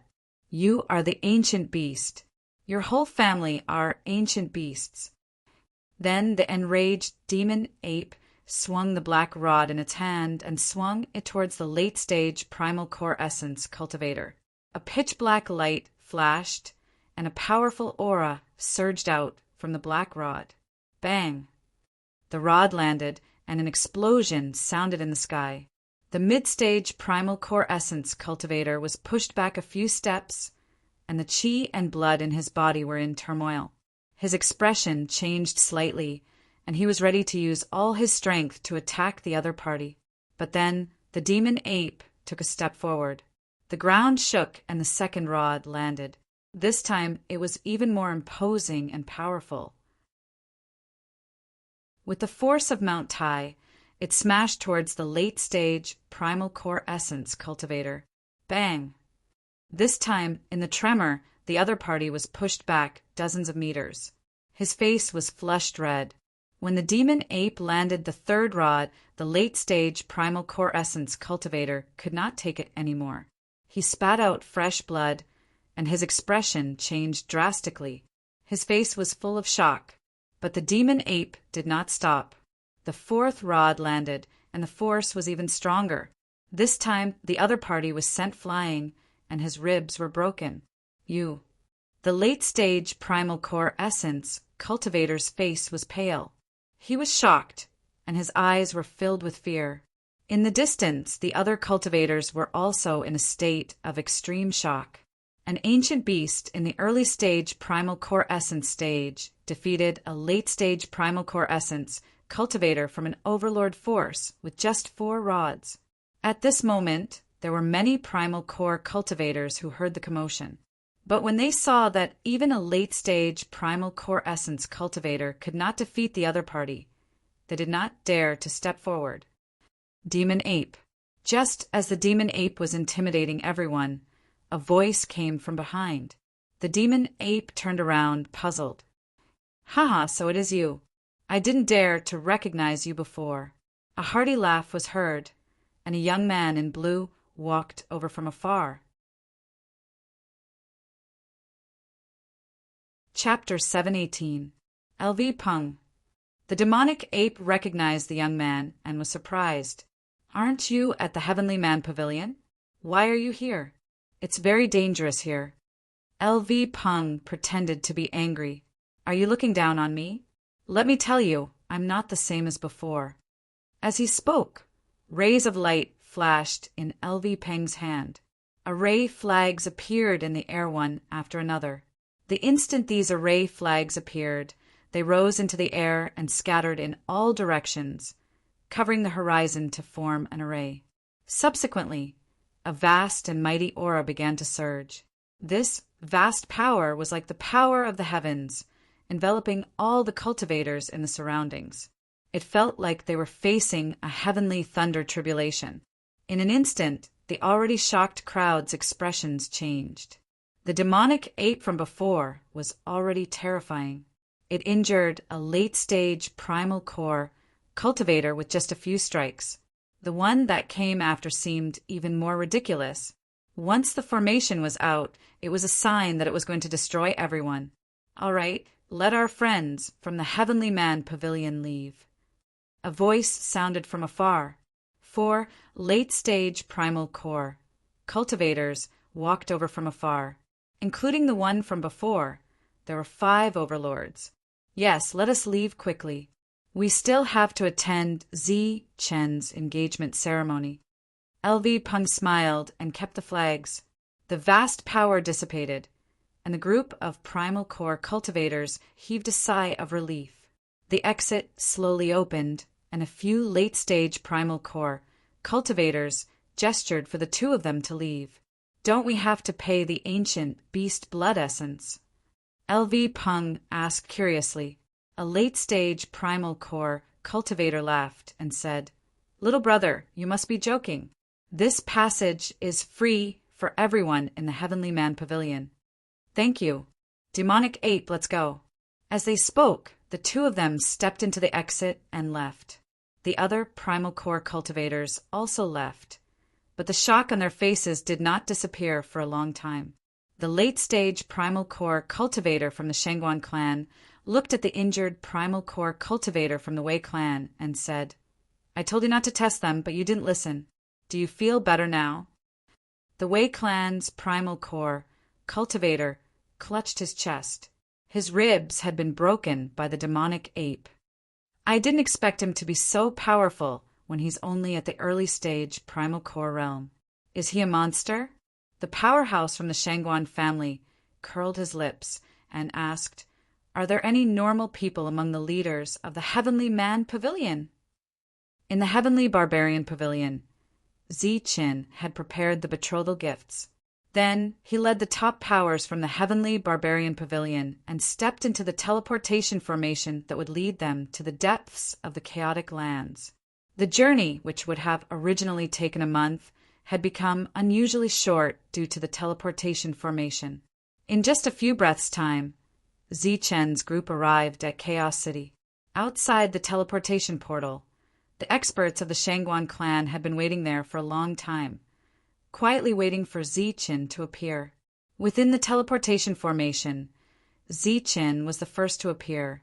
You are the ancient beast. Your whole family are ancient beasts. Then the enraged demon ape swung the black rod in its hand and swung it towards the late-stage Primal Core Essence cultivator. A pitch-black light flashed, and a powerful aura surged out from the black rod. Bang! The rod landed, and an explosion sounded in the sky. The mid-stage Primal Core Essence cultivator was pushed back a few steps, and the chi and blood in his body were in turmoil. His expression changed slightly, and he was ready to use all his strength to attack the other party. But then the demon ape took a step forward. The ground shook and the second rod landed. This time it was even more imposing and powerful. With the force of Mount Tai, it smashed towards the late-stage Primal Core Essence cultivator. Bang! This time, in the tremor, the other party was pushed back dozens of meters. His face was flushed red. When the demon ape landed the third rod, the late-stage primal core essence cultivator could not take it anymore. He spat out fresh blood, and his expression changed drastically. His face was full of shock. But the demon ape did not stop. The fourth rod landed, and the force was even stronger. This time, the other party was sent flying, and his ribs were broken. The late-stage primal core essence cultivator's face was pale. He was shocked, and his eyes were filled with fear. In the distance, the other cultivators were also in a state of extreme shock. An ancient beast in the early-stage primal core essence stage defeated a late-stage primal core essence cultivator from an overlord force with just 4 rods. At this moment, there were many primal core cultivators who heard the commotion. But when they saw that even a late-stage primal core essence cultivator could not defeat the other party, they did not dare to step forward. Demon Ape. Just as the demon ape was intimidating everyone, a voice came from behind. The demon ape turned around, puzzled. "Haha, so it is you. I didn't dare to recognize you before." A hearty laugh was heard, and a young man in blue walked over from afar. Chapter 718. LV Pung. The demonic ape recognized the young man and was surprised. "Aren't you at the Heavenly Man Pavilion? Why are you here? It's very dangerous here." LV Pung pretended to be angry. "Are you looking down on me? Let me tell you, I'm not the same as before." As he spoke, rays of light flashed in LV Peng's hand. Array flags appeared in the air one after another. The instant these array flags appeared, they rose into the air and scattered in all directions, covering the horizon to form an array. Subsequently, a vast and mighty aura began to surge. This vast power was like the power of the heavens, enveloping all the cultivators in the surroundings. It felt like they were facing a heavenly thunder tribulation. In an instant, the already shocked crowd's expressions changed. The demonic ape from before was already terrifying. It injured a late-stage primal core cultivator with just a few strikes. The one that came after seemed even more ridiculous. Once the formation was out, it was a sign that it was going to destroy everyone. "All right, let our friends from the Heavenly Man Pavilion leave." A voice sounded from afar. 4 late-stage primal core cultivators walked over from afar. Including the one from before, there were 5 overlords. "Yes, let us leave quickly. We still have to attend Z Chen's engagement ceremony." LV Peng smiled and kept the flags. The vast power dissipated, and the group of primal core cultivators heaved a sigh of relief. The exit slowly opened, and a few late-stage primal core cultivators gestured for the 2 of them to leave. "Don't we have to pay the ancient beast blood essence?" LV Peng asked curiously. A late-stage primal core cultivator laughed and said, "Little brother, you must be joking. This passage is free for everyone in the Heavenly Man Pavilion." "Thank you. Demonic ape, let's go." As they spoke, the 2 of them stepped into the exit and left. The other primal core cultivators also left, but the shock on their faces did not disappear for a long time. The late-stage primal core cultivator from the Shangguan clan looked at the injured primal core cultivator from the Wei clan and said, "I told you not to test them, but you didn't listen. Do you feel better now?" The Wei clan's primal core cultivator clutched his chest. His ribs had been broken by the demonic ape. "I didn't expect him to be so powerful when he's only at the early stage primal core realm. Is he a monster?" The powerhouse from the Shangguan family curled his lips and asked, "Are there any normal people among the leaders of the Heavenly Man Pavilion?" In the Heavenly Barbarian Pavilion, Zichin had prepared the betrothal gifts. Then he led the top powers from the Heavenly Barbarian Pavilion and stepped into the teleportation formation that would lead them to the depths of the chaotic lands. The journey, which would have originally taken a month, had become unusually short due to the teleportation formation. In just a few breaths' time, Zichen's group arrived at Chaos City. Outside the teleportation portal, the experts of the Shangguan clan had been waiting there for a long time, quietly waiting for Zichen to appear. Within the teleportation formation, Zichen was the first to appear,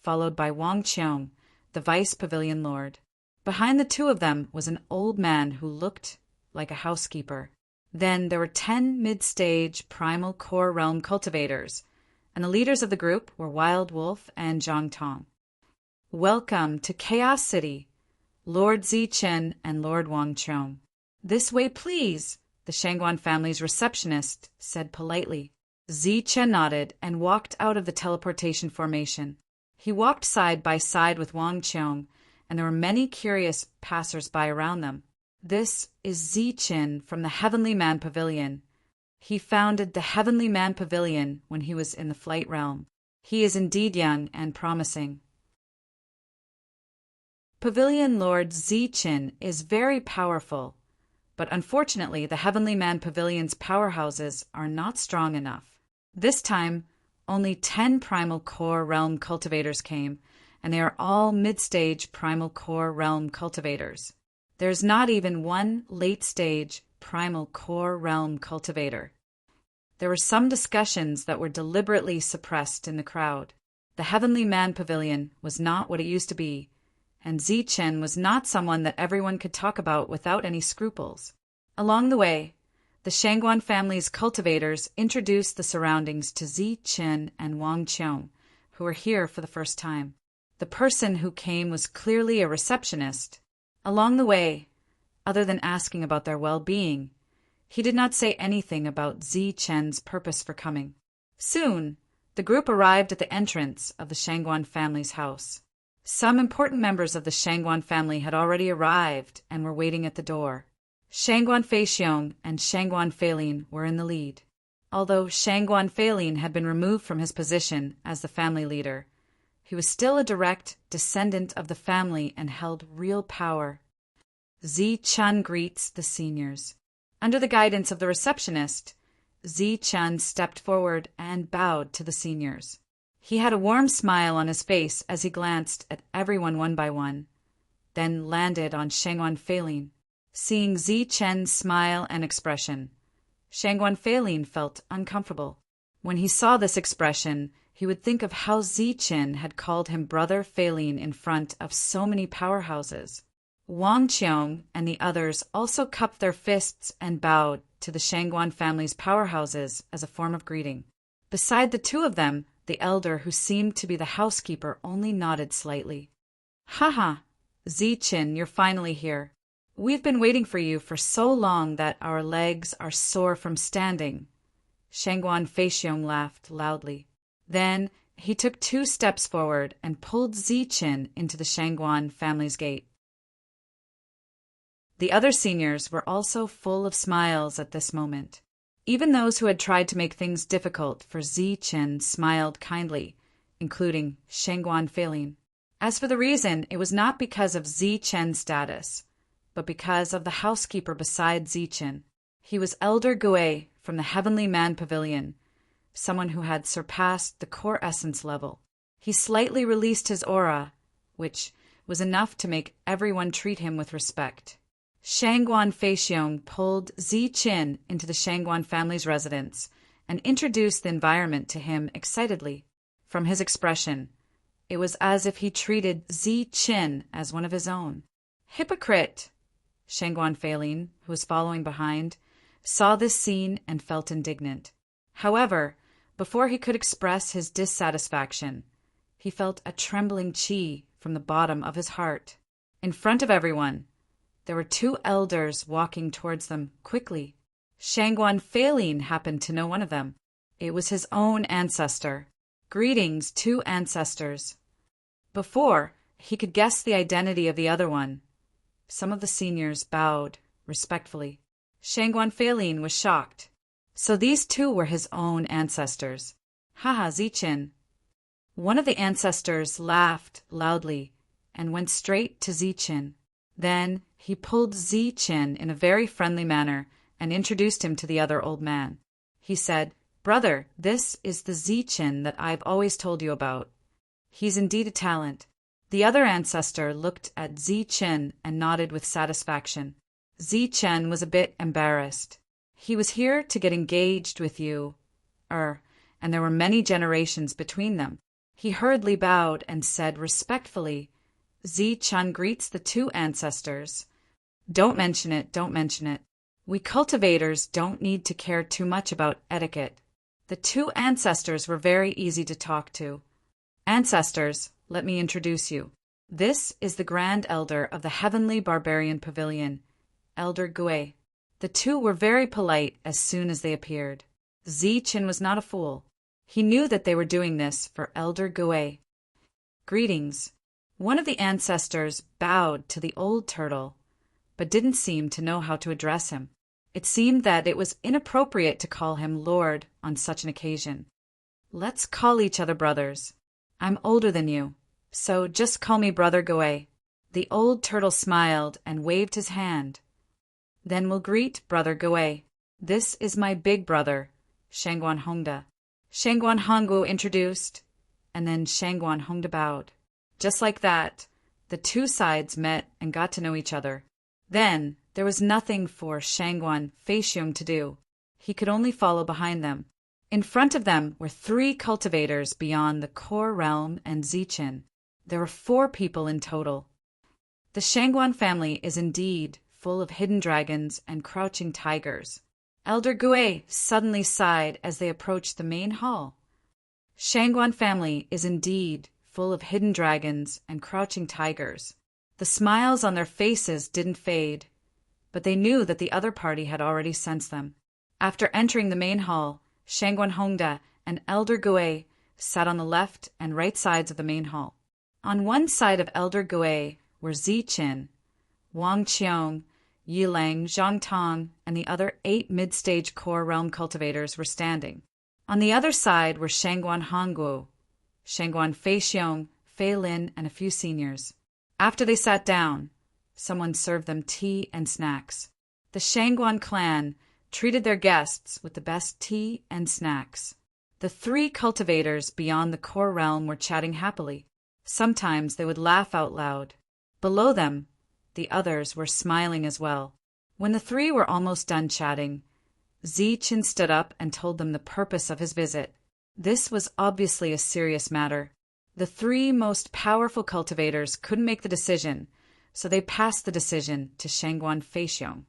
followed by Wang Qiong, the Vice Pavilion Lord. Behind the two of them was an old man who looked like a housekeeper. Then there were 10 mid-stage Primal Core Realm cultivators, and the leaders of the group were Wild Wolf and Zhang Tong. "Welcome to Chaos City, Lord Zichen and Lord Wang Qiong." "This way, please," the Shangguan family's receptionist said politely. Zichen nodded and walked out of the teleportation formation. He walked side by side with Wang Qiong, and there were many curious passers-by around them. "This is Zichen from the Heavenly Man Pavilion. He founded the Heavenly Man Pavilion when he was in the Flight Realm. He is indeed young and promising." Pavilion Lord Zichen is very powerful, but unfortunately the Heavenly Man Pavilion's powerhouses are not strong enough. This time, only 10 Primal Core Realm cultivators came, and they are all mid-stage Primal Core Realm cultivators. There's not even one late-stage Primal Core Realm cultivator. There were some discussions that were deliberately suppressed in the crowd. The Heavenly Man Pavilion was not what it used to be, and Zichen was not someone that everyone could talk about without any scruples. Along the way, the Shangguan family's cultivators introduced the surroundings to Zichen and Wang Qiong, who were here for the first time. The person who came was clearly a receptionist. Along the way, other than asking about their well-being, he did not say anything about Zichen's purpose for coming. Soon, the group arrived at the entrance of the Shangguan family's house. Some important members of the Shangguan family had already arrived and were waiting at the door. Shangguan Feixiong and Shangguan Feilin were in the lead. Although Shangguan Feilin had been removed from his position as the family leader, he was still a direct descendant of the family and held real power. Zichen greets the seniors. Under the guidance of the receptionist, Zichen stepped forward and bowed to the seniors. He had a warm smile on his face as he glanced at everyone one by one, then landed on Shangguan Feilin. Seeing Zichen's smile and expression, Shangguan Feilin felt uncomfortable. When he saw this expression, he would think of how Zichen had called him Brother Feilin in front of so many powerhouses. Wang Qiong and the others also cupped their fists and bowed to the Shangguan family's powerhouses as a form of greeting. Beside the two of them, the elder who seemed to be the housekeeper only nodded slightly. "Haha, Zichen, you're finally here. We've been waiting for you for so long that our legs are sore from standing." Shangguan Feixiong laughed loudly. Then he took 2 steps forward and pulled Zichen into the Shangguan family's gate. The other seniors were also full of smiles at this moment. Even those who had tried to make things difficult for Zichen smiled kindly, including Shangguan Feilin. As for the reason, it was not because of Zichen's status, but because of the housekeeper beside Zichen. He was Elder Gui from the Heavenly Man Pavilion, someone who had surpassed the core essence level. He slightly released his aura, which was enough to make everyone treat him with respect. Shangguan Feixiong pulled Zichen into the Shangguan family's residence and introduced the environment to him excitedly. From his expression, it was as if he treated Zichen as one of his own. "Hypocrite!" Shangguan Feilin, who was following behind, saw this scene and felt indignant. However, before he could express his dissatisfaction, he felt a trembling qi from the bottom of his heart. In front of everyone, there were 2 elders walking towards them quickly. Shangguan Feilin happened to know one of them. It was his own ancestor. "Greetings, 2 ancestors." Before he could guess the identity of the other one, some of the seniors bowed respectfully. Shangguan Feilin was shocked. So these 2 were his own ancestors. "Haha, Zichen." One of the ancestors laughed loudly and went straight to Zichen. Then he pulled Zi Qin in a very friendly manner and introduced him to the other old man. He said, "Brother, this is the Zi Qin that I've always told you about. He's indeed a talent." The other ancestor looked at Zi Qin and nodded with satisfaction. Zi Qin was a bit embarrassed. He was here to get engaged with you, and there were many generations between them. He hurriedly bowed and said respectfully, "Zi Qin greets the two ancestors." Don't mention it, don't mention it. We cultivators don't need to care too much about etiquette. The two ancestors were very easy to talk to. Ancestors, let me introduce you. This is the Grand Elder of the Heavenly Barbarian Pavilion, Elder Gui. The two were very polite as soon as they appeared. Zi Qin was not a fool. He knew that they were doing this for Elder Gui. Greetings. One of the ancestors bowed to the old turtle, but didn't seem to know how to address him. It seemed that it was inappropriate to call him Lord on such an occasion. Let's call each other brothers. I'm older than you, so just call me Brother Gui. The old turtle smiled and waved his hand. Then we'll greet Brother Gui. This is my big brother, Shangguan Hongda. Shangguan Honggu introduced, and then Shangguan Hongda bowed. Just like that, the two sides met and got to know each other. Then there was nothing for Shangguan Feixiong to do. He could only follow behind them. In front of them were 3 cultivators beyond the core realm and Zi Qin. There were 4 people in total. The Shangguan family is indeed full of hidden dragons and crouching tigers. Elder Gui suddenly sighed as they approached the main hall. Shangguan family is indeed full of hidden dragons and crouching tigers. The smiles on their faces didn't fade, but they knew that the other party had already sensed them. After entering the main hall, Shangguan Hongda and Elder Gui sat on the left and right sides of the main hall. On one side of Elder Gui were Zi Qin, Wang Qiong, Yilang, Zhang Tong, and the other 8 mid-stage core realm cultivators were standing. On the other side were Shangguan Honggu, Shangguan Feixiong, Fei Lin, and a few seniors. After they sat down, someone served them tea and snacks. The Shangguan clan treated their guests with the best tea and snacks. The 3 cultivators beyond the core realm were chatting happily. Sometimes they would laugh out loud. Below them, the others were smiling as well. When the 3 were almost done chatting, Zi Qin stood up and told them the purpose of his visit. This was obviously a serious matter. The 3 most powerful cultivators couldn't make the decision, so they passed the decision to Shangguan Feixiong.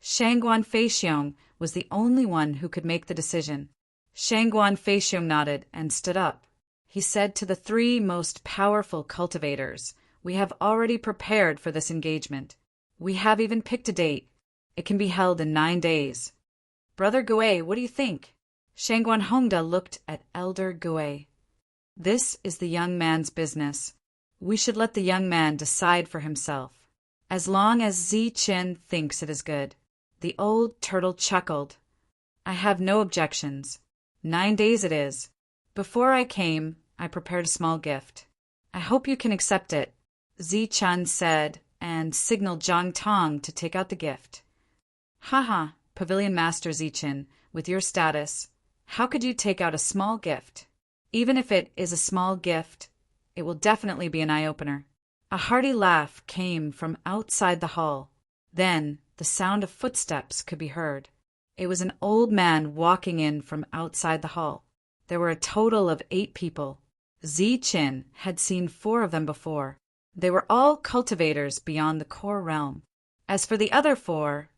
Shangguan Feixiong was the only one who could make the decision. Shangguan Feixiong nodded and stood up. He said to the 3 most powerful cultivators, "We have already prepared for this engagement. We have even picked a date. It can be held in 9 days. Brother Gui, what do you think?" Shangguan Hongda looked at Elder Gui. "This is the young man's business. We should let the young man decide for himself, as long as Zi Qin thinks it is good." The old turtle chuckled. "I have no objections. 9 days it is. Before I came, I prepared a small gift. I hope you can accept it," Zi Qin said, and signaled Zhang Tong to take out the gift. "Haha, Pavilion Master Zi Qin, with your status, how could you take out a small gift? Even if it is a small gift, it will definitely be an eye-opener." A hearty laugh came from outside the hall. Then the sound of footsteps could be heard. It was an old man walking in from outside the hall. There were a total of 8 people. Zi Qin had seen 4 of them before. They were all cultivators beyond the core realm. As for the other 4,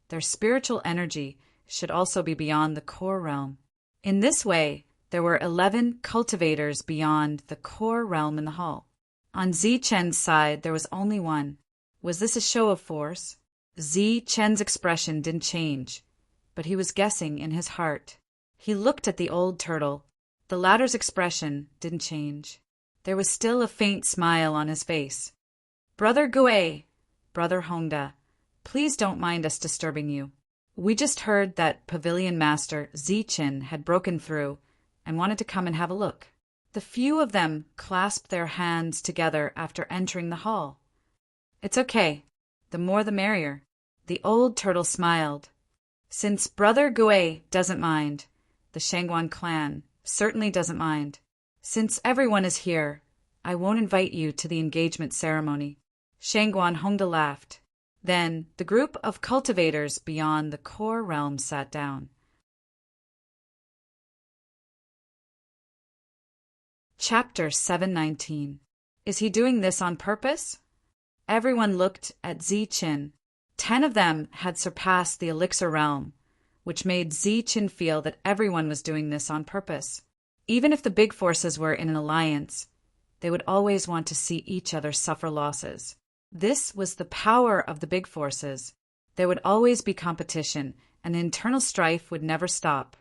their spiritual energy should also be beyond the core realm. In this way, there were 11 cultivators beyond the core realm in the hall. On Zi Qin's side, there was only 1. Was this a show of force? Zi Qin's expression didn't change, but he was guessing in his heart. He looked at the old turtle. The latter's expression didn't change. There was still a faint smile on his face. "Brother Gui, Brother Hongda, please don't mind us disturbing you. We just heard that Pavilion Master Zi Qin had broken through and wanted to come and have a look." The few of them clasped their hands together after entering the hall. "It's okay. The more the merrier." The old turtle smiled. "Since Brother Gui doesn't mind, the Shangguan clan certainly doesn't mind. Since everyone is here, I won't invite you to the engagement ceremony." Shangguan Hongda laughed. Then the group of cultivators beyond the core realm sat down. Chapter 719. Is he doing this on purpose? Everyone looked at Ziqin. 10 of them had surpassed the elixir realm, which made Ziqin feel that everyone was doing this on purpose. Even if the big forces were in an alliance, they would always want to see each other suffer losses. This was the power of the big forces. There would always be competition, and the internal strife would never stop.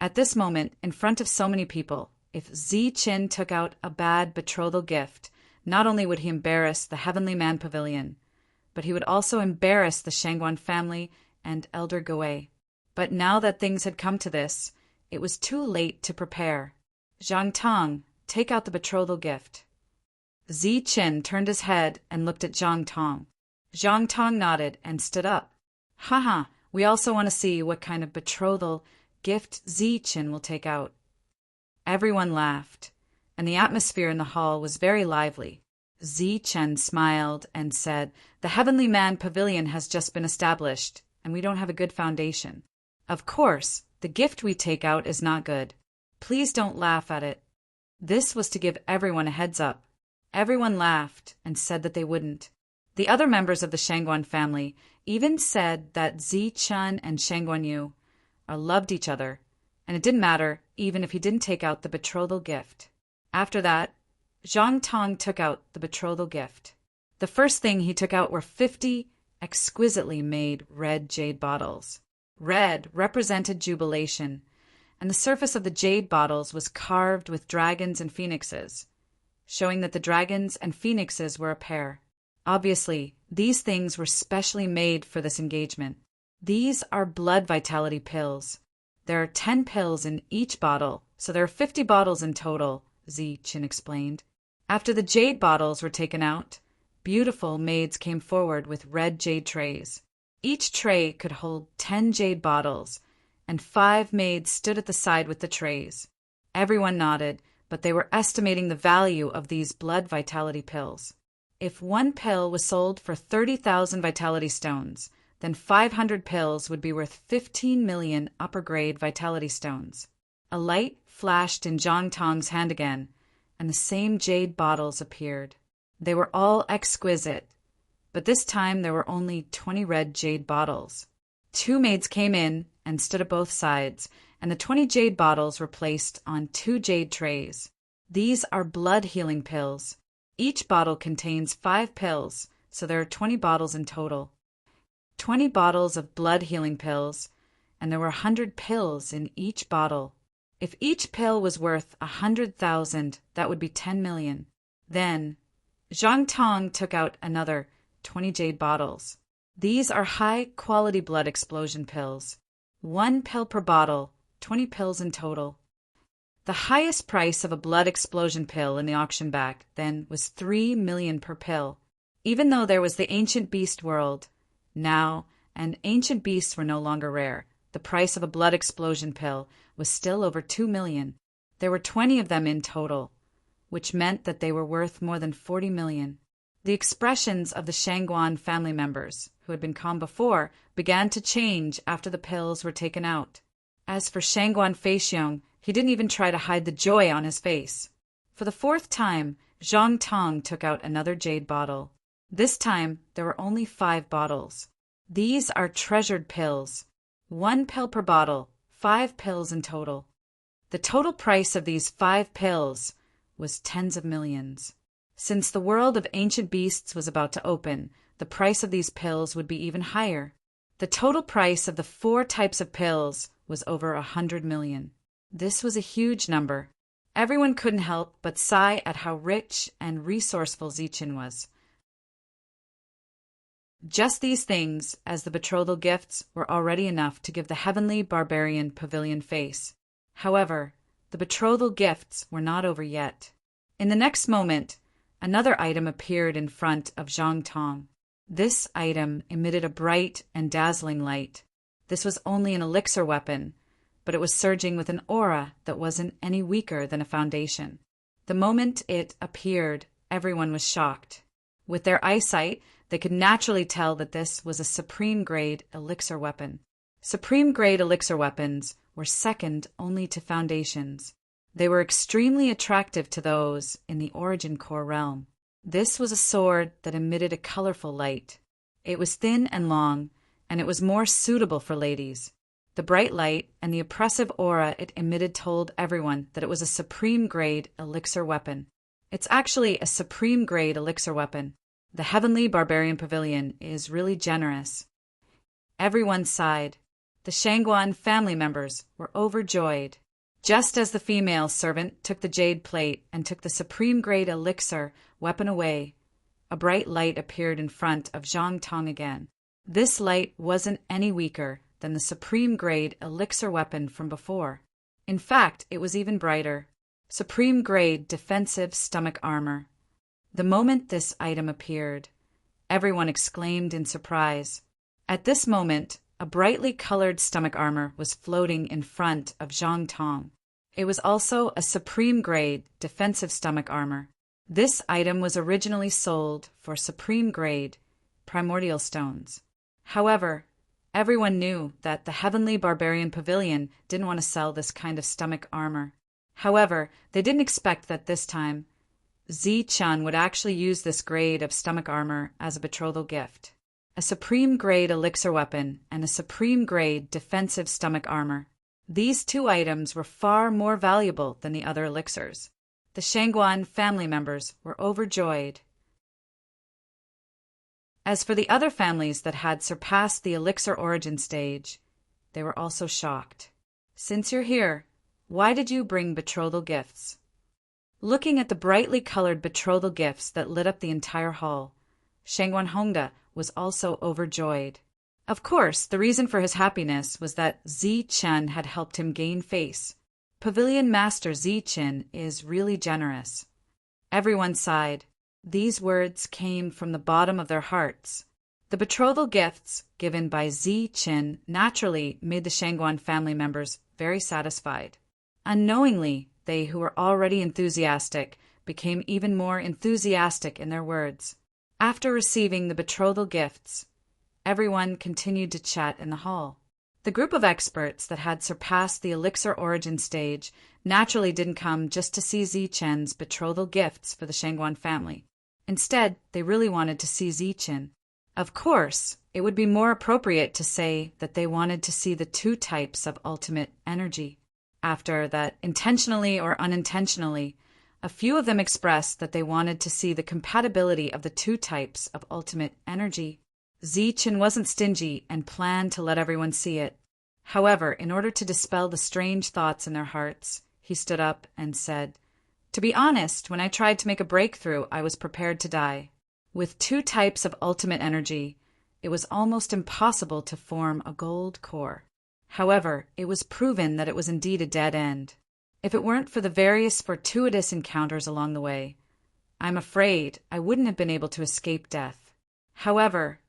At this moment, in front of so many people, if Ziqin took out a bad betrothal gift, not only would he embarrass the Heavenly Man Pavilion, but he would also embarrass the Shangguan family and Elder Gui. But now that things had come to this, it was too late to prepare. "Zhang Tong, take out the betrothal gift." Ziqin turned his head and looked at Zhang Tong. Zhang Tong nodded and stood up. "Haha, we also want to see what kind of betrothal gift Ziqin will take out." Everyone laughed, and the atmosphere in the hall was very lively. Ziqin smiled and said, "The Heavenly Man Pavilion has just been established, and we don't have a good foundation. Of course, the gift we take out is not good. Please don't laugh at it." This was to give everyone a heads up. Everyone laughed and said that they wouldn't. The other members of the Shangguan family even said that Ziqin and Shangguan Yu loved each other, and it didn't matter even if he didn't take out the betrothal gift. After that, Zhang Tong took out the betrothal gift. The first thing he took out were 50 exquisitely made red jade bottles. Red represented jubilation, and the surface of the jade bottles was carved with dragons and phoenixes, showing that the dragons and phoenixes were a pair. Obviously, these things were specially made for this engagement. These are blood vitality pills. There are 10 pills in each bottle, so there are 50 bottles in total, Ziqin explained. After the jade bottles were taken out, beautiful maids came forward with red jade trays. Each tray could hold 10 jade bottles, and 5 maids stood at the side with the trays. Everyone nodded, but they were estimating the value of these blood vitality pills. If one pill was sold for 30,000 vitality stones, then 500 pills would be worth 15 million upper-grade vitality stones. A light flashed in Zhang Tong's hand again, and the same jade bottles appeared. They were all exquisite, but this time there were only 20 red jade bottles. 2 maids came in and stood at both sides, and the 20 jade bottles were placed on 2 jade trays. These are blood healing pills. Each bottle contains 5 pills, so there are 20 bottles in total. 20 bottles of blood healing pills, and there were 100 pills in each bottle. If each pill was worth 100,000, that would be 10 million. Then, Zhang Tong took out another 20 jade bottles. These are high-quality blood explosion pills. 1 pill per bottle, 20 pills in total. The highest price of a blood explosion pill in the auction back then was 3 million per pill. Even though there was the ancient beast world, now, and ancient beasts were no longer rare, the price of a blood explosion pill was still over 2 million. There were 20 of them in total, which meant that they were worth more than 40 million. The expressions of the Shangguan family members, who had been calm before, began to change after the pills were taken out. As for Shangguan Feixiong, he didn't even try to hide the joy on his face. For the 4th time, Zhang Tong took out another jade bottle. This time, there were only 5 bottles. These are treasured pills. 1 pill per bottle, 5 pills in total. The total price of these 5 pills was tens of millions. Since the world of ancient beasts was about to open, the price of these pills would be even higher. The total price of the 4 types of pills was over 100 million. This was a huge number. Everyone couldn't help but sigh at how rich and resourceful Ziqin was. Just these things, as the betrothal gifts, were already enough to give the heavenly barbarian pavilion face. However, the betrothal gifts were not over yet. In the next moment, another item appeared in front of Zhang Tong. This item emitted a bright and dazzling light. This was only an elixir weapon, but it was surging with an aura that wasn't any weaker than a foundation. The moment it appeared, everyone was shocked. With their eyesight, they could naturally tell that this was a supreme-grade elixir weapon. Supreme-grade elixir weapons were second only to foundations. They were extremely attractive to those in the origin core realm. This was a sword that emitted a colorful light. It was thin and long, and it was more suitable for ladies. The bright light and the oppressive aura it emitted told everyone that it was a supreme-grade elixir weapon. It's actually a supreme-grade elixir weapon. The Heavenly Barbarian Pavilion is really generous. Everyone sighed. The Shangguan family members were overjoyed. Just as the female servant took the jade plate and took the supreme-grade elixir weapon away, a bright light appeared in front of Zhang Tong again. This light wasn't any weaker than the supreme-grade elixir weapon from before. In fact, it was even brighter. Supreme-grade defensive stomach armor. The moment this item appeared, everyone exclaimed in surprise. At this moment, a brightly colored stomach armor was floating in front of Zhang Tong. It was also a supreme-grade defensive stomach armor. This item was originally sold for supreme-grade primordial stones. However, everyone knew that the Heavenly Barbarian Pavilion didn't want to sell this kind of stomach armor. However, they didn't expect that this time, Zi-Chun would actually use this grade of stomach armor as a betrothal gift. A supreme-grade elixir weapon and a supreme-grade defensive stomach armor. These two items were far more valuable than the other elixirs. The Shangguan family members were overjoyed. As for the other families that had surpassed the elixir origin stage, they were also shocked. Since you're here, why did you bring betrothal gifts? Looking at the brightly colored betrothal gifts that lit up the entire hall, Shangguan Hongda was also overjoyed. Of course, the reason for his happiness was that Zi-Chen had helped him gain face. Pavilion Master Zi-Chen is really generous. Everyone sighed. These words came from the bottom of their hearts. The betrothal gifts given by Zi-Chen naturally made the Shangguan family members very satisfied. Unknowingly, they who were already enthusiastic became even more enthusiastic in their words. After receiving the betrothal gifts, everyone continued to chat in the hall. The group of experts that had surpassed the elixir origin stage naturally didn't come just to see Zi-Chen's betrothal gifts for the Shangguan family. Instead, they really wanted to see Zi-Chen. Of course, it would be more appropriate to say that they wanted to see the two types of ultimate energy. After that, intentionally or unintentionally, a few of them expressed that they wanted to see the compatibility of the two types of ultimate energy. Zi-Chen wasn't stingy and planned to let everyone see it. However, in order to dispel the strange thoughts in their hearts, he stood up and said, "To be honest, when I tried to make a breakthrough, I was prepared to die. With two types of ultimate energy, it was almost impossible to form a gold core. However, it was proven that it was indeed a dead end. If it weren't for the various fortuitous encounters along the way, I'm afraid I wouldn't have been able to escape death. However,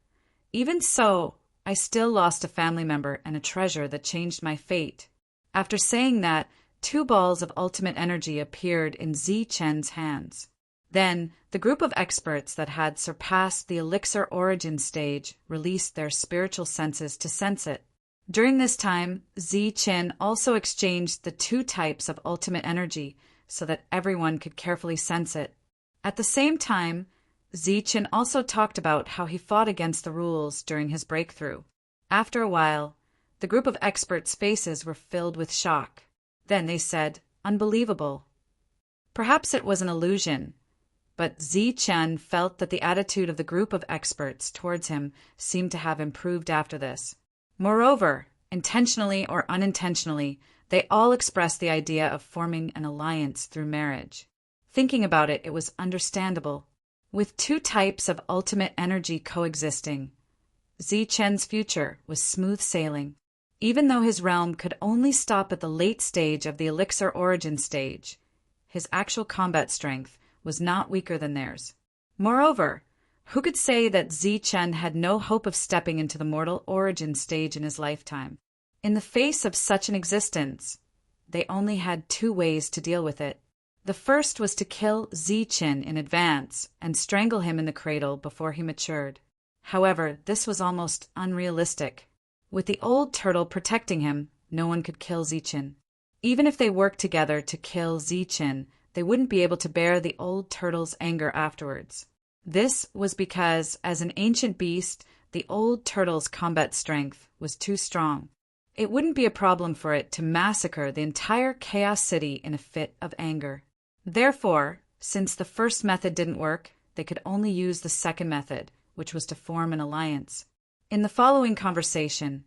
even so, I still lost a family member and a treasure that changed my fate." After saying that, 2 balls of ultimate energy appeared in Zi-Chen's hands. Then, the group of experts that had surpassed the elixir origin stage released their spiritual senses to sense it. During this time, Zi-Chen also exchanged the 2 types of ultimate energy so that everyone could carefully sense it. At the same time, Zi-Chen also talked about how he fought against the rules during his breakthrough. After a while, the group of experts' faces were filled with shock. Then they said, "Unbelievable." Perhaps it was an illusion, but Zi-Chen felt that the attitude of the group of experts towards him seemed to have improved after this. Moreover, intentionally or unintentionally, they all expressed the idea of forming an alliance through marriage. Thinking about it, it was understandable. With 2 types of ultimate energy coexisting, Zi-Chen's future was smooth sailing. Even though his realm could only stop at the late stage of the elixir origin stage, his actual combat strength was not weaker than theirs. Moreover, who could say that Zichen had no hope of stepping into the mortal origin stage in his lifetime? In the face of such an existence, they only had two ways to deal with it. The first was to kill Zichen in advance and strangle him in the cradle before he matured. However, this was almost unrealistic. With the old turtle protecting him, no one could kill Zichen. Even if they worked together to kill Zichen, they wouldn't be able to bear the old turtle's anger afterwards. This was because, as an ancient beast, the old turtle's combat strength was too strong. It wouldn't be a problem for it to massacre the entire Chaos City in a fit of anger. Therefore, since the first method didn't work, they could only use the second method, which was to form an alliance. In the following conversation,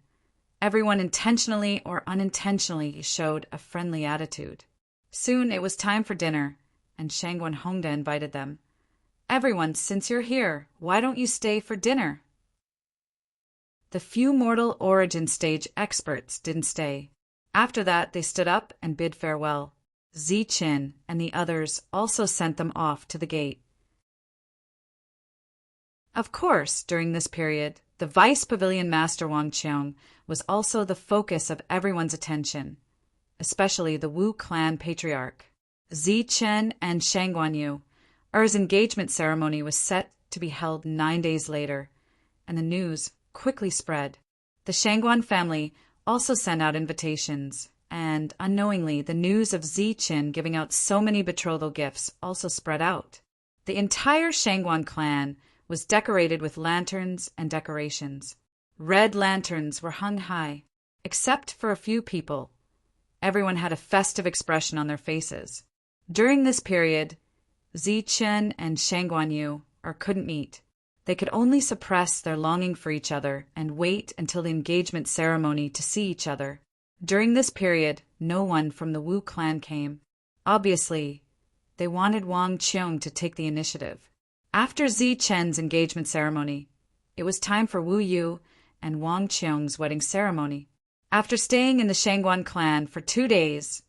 everyone intentionally or unintentionally showed a friendly attitude. Soon it was time for dinner, and Shangguan Hongda invited them. "Everyone, since you're here, why don't you stay for dinner?" The few mortal origin stage experts didn't stay. After that, they stood up and bid farewell. Zichen and the others also sent them off to the gate. Of course, during this period, the Vice Pavilion Master Wang Qiong was also the focus of everyone's attention, especially the Wu clan patriarch. Zichen and Shangguanyu, Er's engagement ceremony was set to be held 9 days later, and the news quickly spread. The Shangguan family also sent out invitations, and unknowingly the news of Zichen giving out so many betrothal gifts also spread out. The entire Shangguan clan was decorated with lanterns and decorations. Red lanterns were hung high, except for a few people. Everyone had a festive expression on their faces. During this period, Zichen and Shangguanyu couldn't meet. They could only suppress their longing for each other and wait until the engagement ceremony to see each other. During this period, no one from the Wu clan came. Obviously, they wanted Wang Qiong to take the initiative. After Zichen's engagement ceremony, it was time for Wu Yu and Wang Qiong's wedding ceremony. After staying in the Shangguan clan for 2 days,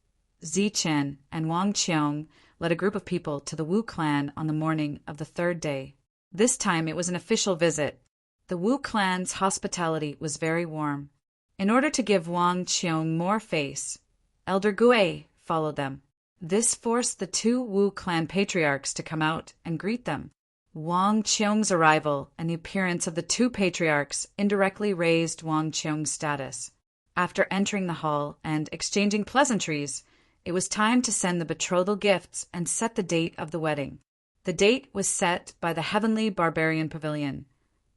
Zichen and Wang Qiong led a group of people to the Wu clan on the morning of the 3rd day. This time it was an official visit. The Wu clan's hospitality was very warm. In order to give Wang Qiong more face, Elder Gui followed them. This forced the 2 Wu clan patriarchs to come out and greet them. Wang Qiong's arrival and the appearance of the 2 patriarchs indirectly raised Wang Qiong's status. After entering the hall and exchanging pleasantries, it was time to send the betrothal gifts and set the date of the wedding. The date was set by the Heavenly Barbarian Pavilion,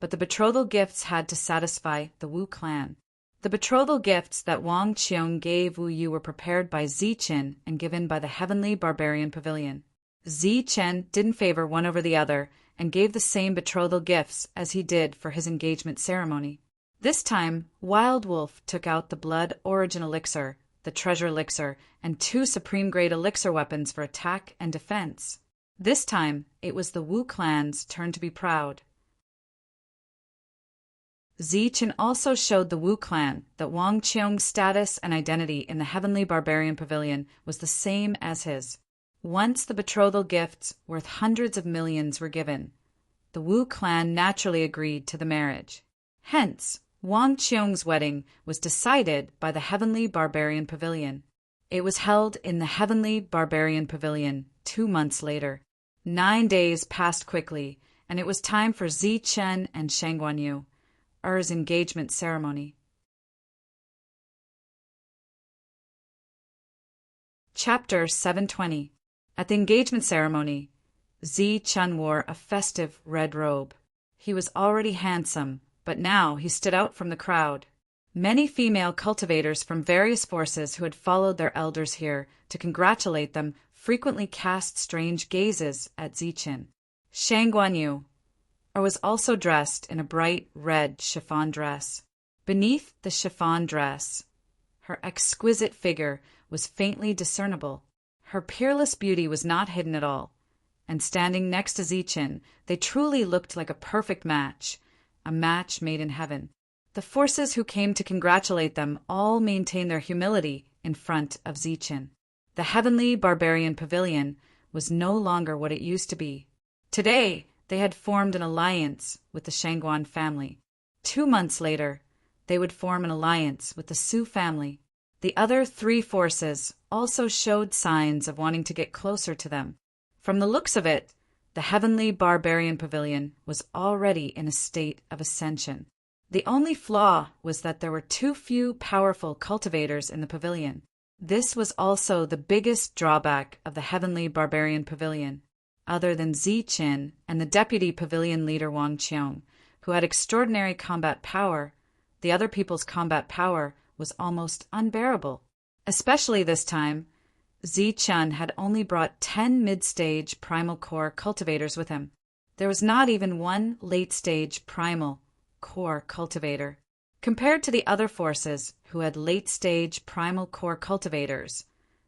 but the betrothal gifts had to satisfy the Wu clan. The betrothal gifts that Wang Qiong gave Wu Yu were prepared by Zichen and given by the Heavenly Barbarian Pavilion. Zichen didn't favor one over the other and gave the same betrothal gifts as he did for his engagement ceremony. This time, Wild Wolf took out the Blood Origin Elixir, the Treasure Elixir, and 2 supreme-grade elixir weapons for attack and defense. This time, it was the Wu clan's turn to be proud. Zichen also showed the Wu clan that Wang Qiong's status and identity in the Heavenly Barbarian Pavilion was the same as his. Once the betrothal gifts worth hundreds of millions were given, the Wu clan naturally agreed to the marriage. Hence, Wang Qiong's wedding was decided by the Heavenly Barbarian Pavilion. It was held in the Heavenly Barbarian Pavilion 2 months later. 9 days passed quickly, and it was time for Zichen and Shangguanyu, Er's engagement ceremony. Chapter 720. At the engagement ceremony, Zichen wore a festive red robe. He was already handsome, but now he stood out from the crowd. Many female cultivators from various forces who had followed their elders here to congratulate them frequently cast strange gazes at Zichen. Shangguanyu was also dressed in a bright red chiffon dress. Beneath the chiffon dress, her exquisite figure was faintly discernible. Her peerless beauty was not hidden at all, and standing next to Zichen, they truly looked like a perfect match, a match made in heaven. The forces who came to congratulate them all maintained their humility in front of Zichen. The heavenly barbarian pavilion was no longer what it used to be. Today, they had formed an alliance with the Shangguan family. 2 months later, they would form an alliance with the Su family. The other 3 forces also showed signs of wanting to get closer to them. From the looks of it, the heavenly barbarian pavilion was already in a state of ascension. The only flaw was that there were too few powerful cultivators in the pavilion. This was also the biggest drawback of the heavenly barbarian pavilion. Other than Zichen and the deputy pavilion leader Wang Qiong, who had extraordinary combat power, the other people's combat power was almost unbearable. Especially this time, Zichen had only brought 10 mid-stage primal core cultivators with him. There was not even one late-stage primal core cultivator. Compared to the other forces who had late-stage primal core cultivators,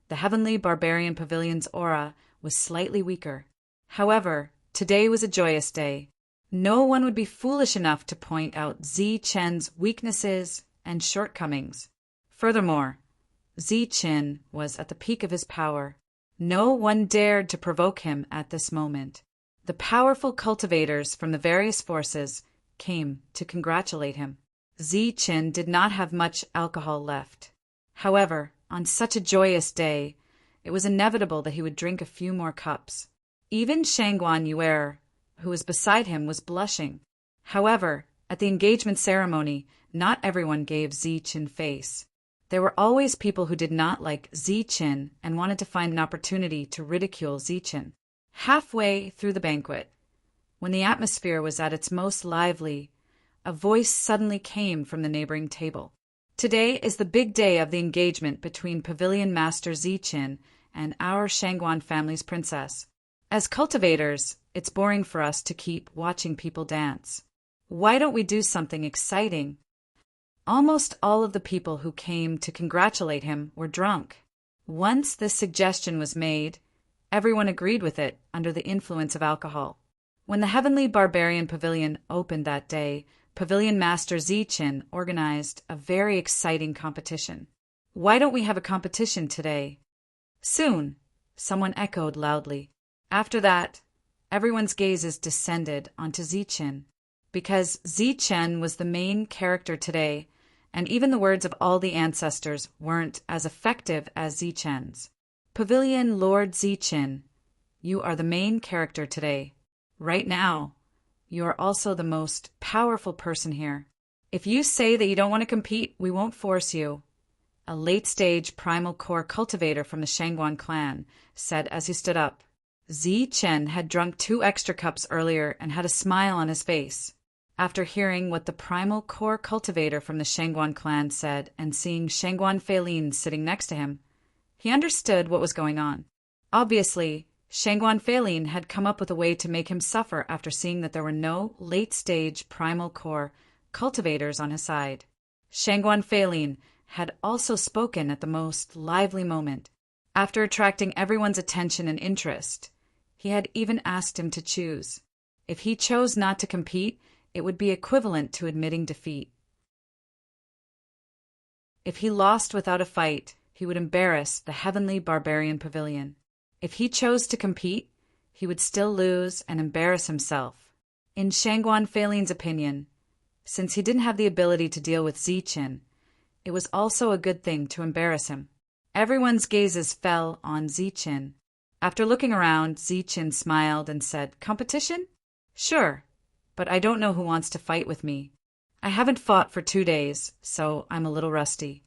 the heavenly barbarian pavilion's aura was slightly weaker. However, today was a joyous day. No one would be foolish enough to point out Zichen's weaknesses and shortcomings. Furthermore, Zichen was at the peak of his power. No one dared to provoke him at this moment. The powerful cultivators from the various forces came to congratulate him. Zichen did not have much alcohol left. However, on such a joyous day, it was inevitable that he would drink a few more cups. Even Shangguan Yuer, who was beside him, was blushing. However, at the engagement ceremony, not everyone gave Zichen face. There were always people who did not like Zichen and wanted to find an opportunity to ridicule Zichen. Halfway through the banquet, when the atmosphere was at its most lively, a voice suddenly came from the neighboring table. Today is the big day of the engagement between Pavilion Master Zichen and our Shangguan family's princess. As cultivators, it's boring for us to keep watching people dance. Why don't we do something exciting? Almost all of the people who came to congratulate him were drunk. Once this suggestion was made, everyone agreed with it under the influence of alcohol. When the Heavenly Barbarian Pavilion opened that day, Pavilion Master Zichen organized a very exciting competition. Why don't we have a competition today? Soon, someone echoed loudly. After that, everyone's gazes descended onto Zichen. Because Zichen was the main character today, and even the words of all the ancestors weren't as effective as Zichen's. Pavilion Lord Zichen, you are the main character today. Right now, you are also the most powerful person here. If you say that you don't want to compete, we won't force you. A late-stage primal core cultivator from the Shangguan clan said as he stood up. Zichen had drunk 2 extra cups earlier and had a smile on his face. After hearing what the primal core cultivator from the Shangguan clan said and seeing Shangguan Feilin sitting next to him, he understood what was going on. Obviously, Shangguan Feilin had come up with a way to make him suffer after seeing that there were no late-stage primal core cultivators on his side. Shangguan Feilin had also spoken at the most lively moment. After attracting everyone's attention and interest, he had even asked him to choose. If he chose not to compete, it would be equivalent to admitting defeat. If he lost without a fight, he would embarrass the Heavenly Barbarian Pavilion. If he chose to compete, he would still lose and embarrass himself. In Shangguan Feilin's opinion, since he didn't have the ability to deal with Zichen, it was also a good thing to embarrass him. Everyone's gazes fell on Zichen. After looking around, Zichen smiled and said, "Competition? Sure, but I don't know who wants to fight with me. I haven't fought for 2 days, so I'm a little rusty."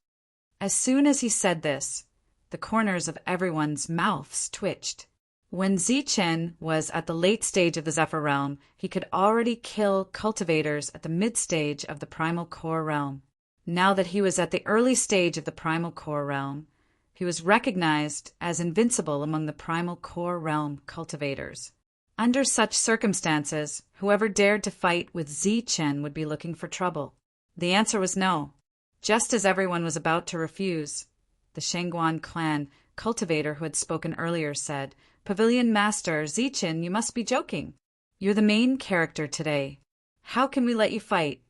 As soon as he said this, the corners of everyone's mouths twitched. When Zichen was at the late stage of the Zephyr realm, he could already kill cultivators at the mid-stage of the Primal Core realm. Now that he was at the early stage of the Primal Core realm, he was recognized as invincible among the Primal Core realm cultivators. Under such circumstances, whoever dared to fight with Zichen would be looking for trouble. The answer was no. Just as everyone was about to refuse, the Shangguan clan cultivator who had spoken earlier said, "Pavilion Master Zichen, you must be joking. You're the main character today. How can we let you fight?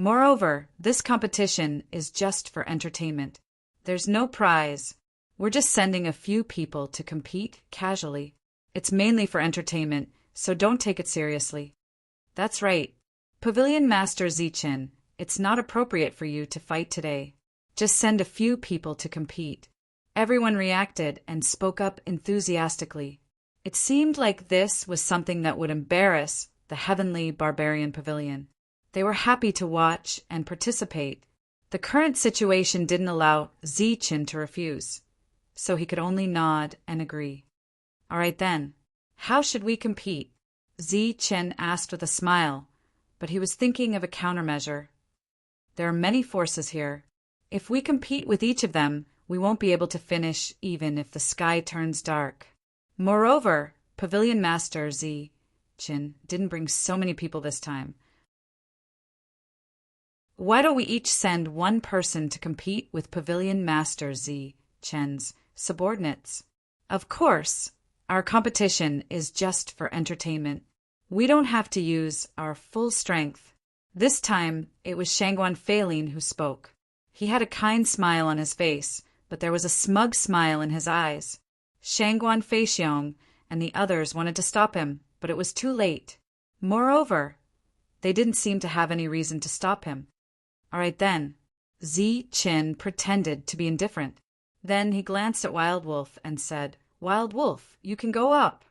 Moreover, this competition is just for entertainment. There's no prize. We're just sending a few people to compete casually. It's mainly for entertainment, so don't take it seriously. That's right. Pavilion Master Zichin, it's not appropriate for you to fight today. Just send a few people to compete. Everyone reacted and spoke up enthusiastically. It seemed like this was something that would embarrass the heavenly barbarian pavilion. They were happy to watch and participate. The current situation didn't allow Zichin to refuse, so he could only nod and agree. All right then, how should we compete? Zichin asked with a smile, but he was thinking of a countermeasure. There are many forces here. If we compete with each of them, we won't be able to finish even if the sky turns dark. Moreover, Pavilion Master Zichin didn't bring so many people this time. Why don't we each send one person to compete with Pavilion Master Zichin's subordinates? Of course, our competition is just for entertainment. We don't have to use our full strength. This time, it was Shangguan Feilin who spoke. He had a kind smile on his face, but there was a smug smile in his eyes. Shangguan Feixiong and the others wanted to stop him, but it was too late. Moreover, they didn't seem to have any reason to stop him. All right then. Zichin pretended to be indifferent. Then he glanced at Wild Wolf and said, "Wild Wolf, you can go up."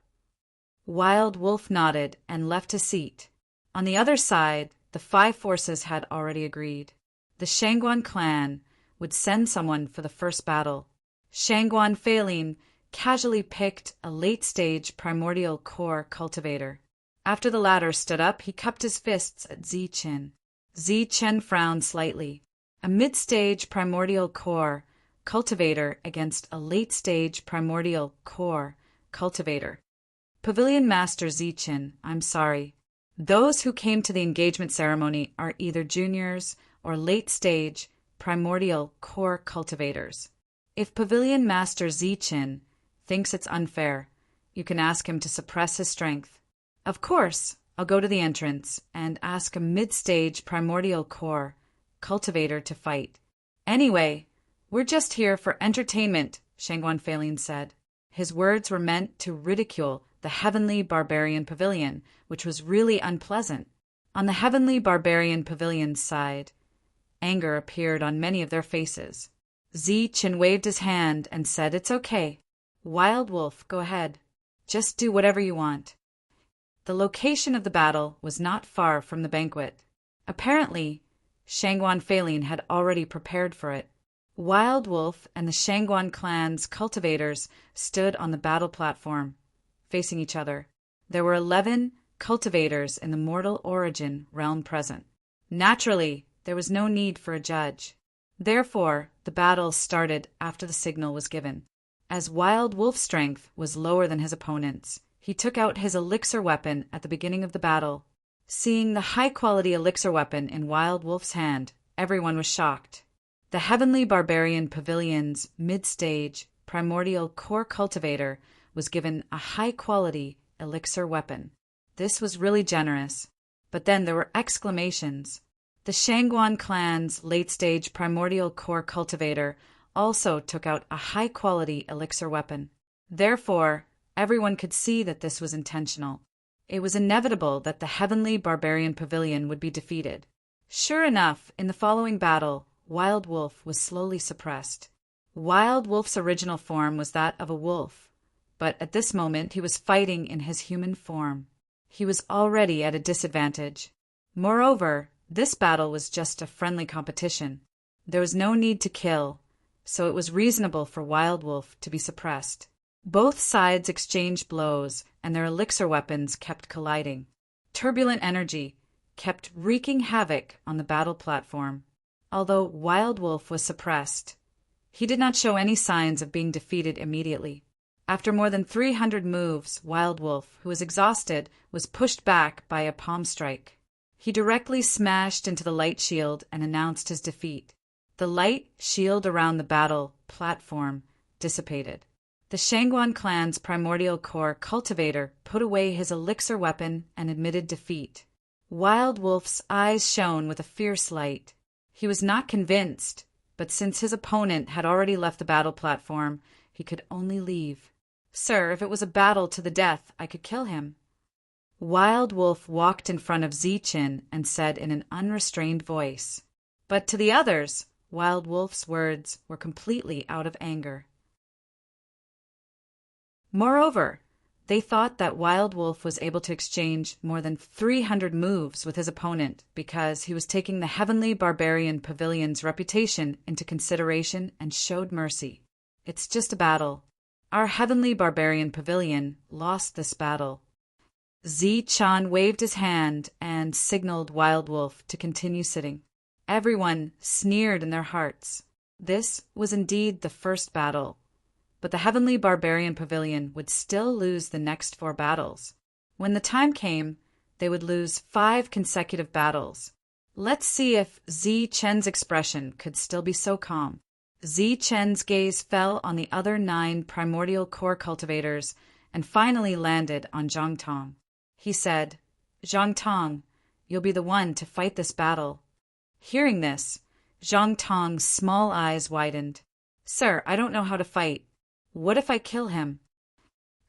Wild Wolf nodded and left his seat. On the other side, the 5 forces had already agreed. The Shangguan clan would send someone for the first battle. Shangguan Feilin casually picked a late-stage primordial core cultivator. After the latter stood up, he cupped his fists at Zichin. Zichin frowned slightly. A mid-stage primordial core cultivator against a late-stage primordial core cultivator. Pavilion Master Zichin, I'm sorry. Those who came to the engagement ceremony are either juniors or late-stage primordial core cultivators. If Pavilion Master Zichin thinks it's unfair, you can ask him to suppress his strength. Of course, I'll go to the entrance and ask a mid-stage primordial core cultivator to fight. Anyway, we're just here for entertainment, Shangguan Feilin said. His words were meant to ridicule the heavenly barbarian pavilion, which was really unpleasant. On the heavenly barbarian pavilion's side, anger appeared on many of their faces. Zichin waved his hand and said, "It's okay. Wild Wolf, go ahead. Just do whatever you want." The location of the battle was not far from the banquet. Apparently, Shangguan Feilin had already prepared for it. Wild Wolf and the Shangguan clan's cultivators stood on the battle platform, facing each other. There were 11 cultivators in the Mortal Origin realm present. Naturally, there was no need for a judge. Therefore, the battle started after the signal was given. As Wild Wolf's strength was lower than his opponent's, he took out his elixir weapon at the beginning of the battle. Seeing the high-quality elixir weapon in Wild Wolf's hand, everyone was shocked. The Heavenly Barbarian Pavilion's mid-stage primordial core cultivator was given a high-quality elixir weapon. This was really generous. But then there were exclamations. The Shangguan clan's late-stage primordial core cultivator also took out a high-quality elixir weapon. Therefore, everyone could see that this was intentional. It was inevitable that the Heavenly Barbarian Pavilion would be defeated. Sure enough, in the following battle, Wild Wolf was slowly suppressed. Wild Wolf's original form was that of a wolf, but at this moment he was fighting in his human form. He was already at a disadvantage. Moreover, this battle was just a friendly competition. There was no need to kill, so it was reasonable for Wild Wolf to be suppressed. Both sides exchanged blows, and their elixir weapons kept colliding. Turbulent energy kept wreaking havoc on the battle platform. Although Wild Wolf was suppressed, he did not show any signs of being defeated immediately. After more than 300 moves, Wild Wolf, who was exhausted, was pushed back by a palm strike. He directly smashed into the light shield and announced his defeat. The light shield around the battle platform dissipated. The Shangguan clan's primordial core cultivator put away his elixir weapon and admitted defeat. Wild Wolf's eyes shone with a fierce light. He was not convinced, but since his opponent had already left the battle platform, he could only leave. Sir, if it was a battle to the death, I could kill him. Wild Wolf walked in front of Zichin and said in an unrestrained voice. But to the others, Wild Wolf's words were completely out of anger. Moreover, they thought that Wild Wolf was able to exchange more than 300 moves with his opponent because he was taking the Heavenly Barbarian Pavilion's reputation into consideration and showed mercy. It's just a battle. Our Heavenly Barbarian Pavilion lost this battle. Zichin waved his hand and signaled Wild Wolf to continue sitting. Everyone sneered in their hearts. This was indeed the first battle, but the Heavenly Barbarian Pavilion would still lose the next 4 battles. When the time came, they would lose 5 consecutive battles. Let's see if Zichin's expression could still be so calm. Zichin's gaze fell on the other 9 primordial core cultivators and finally landed on Zhang Tong. He said, Zhang Tong, you'll be the one to fight this battle. Hearing this, Zhang Tong's small eyes widened. Sir, I don't know how to fight. What if I kill him?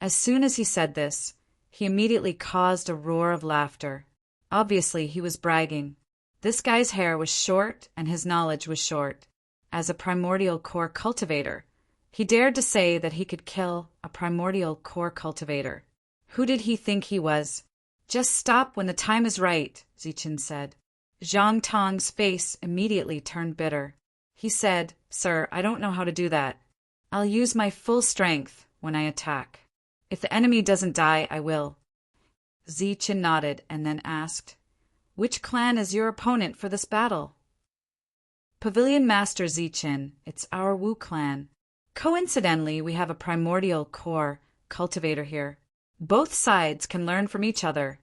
As soon as he said this, he immediately caused a roar of laughter. Obviously, he was bragging. This guy's hair was short and his knowledge was short. As a primordial core cultivator, he dared to say that he could kill a primordial core cultivator. Who did he think he was? Just stop when the time is right, Zichin said. Zhang Tong's face immediately turned bitter. He said, Sir, I don't know how to do that. I'll use my full strength when I attack. If the enemy doesn't die, I will. Zichin nodded and then asked, Which clan is your opponent for this battle? Pavilion Master Zichin, it's our Wu clan. Coincidentally, we have a primordial core cultivator here. Both sides can learn from each other,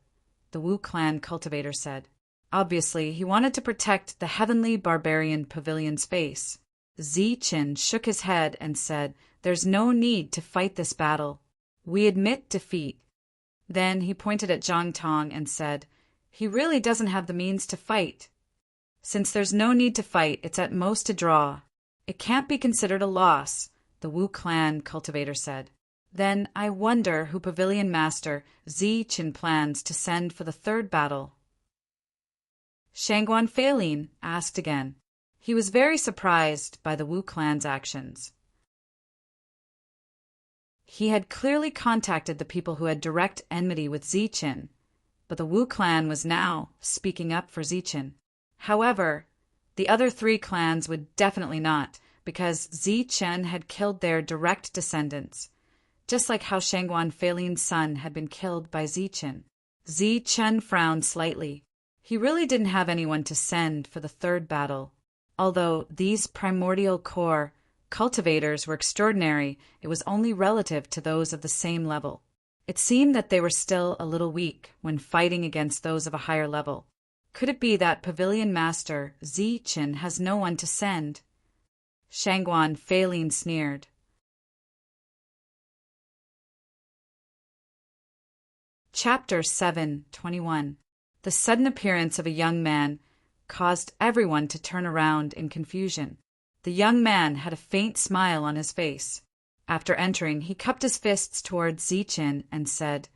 the Wu clan cultivator said. Obviously, he wanted to protect the Heavenly Barbarian Pavilion's face. Zichin shook his head and said, There's no need to fight this battle. We admit defeat. Then he pointed at Zhang Tong and said, He really doesn't have the means to fight. Since there's no need to fight, it's at most a draw. It can't be considered a loss, the Wu clan cultivator said. Then I wonder who Pavilion Master Zichin plans to send for the 3rd battle. Shangguan Feilin asked again. He was very surprised by the Wu clan's actions. He had clearly contacted the people who had direct enmity with Zichin, but the Wu clan was now speaking up for Zichin. However, the other 3 clans would definitely not, because Zichin had killed their direct descendants, just like how Shangguan Feilin's son had been killed by Zichin. Zichin frowned slightly. He really didn't have anyone to send for the 3rd battle. Although these primordial core cultivators were extraordinary, it was only relative to those of the same level. It seemed that they were still a little weak when fighting against those of a higher level. Could it be that Pavilion Master Zichin has no one to send? Shangguan Feilin sneered. Chapter 7:21. The sudden appearance of a young man caused everyone to turn around in confusion. The young man had a faint smile on his face. After entering, he cupped his fists towards Zichin and said,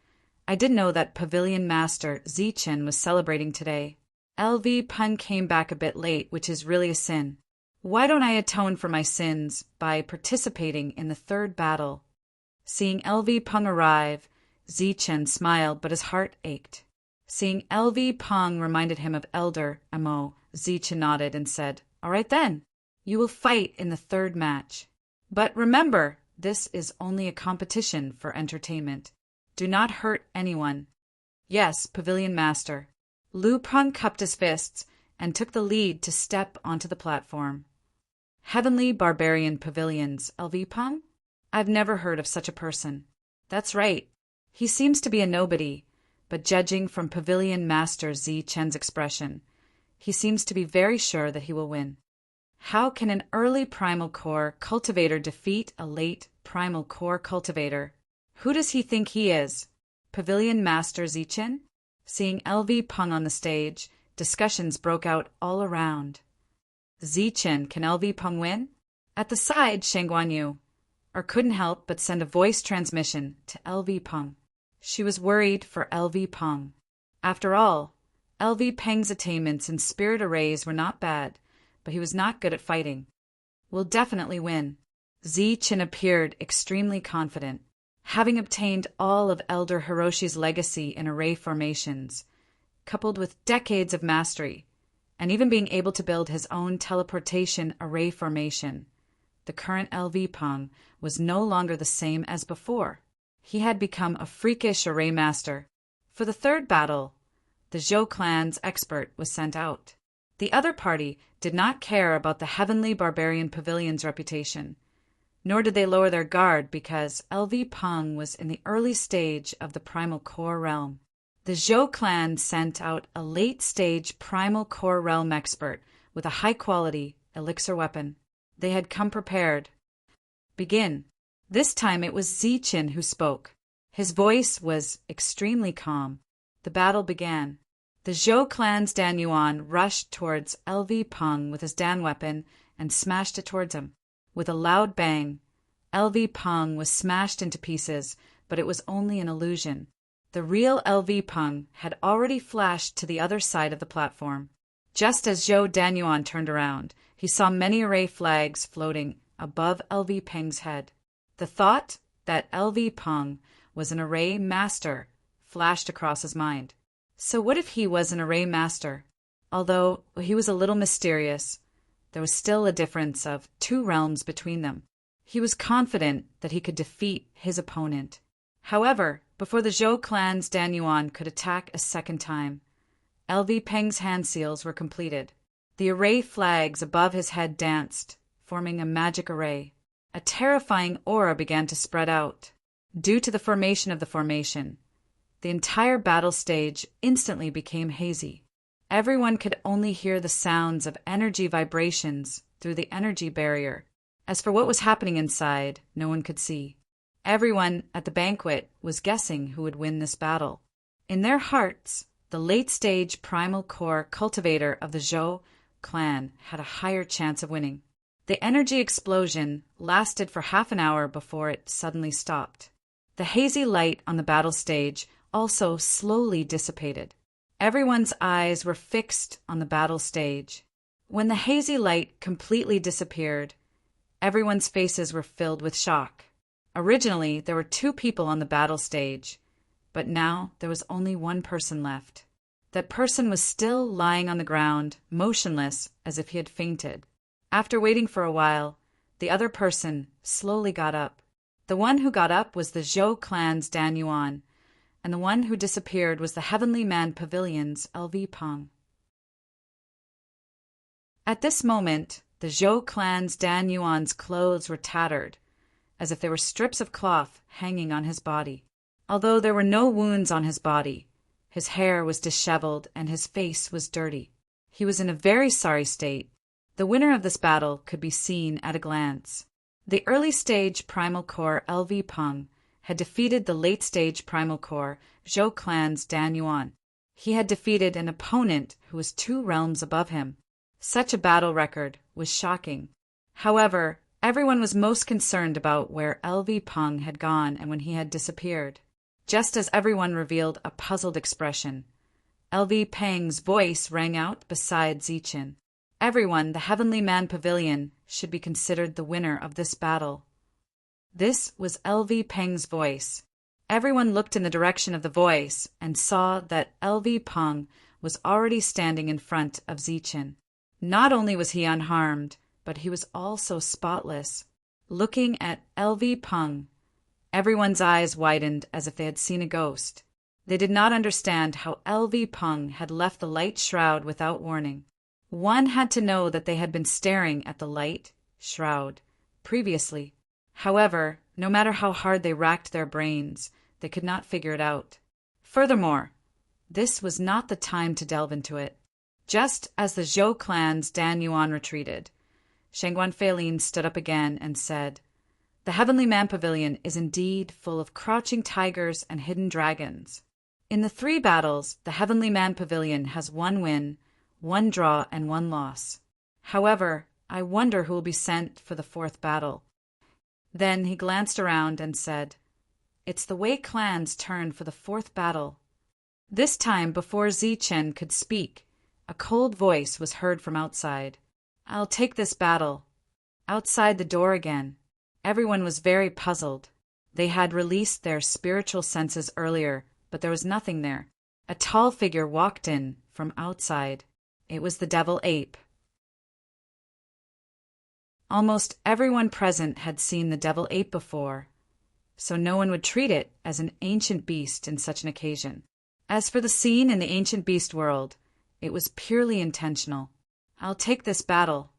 I didn't know that Pavilion Master Zichin was celebrating today. LV Pun came back a bit late, which is really a sin. Why don't I atone for my sins by participating in the 3rd battle? Seeing LV Pung arrive, Zichin smiled, but his heart ached. Seeing LV Pung reminded him of Elder Mo, Zichin nodded and said, All right then, you will fight in the 3rd match. But remember, this is only a competition for entertainment. Do not hurt anyone. Yes, Pavilion Master. Lu Peng cupped his fists and took the lead to step onto the platform. Heavenly Barbarian Pavilions, LV Peng? I've never heard of such a person. That's right. He seems to be a nobody, but judging from Pavilion Master Zichin's expression, he seems to be very sure that he will win. How can an early Primal Core cultivator defeat a late Primal Core cultivator? Who does he think he is? Pavilion Master Zichin? Seeing LV Peng on the stage, discussions broke out all around. Zichen, can LV Peng win? At the side, Shen Guanyu couldn't help but send a voice transmission to LV Peng. She was worried for LV Peng. After all, LV Peng's attainments in spirit arrays were not bad, but he was not good at fighting. We'll definitely win. Zichen appeared extremely confident, having obtained all of Elder Hiroshi's legacy in array formations, coupled with decades of mastery, and even being able to build his own teleportation array formation. The current LV Peng was no longer the same as before. He had become a freakish array master. For the third battle, the Zhou clan's expert was sent out. The other party did not care about the Heavenly Barbarian Pavilion's reputation, nor did they lower their guard because LV Peng was in the early stage of the Primal Core Realm. The Zhou clan sent out a late-stage Primal Core Realm expert with a high-quality elixir weapon. They had come prepared. Begin. This time it was Zichen who spoke. His voice was extremely calm. The battle began. The Zhou clan's Dan Yuan rushed towards LV Peng with his Dan weapon and smashed it towards him. With a loud bang, LV Peng was smashed into pieces, but it was only an illusion. The real LV Peng had already flashed to the other side of the platform. Just as Zhou Danyuan turned around, he saw many array flags floating above LV Peng's head. The thought that LV Peng was an array master flashed across his mind. So what if he was an array master? Although he was a little mysterious, there was still a difference of 2 realms between them. He was confident that he could defeat his opponent. However, before the Zhou clan's Dan Yuan could attack a second time, LV Peng's hand seals were completed. The array flags above his head danced, forming a magic array. A terrifying aura began to spread out. Due to the formation of the formation, the entire battle stage instantly became hazy. Everyone could only hear the sounds of energy vibrations through the energy barrier. As for what was happening inside, no one could see. Everyone at the banquet was guessing who would win this battle. In their hearts, the late-stage primal core cultivator of the Zhou clan had a higher chance of winning. The energy explosion lasted for half an hour before it suddenly stopped. The hazy light on the battle stage also slowly dissipated. Everyone's eyes were fixed on the battle stage. When the hazy light completely disappeared, everyone's faces were filled with shock. Originally, there were 2 people on the battle stage, but now there was only 1 person left. That person was still lying on the ground, motionless as if he had fainted. After waiting for a while, the other person slowly got up. The one who got up was the Zhou clan's Dan Yuan, and the one who disappeared was the Heavenly Man Pavilion's LV Peng. At this moment, the Zhou clan's Dan Yuan's clothes were tattered, as if they were strips of cloth hanging on his body. Although there were no wounds on his body, his hair was disheveled and his face was dirty. He was in a very sorry state. The winner of this battle could be seen at a glance. The early-stage Primal Core LV Peng had defeated the late-stage Primal Core Zhou clan's Dan Yuan. He had defeated an opponent who was 2 realms above him. Such a battle record was shocking. However, everyone was most concerned about where LV Peng had gone and when he had disappeared. Just as everyone revealed a puzzled expression, LV Peng's voice rang out beside Zichen. Everyone, the Heavenly Man Pavilion, should be considered the winner of this battle. This was LV Peng's voice. Everyone looked in the direction of the voice and saw that LV Peng was already standing in front of Zichen. Not only was he unharmed, but he was also spotless. Looking at LV Peng, everyone's eyes widened as if they had seen a ghost. They did not understand how LV Peng had left the light shroud without warning. One had to know that they had been staring at the light shroud previously. However, no matter how hard they racked their brains, they could not figure it out. Furthermore, this was not the time to delve into it. Just as the Zhou clan's Dan Yuan retreated, Shangguan Feilin stood up again and said, "The Heavenly Man Pavilion is indeed full of crouching tigers and hidden dragons. In the 3 battles, the Heavenly Man Pavilion has 1 win, 1 draw, and 1 loss. However, I wonder who will be sent for the 4th battle. Then he glanced around and said, "It's the Wei clan's turn for the 4th battle." This time, before Zichen could speak, a cold voice was heard from outside. "I'll take this battle." Outside the door again. Everyone was very puzzled. They had released their spiritual senses earlier, but there was nothing there. A tall figure walked in from outside. It was the devil ape. Almost everyone present had seen the devil ape before, so no one would treat it as an ancient beast in such an occasion. As for the scene in the ancient beast world, it was purely intentional. "I'll take this battle."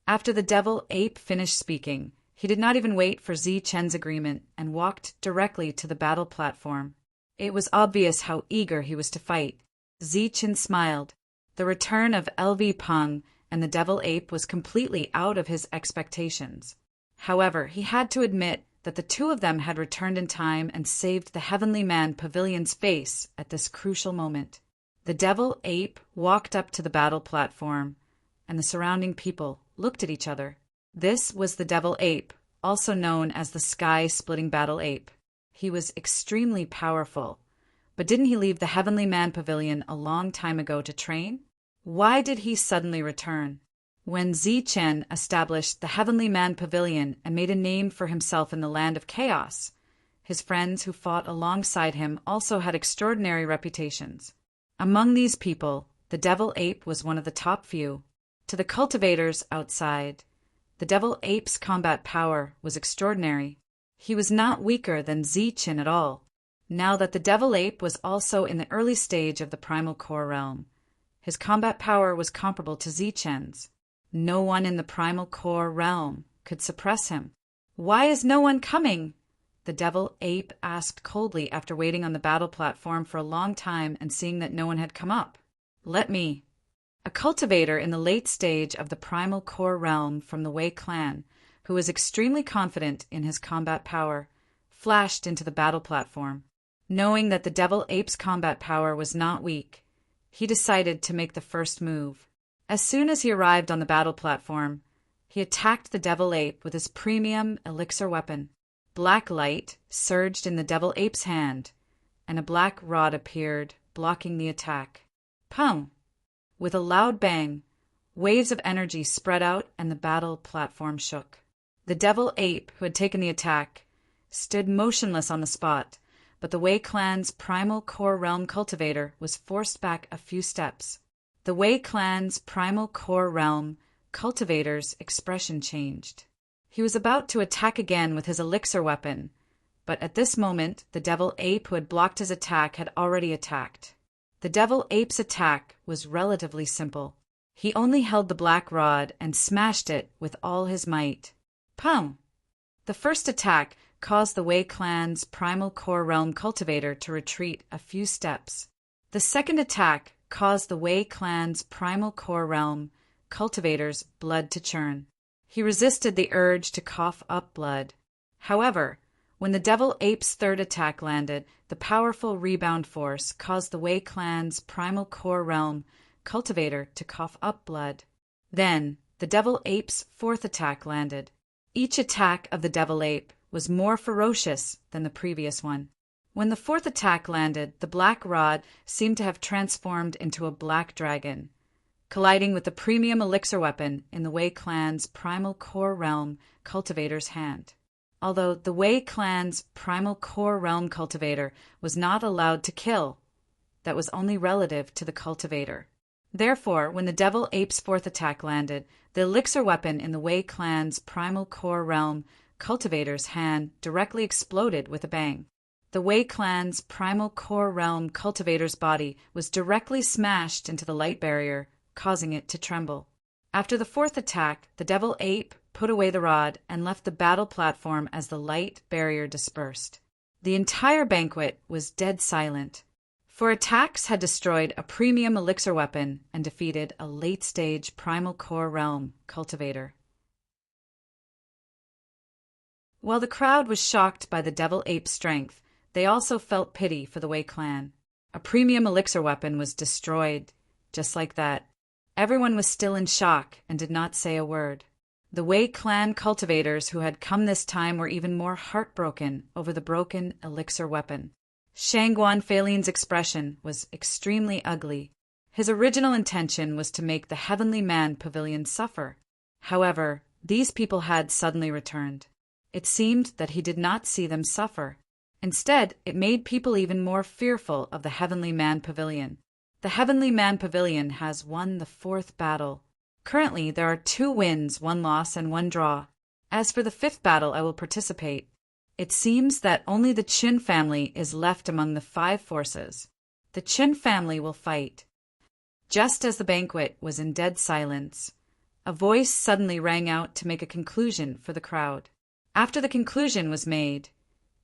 After the devil ape finished speaking, he did not even wait for Zichen's agreement and walked directly to the battle platform. It was obvious how eager he was to fight. Zichen smiled. The return of LV Peng and the devil ape was completely out of his expectations. However, he had to admit that the 2 of them had returned in time and saved the Heavenly Man Pavilion's face at this crucial moment. The devil ape walked up to the battle platform, and the surrounding people looked at each other. This was the devil ape, also known as the sky-splitting battle ape. He was extremely powerful, but didn't he leave the Heavenly Man Pavilion a long time ago to train? Why did he suddenly return? When Zichen established the Heavenly Man Pavilion and made a name for himself in the land of chaos, his friends who fought alongside him also had extraordinary reputations. Among these people, the devil ape was one of the top few. To the cultivators outside, the devil ape's combat power was extraordinary. He was not weaker than Zichen at all. Now that the devil ape was also in the early stage of the primal core realm, his combat power was comparable to Zichen's. No one in the primal core realm could suppress him. "Why is no one coming?" the devil ape asked coldly after waiting on the battle platform for a long time and seeing that no one had come up. "Let me." A cultivator in the late stage of the primal core realm from the Wei clan, who was extremely confident in his combat power, flashed into the battle platform. Knowing that the devil ape's combat power was not weak, he decided to make the first move. As soon as he arrived on the battle platform, he attacked the devil ape with his premium elixir weapon. Black light surged in the devil ape's hand, and a black rod appeared, blocking the attack. Pum! With a loud bang, waves of energy spread out and the battle platform shook. The devil ape, who had taken the attack, stood motionless on the spot, but the Wei clan's primal core realm cultivator was forced back a few steps. The Wei clan's primal core realm cultivator's expression changed. He was about to attack again with his elixir weapon, but at this moment the devil ape who had blocked his attack had already attacked. The devil ape's attack was relatively simple. He only held the black rod and smashed it with all his might. Pum! The first attack caused the Wei clan's primal core realm cultivator to retreat a few steps. The second attack caused the Wei clan's primal core realm cultivator's blood to churn. He resisted the urge to cough up blood. However, when the devil ape's third attack landed, the powerful rebound force caused the Wei clan's primal core realm cultivator to cough up blood. Then, the devil ape's fourth attack landed. Each attack of the devil ape was more ferocious than the previous one. When the fourth attack landed, the black rod seemed to have transformed into a black dragon, colliding with the premium elixir weapon in the Wei clan's primal core realm cultivator's hand. Although the Wei clan's primal core realm cultivator was not allowed to kill, that was only relative to the cultivator. Therefore, when the devil ape's fourth attack landed, the elixir weapon in the Wei clan's primal core realm cultivator's hand directly exploded with a bang. The Wei clan's primal core realm cultivator's body was directly smashed into the light barrier, causing it to tremble. After the fourth attack, the devil ape put away the rod and left the battle platform as the light barrier dispersed. The entire banquet was dead silent, for attacks had destroyed a premium elixir weapon and defeated a late-stage primal core realm cultivator. While the crowd was shocked by the devil ape's strength, they also felt pity for the Wei clan. A premium elixir weapon was destroyed, just like that. Everyone was still in shock and did not say a word. The Wei clan cultivators who had come this time were even more heartbroken over the broken elixir weapon. Shangguan Feilin's expression was extremely ugly. His original intention was to make the Heavenly Man Pavilion suffer. However, these people had suddenly returned. It seemed that he did not see them suffer. Instead, it made people even more fearful of the Heavenly Man Pavilion. The Heavenly Man Pavilion has won the 4th battle. Currently, there are 2 wins, 1 loss, and 1 draw. As for the 5th battle I will participate, it seems that only the Qin family is left among the 5 forces. The Qin family will fight. Just as the banquet was in dead silence, a voice suddenly rang out to make a conclusion for the crowd. After the conclusion was made,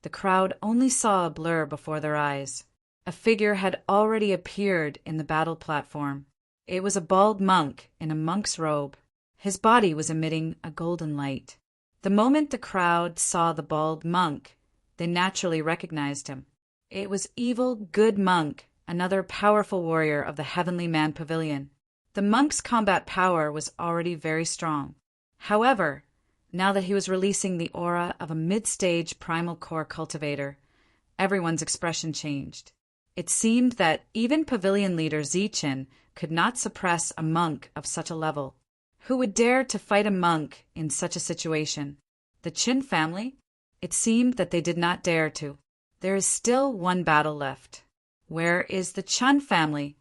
the crowd only saw a blur before their eyes. A figure had already appeared in the battle platform. It was a bald monk in a monk's robe. His body was emitting a golden light. The moment the crowd saw the bald monk, they naturally recognized him. It was Evil Good Monk, another powerful warrior of the Heavenly Man Pavilion. The monk's combat power was already very strong. However, now that he was releasing the aura of a mid-stage primal core cultivator, everyone's expression changed. It seemed that even pavilion leader Zichen could not suppress a monk of such a level. Who would dare to fight a monk in such a situation? The Qin family? It seemed that they did not dare to. There is still 1 battle left. Where is the Chun family?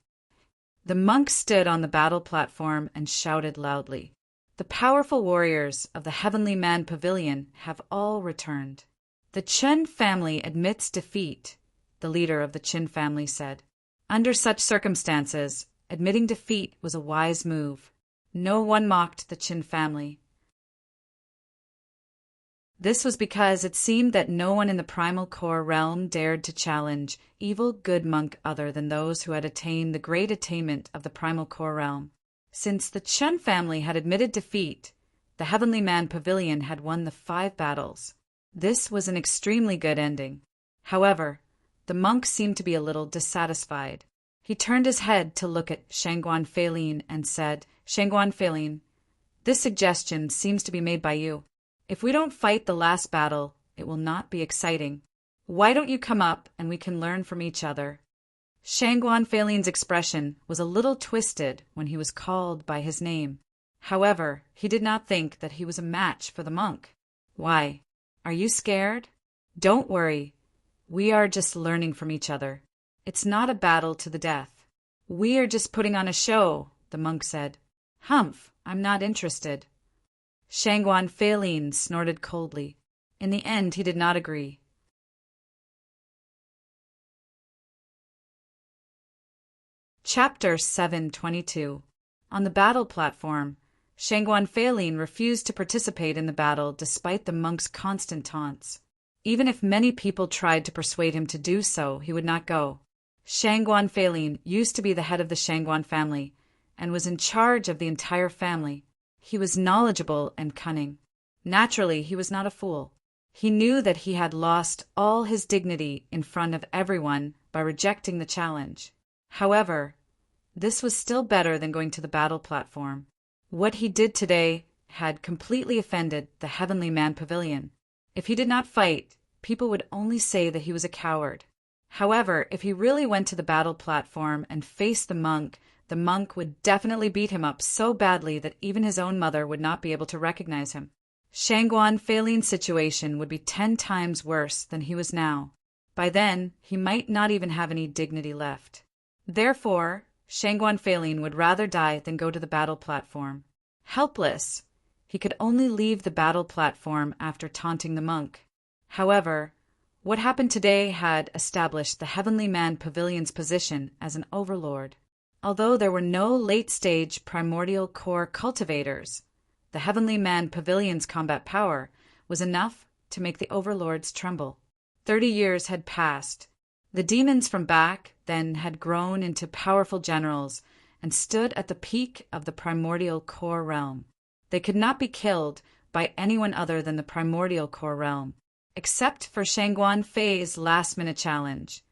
The monk stood on the battle platform and shouted loudly. The powerful warriors of the Heavenly Man Pavilion have all returned. The Qin family admits defeat, the leader of the Qin family said. Under such circumstances, admitting defeat was a wise move. No one mocked the Qin family. This was because it seemed that no one in the primal core realm dared to challenge Evil Good Monk other than those who had attained the great attainment of the primal core realm. Since the Qin family had admitted defeat, the Heavenly Man Pavilion had won the 5 battles. This was an extremely good ending. However, the monk seemed to be a little dissatisfied. He turned his head to look at Shangguan Feilin and said, "Shangguan Feilin, this suggestion seems to be made by you. If we don't fight the last battle, it will not be exciting. Why don't you come up and we can learn from each other?" Shangguan Feilin's expression was a little twisted when he was called by his name. However, he did not think that he was a match for the monk. "Why? Are you scared? Don't worry. We are just learning from each other. It's not a battle to the death. We are just putting on a show," the monk said. "Humph, I'm not interested." Shangguan Feilin snorted coldly. In the end, he did not agree. Chapter 722. On the battle platform, Shangguan Feilin refused to participate in the battle despite the monk's constant taunts. Even if many people tried to persuade him to do so, he would not go. Shangguan Feilin used to be the head of the Shangguan family and was in charge of the entire family. He was knowledgeable and cunning. Naturally, he was not a fool. He knew that he had lost all his dignity in front of everyone by rejecting the challenge. However, this was still better than going to the battle platform. What he did today had completely offended the Heavenly Man Pavilion. If he did not fight, people would only say that he was a coward. However, if he really went to the battle platform and faced the monk would definitely beat him up so badly that even his own mother would not be able to recognize him. Shangguan Feilin's situation would be 10 times worse than he was now. By then, he might not even have any dignity left. Therefore, Shangguan Feilin would rather die than go to the battle platform. Helpless, he could only leave the battle platform after taunting the monk. However, what happened today had established the Heavenly Man Pavilion's position as an overlord. Although there were no late-stage primordial core cultivators, the Heavenly Man Pavilion's combat power was enough to make the overlords tremble. 30 years had passed. The demons from back then had grown into powerful generals and stood at the peak of the primordial core realm. They could not be killed by anyone other than the primordial core realm. Except for Shangguan Fei's last-minute challenge,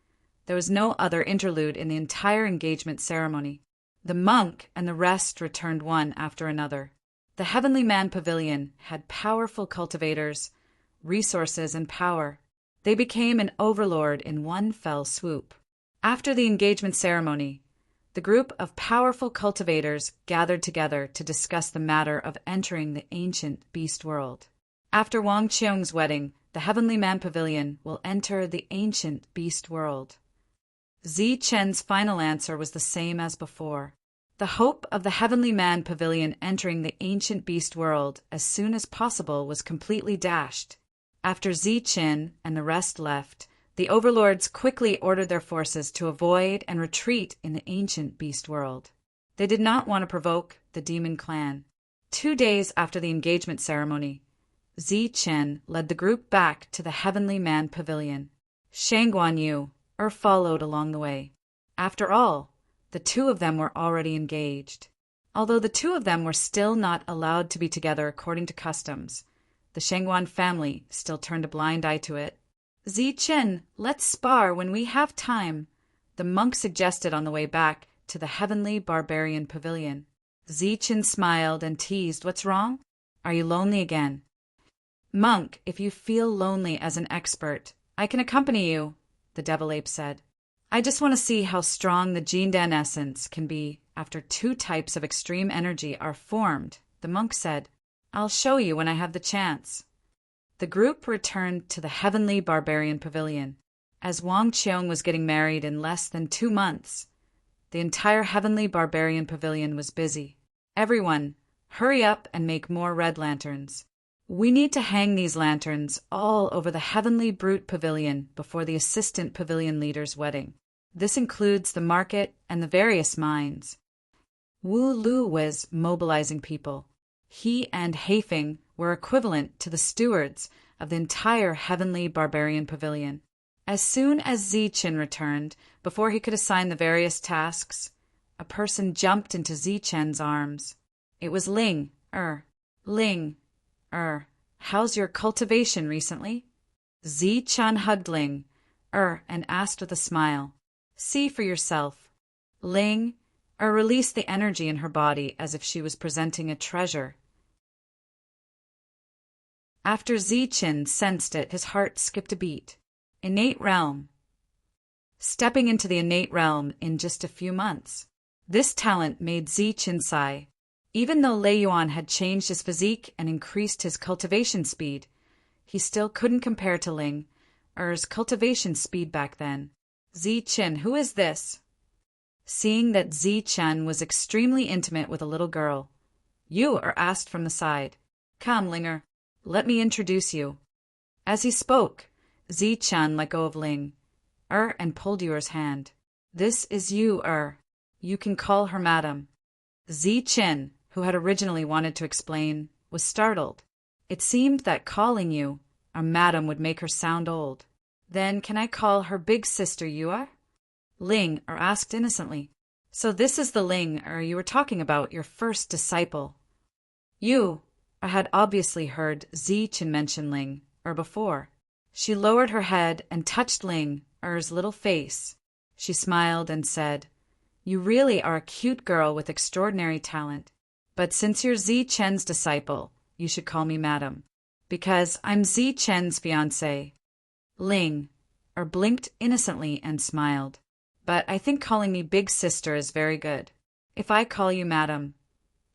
There was no other interlude in the entire engagement ceremony. The monk and the rest returned one after another. The Heavenly Man Pavilion had powerful cultivators, resources, and power. They became an overlord in one fell swoop. After the engagement ceremony, the group of powerful cultivators gathered together to discuss the matter of entering the ancient beast world. After Wang Qiong's wedding, the Heavenly Man Pavilion will enter the ancient beast world. Zi Chen's final answer was the same as before. The hope of the Heavenly Man Pavilion entering the ancient beast world as soon as possible was completely dashed. After Zi Chen and the rest left, the overlords quickly ordered their forces to avoid and retreat in the ancient beast world. They did not want to provoke the demon clan. 2 days after the engagement ceremony, Zi Chen led the group back to the Heavenly Man Pavilion. Shang Guanyu followed along the way. After all, the two of them were already engaged. Although the two of them were still not allowed to be together according to customs, the Shangguan family still turned a blind eye to it. Zi Chen, let's spar when we have time, the monk suggested on the way back to the Heavenly Barbarian Pavilion. Zi Chen smiled and teased, "What's wrong? Are you lonely again?" "Monk, if you feel lonely as an expert, I can accompany you," the devil ape said. "I just want to see how strong the Jindan essence can be after 2 types of extreme energy are formed," the monk said. "I'll show you when I have the chance." The group returned to the Heavenly Barbarian Pavilion. As Wang Qiong was getting married in less than 2 months, the entire Heavenly Barbarian Pavilion was busy. "Everyone, hurry up and make more red lanterns. We need to hang these lanterns all over the Heavenly Brute Pavilion before the assistant pavilion leader's wedding. This includes the market and the various mines." Wu Lu was mobilizing people. He and Heifeng were equivalent to the stewards of the entire Heavenly Barbarian Pavilion. As soon as Zi Chen returned, before he could assign the various tasks, a person jumped into Zi Chen's arms. It was Ling. Ling. How's your cultivation recently?" Zi Chen hugged Ling, and asked with a smile. "See for yourself." Ling, released the energy in her body as if she was presenting a treasure. After Zi Chen sensed it, his heart skipped a beat. Innate realm. Stepping into the innate realm in just a few months. This talent made Zi Chen sigh. Even though Lei Yuan had changed his physique and increased his cultivation speed, he still couldn't compare to Ling's cultivation speed back then. "Zi Chen, who is this?" Seeing that Zi Chen was extremely intimate with a little girl, Yu asked from the side. "Come, Linger, let me introduce you." As he spoke, Zi Chen let go of Ling, and pulled Yu's hand. "This is Yu, You can call her Madam." Zi Chen, who had originally wanted to explain, was startled. It seemed that calling Yu a Madam would make her sound old. "Then can I call her big sister Yu? Ling asked innocently. "So this is the Ling you were talking about, your first disciple." Yu had obviously heard Zi Chen mention Ling before. She lowered her head and touched Ling's little face. She smiled and said, "You really are a cute girl with extraordinary talent. But since you're Zi Chen's disciple, you should call me Madam, because I'm Zi Chen's fiancé." Ling blinked innocently and smiled. "But I think calling me big sister is very good. If I call you Madam,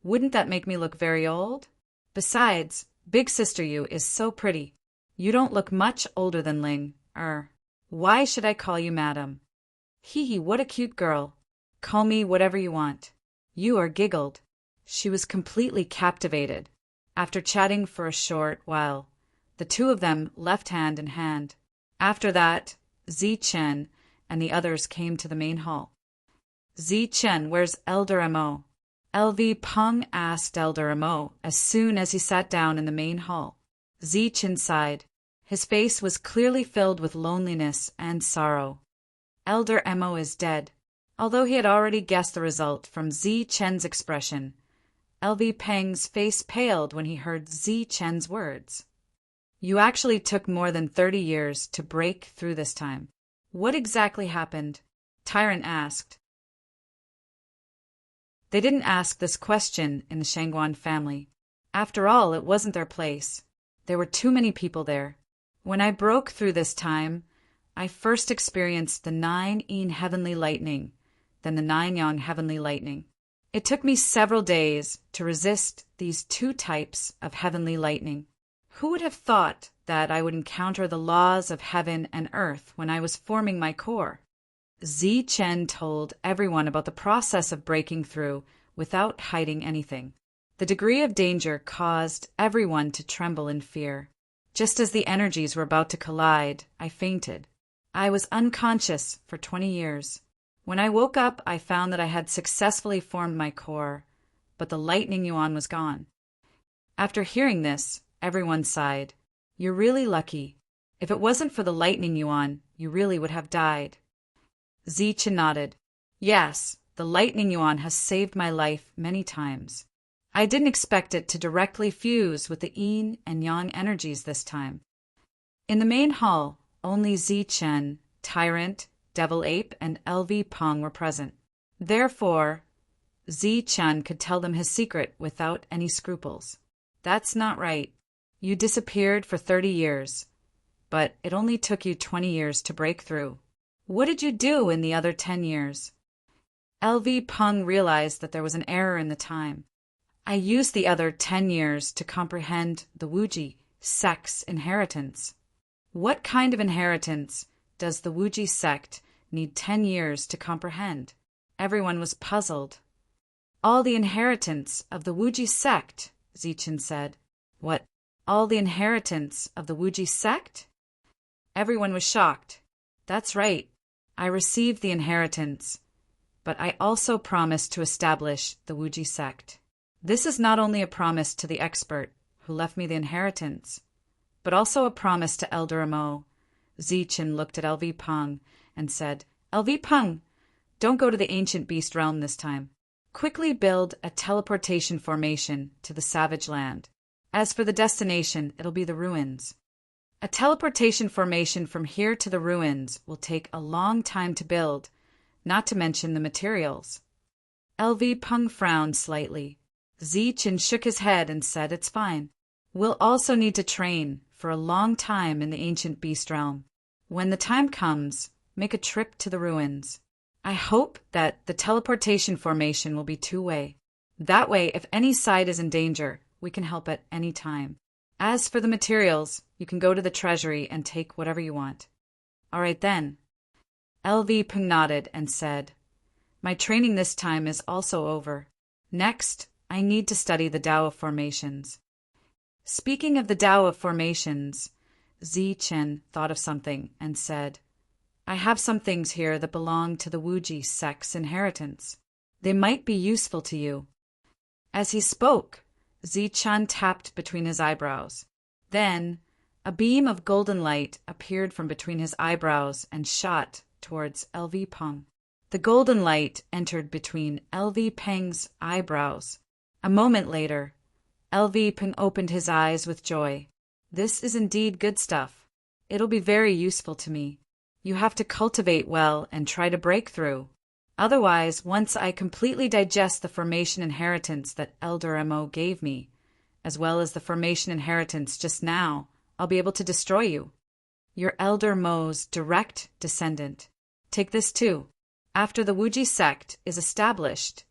wouldn't that make me look very old? Besides, big sister Yu is so pretty. You don't look much older than Ling. Why should I call you Madam?" "Hee, what a cute girl. Call me whatever you want." Yu giggled. She was completely captivated. After chatting for a short while, the two of them left hand in hand. After that, Zi Chen and the others came to the main hall. "Zi Chen, where's Elder Mo?" LV Peng asked Elder Mo as soon as he sat down in the main hall. Zi Chen sighed. His face was clearly filled with loneliness and sorrow. "Elder Mo is dead." Although he had already guessed the result from Zi Chen's expression, LV Peng's face paled when he heard Zi Chen's words. "You actually took more than 30 years to break through this time." What exactly happened? Tyrant asked. They didn't ask this question in the Shangguan family. After all, it wasn't their place. There were too many people there. When I broke through this time, I first experienced the 9 heavenly lightning, then the 9 heavenly lightning. It took me several days to resist these 2 types of heavenly lightning. Who would have thought that I would encounter the laws of heaven and earth when I was forming my core? Zi Chen told everyone about the process of breaking through without hiding anything. The degree of danger caused everyone to tremble in fear. Just as the energies were about to collide, I fainted. I was unconscious for 20 years. When I woke up, I found that I had successfully formed my core, but the lightning yuan was gone. After hearing this, everyone sighed. You're really lucky. If it wasn't for the lightning yuan, you really would have died. Zi Chen nodded. Yes, the lightning yuan has saved my life many times. I didn't expect it to directly fuse with the yin and yang energies this time. In the main hall, only Zi Chen, Tyrant, Devil Ape, and LV Peng were present. Therefore, Zi Chen could tell them his secret without any scruples. That's not right. You disappeared for 30 years, but it only took you 20 years to break through. What did you do in the other 10 years? LV Peng realized that there was an error in the time. I used the other 10 years to comprehend the Wuji sect's inheritance. What kind of inheritance does the Wuji sect need 10 years to comprehend? Everyone was puzzled. All the inheritance of the Wuji sect, Zi Chen said. What? All the inheritance of the Wuji sect? Everyone was shocked. That's right. I received the inheritance, but I also promised to establish the Wuji sect. This is not only a promise to the expert who left me the inheritance, but also a promise to Elder Amo. Zi Chen looked at LV Peng and said, LV Peng, don't go to the ancient beast realm this time. Quickly build a teleportation formation to the savage land. As for the destination, it'll be the ruins. A teleportation formation from here to the ruins will take a long time to build, not to mention the materials. LV Peng frowned slightly. Zi Chen shook his head and said, it's fine. We'll also need to train for a long time in the ancient beast realm. When the time comes, make a trip to the ruins. I hope that the teleportation formation will be 2-way. That way, if any side is in danger, we can help at any time. As for the materials, you can go to the treasury and take whatever you want. All right then. LV Peng nodded and said, my training this time is also over. Next, I need to study the Tao of formations. Speaking of the Tao of formations, Zi Chen thought of something and said, I have some things here that belong to the Wuji sect's inheritance. They might be useful to you. As he spoke, Zi Chen tapped between his eyebrows. Then, a beam of golden light appeared from between his eyebrows and shot towards LV Peng. The golden light entered between LV Peng's eyebrows. A moment later, LV Peng opened his eyes with joy. This is indeed good stuff. It'll be very useful to me. You have to cultivate well and try to break through. Otherwise, once I completely digest the formation inheritance that Elder Mo gave me, as well as the formation inheritance just now, I'll be able to destroy you. You're Elder Mo's direct descendant. Take this too. After the Wuji sect is established,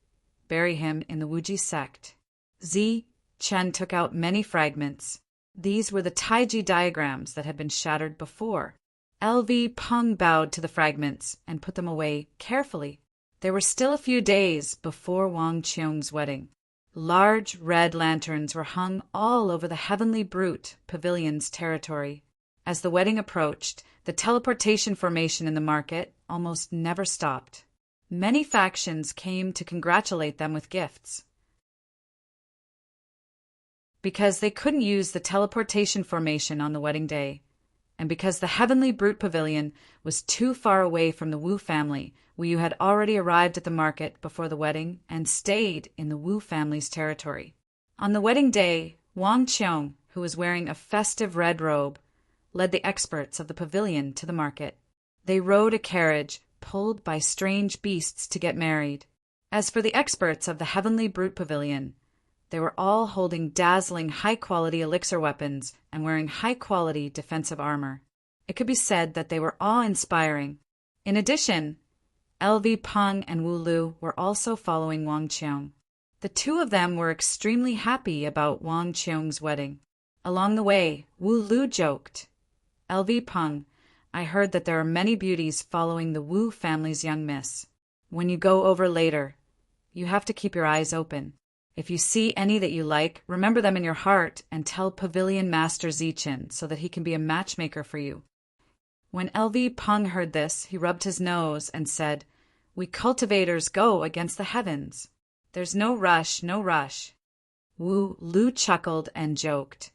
bury him in the Wuji sect. Zi Chen took out many fragments. These were the Taiji diagrams that had been shattered before. LV Peng bowed to the fragments and put them away carefully. There were still a few days before Wang Qiong's wedding. Large red lanterns were hung all over the Heavenly Brute Pavilion's territory. As the wedding approached, the teleportation formation in the market almost never stopped. Many factions came to congratulate them with gifts. Because they couldn't use the teleportation formation on the wedding day, and because the Heavenly Brute Pavilion was too far away from the Wu family, Wu had already arrived at the market before the wedding and stayed in the Wu family's territory. On the wedding day, Wang Qiong, who was wearing a festive red robe, led the experts of the pavilion to the market. They rode a carriage pulled by strange beasts to get married. As for the experts of the Heavenly Brute Pavilion, they were all holding dazzling high-quality elixir weapons and wearing high-quality defensive armor. It could be said that they were awe-inspiring. In addition, LV Peng and Wu Lu were also following Wang Qiong. The two of them were extremely happy about Wang Qiong's wedding. Along the way, Wu Lu joked, "LV Peng, I heard that there are many beauties following the Wu family's young miss. When you go over later, you have to keep your eyes open. If you see any that you like, remember them in your heart and tell Pavilion Master Zichen so that he can be a matchmaker for you." When LV Peng heard this, he rubbed his nose and said, "We cultivators go against the heavens. There's no rush, no rush." Wu Lu chuckled and joked,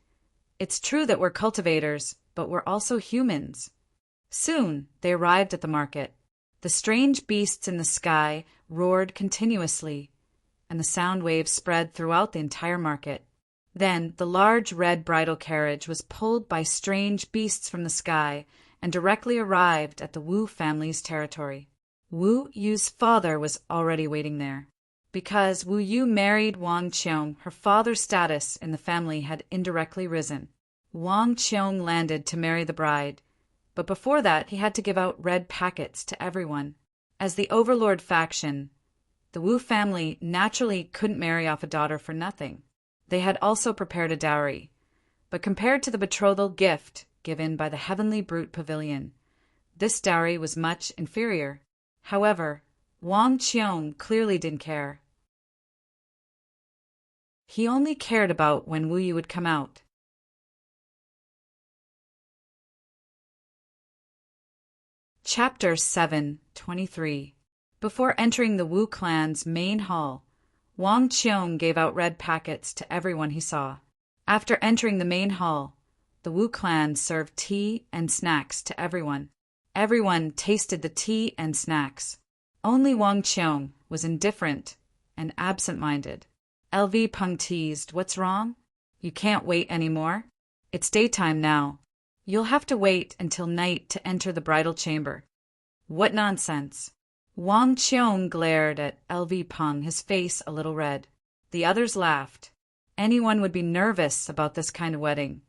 "It's true that we're cultivators, but we're also humans." Soon they arrived at the market. The strange beasts in the sky roared continuously, and the sound waves spread throughout the entire market. Then the large red bridal carriage was pulled by strange beasts from the sky and directly arrived at the Wu family's territory. Wu Yu's father was already waiting there. Because Wu Yu married Wang Qiong, her father's status in the family had indirectly risen. Wang Qiong landed to marry the bride, but before that he had to give out red packets to everyone. As the overlord faction, the Wu family naturally couldn't marry off a daughter for nothing. They had also prepared a dowry, but compared to the betrothal gift given by the Heavenly Brute Pavilion, this dowry was much inferior. However, Wang Qiong clearly didn't care. He only cared about when Wu Yu would come out. Chapter 7:23. Before entering the Wu clan's main hall, Wang Qiong gave out red packets to everyone he saw. After entering the main hall, the Wu clan served tea and snacks to everyone. Everyone tasted the tea and snacks. Only Wang Qiong was indifferent and absent-minded. LV Peng teased, "What's wrong? You can't wait anymore? It's daytime now. You'll have to wait until night to enter the bridal chamber." "What nonsense!" Wang Qiong glared at LV Peng, his face a little red. The others laughed. Anyone would be nervous about this kind of wedding,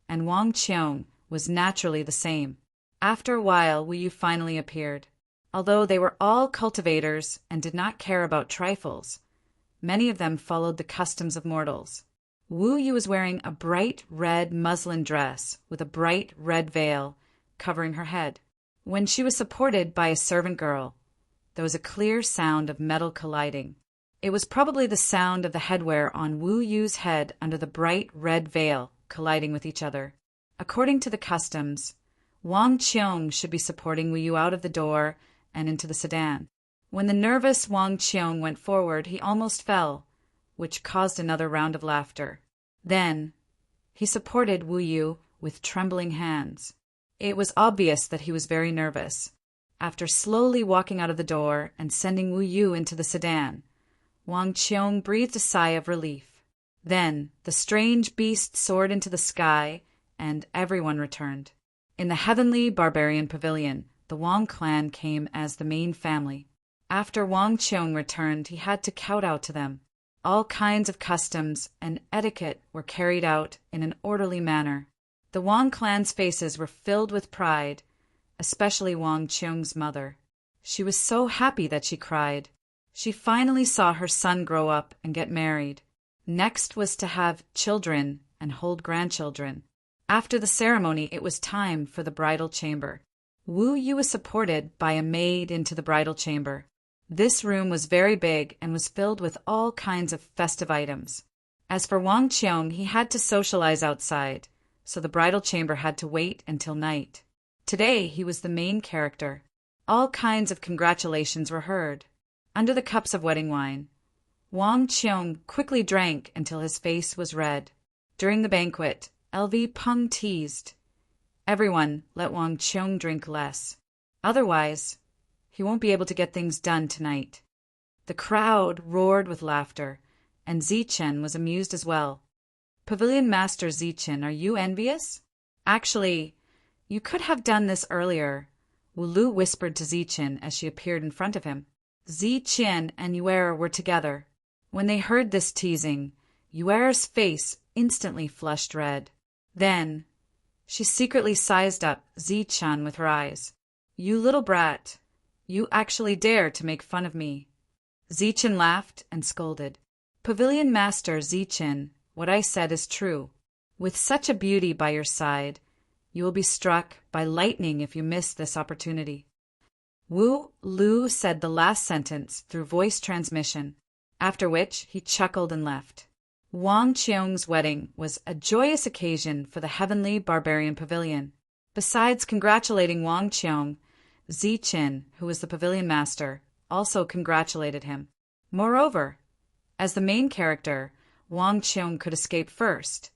and Wang Qiong was naturally the same. After a while, Wu Yu finally appeared. Although they were all cultivators and did not care about trifles, many of them followed the customs of mortals. Wu Yu was wearing a bright red muslin dress with a bright red veil covering her head. When she was supported by a servant girl, there was a clear sound of metal colliding. It was probably the sound of the headwear on Wu Yu's head under the bright red veil colliding with each other. According to the customs, Wang Qiong should be supporting Wu Yu out of the door and into the sedan. When the nervous Wang Qiong went forward, he almost fell, which caused another round of laughter. Then he supported Wu Yu with trembling hands. It was obvious that he was very nervous. After slowly walking out of the door and sending Wu Yu into the sedan, Wang Qiong breathed a sigh of relief. Then the strange beast soared into the sky, and everyone returned. In the Heavenly Barbarian Pavilion, the Wang clan came as the main family. After Wang Qiong returned, he had to kowtow to them. All kinds of customs and etiquette were carried out in an orderly manner. The Wang clan's faces were filled with pride, especially Wang Qiong's mother. She was so happy that she cried. She finally saw her son grow up and get married. Next was to have children and hold grandchildren. After the ceremony, it was time for the bridal chamber. Wu Yu was supported by a maid into the bridal chamber. This room was very big and was filled with all kinds of festive items. As for Wang Qiong, he had to socialize outside, so the bridal chamber had to wait until night. Today he was the main character. All kinds of congratulations were heard. Under the cups of wedding wine, Wang Qiong quickly drank until his face was red. During the banquet, LV Peng teased, "Everyone, let Wang Qiong drink less. Otherwise, he won't be able to get things done tonight." The crowd roared with laughter, and Zichen was amused as well. "Pavilion Master Zichen, are you envious? Actually, you could have done this earlier. Wu Lu whispered to Zichen as she appeared in front of him. Zichen and Yuer were together. When they heard this teasing, Yuer's face instantly flushed red. Then, she secretly sized up Zichen with her eyes. You little brat, you actually dare to make fun of me. Zichen laughed and scolded. Pavilion Master Zichen, what I said is true. With such a beauty by your side, you will be struck by lightning if you miss this opportunity. Wu Lu said the last sentence through voice transmission, after which he chuckled and left. Wang Qiong's wedding was a joyous occasion for the heavenly barbarian pavilion. Besides congratulating Wang Qiong, Zichen, who was the pavilion master, also congratulated him. Moreover, as the main character, Wang Qiong could escape first,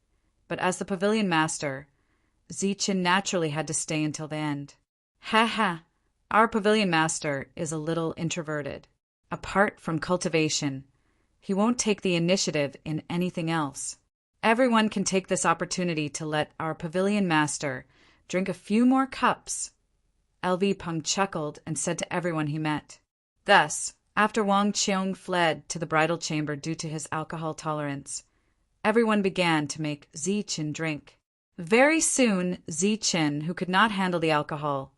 but as the pavilion master, Zichen naturally had to stay until the end. Ha ha! Our pavilion master is a little introverted. Apart from cultivation, he won't take the initiative in anything else. Everyone can take this opportunity to let our pavilion master drink a few more cups. LV Peng chuckled and said to everyone he met. Thus, after Wang Qiong fled to the bridal chamber due to his alcohol tolerance, everyone began to make Zichen drink. Very soon, Zichen, who could not handle the alcohol,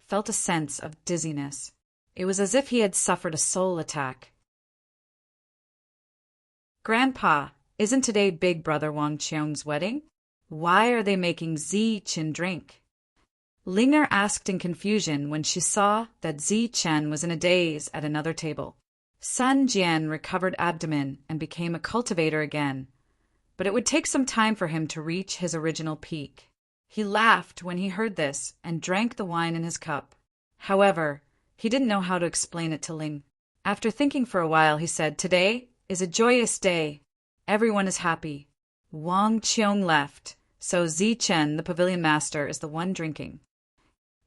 felt a sense of dizziness. It was as if he had suffered a soul attack. Grandpa, isn't today big brother Wang Qiong's wedding? Why are they making Zichen drink? Linger asked in confusion when she saw that Zichen was in a daze at another table. Sun Jian recovered abdomen and became a cultivator again, but it would take some time for him to reach his original peak. He laughed when he heard this and drank the wine in his cup. However, he didn't know how to explain it to Ling. After thinking for a while, he said, Today is a joyous day. Everyone is happy. Wang Qiong left, so Zichen, the pavilion master, is the one drinking.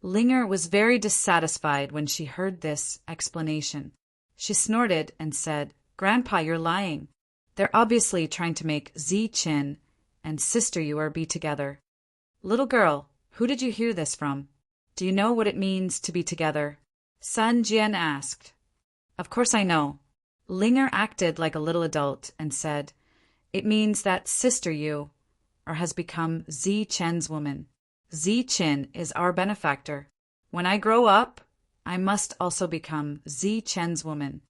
Linger was very dissatisfied when she heard this explanation. She snorted and said, Grandpa, you're lying. They're obviously trying to make Zichen and Sister Yuer be together. Little girl, who did you hear this from? Do you know what it means to be together? Sun Jian asked. Of course I know. Linger acted like a little adult and said, It means that Sister Yu has become Zichen's woman. Zichen is our benefactor. When I grow up, I must also become Zichen's woman.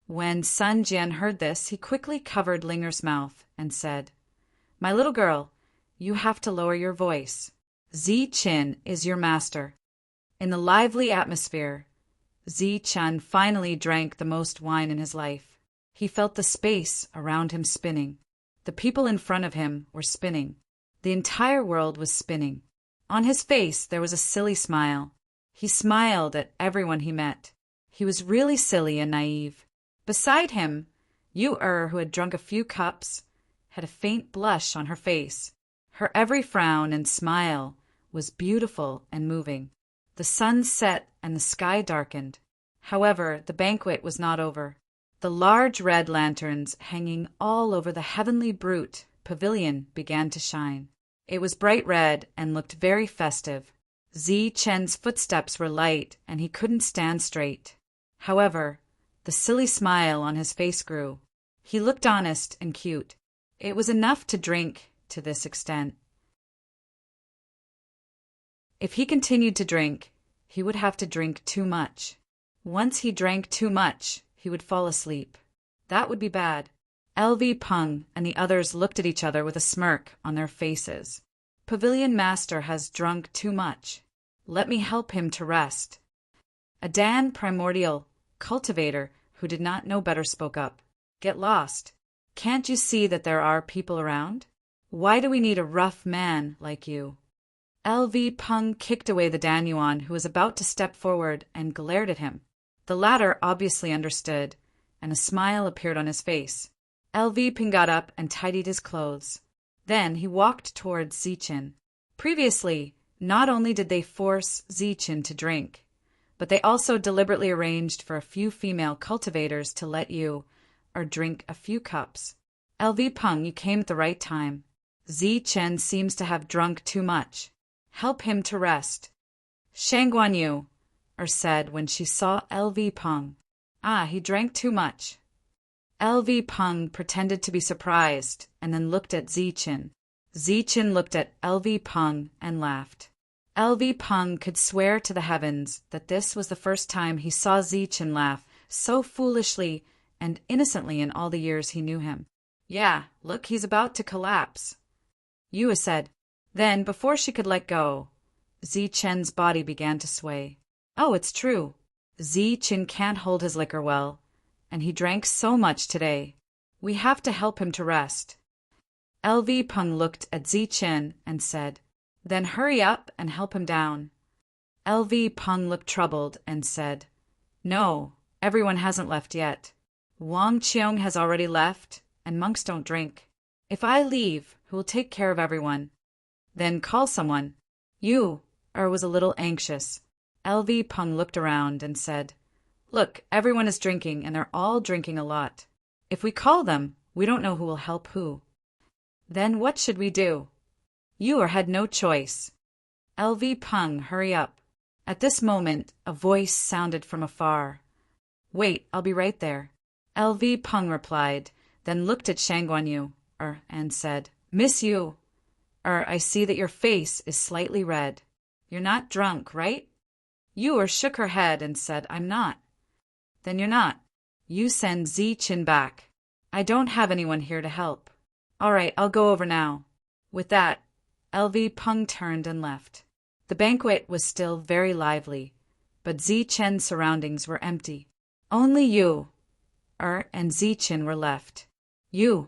When Sun Jian heard this, he quickly covered Linger's mouth and said, My little girl, you have to lower your voice. Zichen is your master. In the lively atmosphere, Zichen finally drank the most wine in his life. He felt the space around him spinning. The people in front of him were spinning. The entire world was spinning. On his face there was a silly smile. He smiled at everyone he met. He was really silly and naive. Beside him, Yuer, who had drunk a few cups, had a faint blush on her face. Her every frown and smile was beautiful and moving. The sun set and the sky darkened. However, the banquet was not over. The large red lanterns hanging all over the heavenly brute pavilion began to shine. It was bright red and looked very festive. Zichen's footsteps were light and he couldn't stand straight. However, the silly smile on his face grew. He looked honest and cute. It was enough to drink to this extent. If he continued to drink, he would have to drink too much. Once he drank too much, he would fall asleep. That would be bad. LV Peng and the others looked at each other with a smirk on their faces. Pavilion Master has drunk too much. Let me help him to rest. A Dan primordial cultivator who did not know better spoke up. Get lost. Can't you see that there are people around? Why do we need a rough man like you? LV Peng kicked away the Dan Yuan who was about to step forward and glared at him. The latter obviously understood, and a smile appeared on his face. LV Peng got up and tidied his clothes. Then he walked towards Zichen. Previously, not only did they force Zichen to drink, but they also deliberately arranged for a few female cultivators to let you or drink a few cups. LV Peng, you came at the right time. Zichen seems to have drunk too much. Help him to rest. Shang Guanyu, said when she saw LV Peng. Ah, he drank too much. LV Peng pretended to be surprised and then looked at Zichen. Zichen looked at LV Peng and laughed. LV Peng could swear to the heavens that this was the first time he saw Zichen laugh so foolishly and innocently in all the years he knew him. Yeah, look, he's about to collapse, Yua said. Then, before she could let go, Zichen's body began to sway. Oh, it's true. Zichen can't hold his liquor well, and he drank so much today. We have to help him to rest. LV Peng looked at Zichen and said, Then hurry up and help him down. LV Peng looked troubled and said, No, everyone hasn't left yet. Wang Qiong has already left, and monks don't drink. If I leave, who will take care of everyone? Then call someone. You, was a little anxious. LV Peng looked around and said, Look, everyone is drinking, and they're all drinking a lot. If we call them, we don't know who will help who. Then what should we do? Yu had no choice. LV Peng, hurry up. At this moment, a voice sounded from afar. Wait, I'll be right there. LV Peng replied, then looked at Shangguan Yu, and said, Miss Yu, I see that your face is slightly red. You're not drunk, right? Yu shook her head and said, I'm not. Then you're not. You send Zichen back. I don't have anyone here to help. All right, I'll go over now. With that, LV Peng turned and left. The banquet was still very lively, but Zichen's surroundings were empty. Only Yu, and Zichen were left. Yu's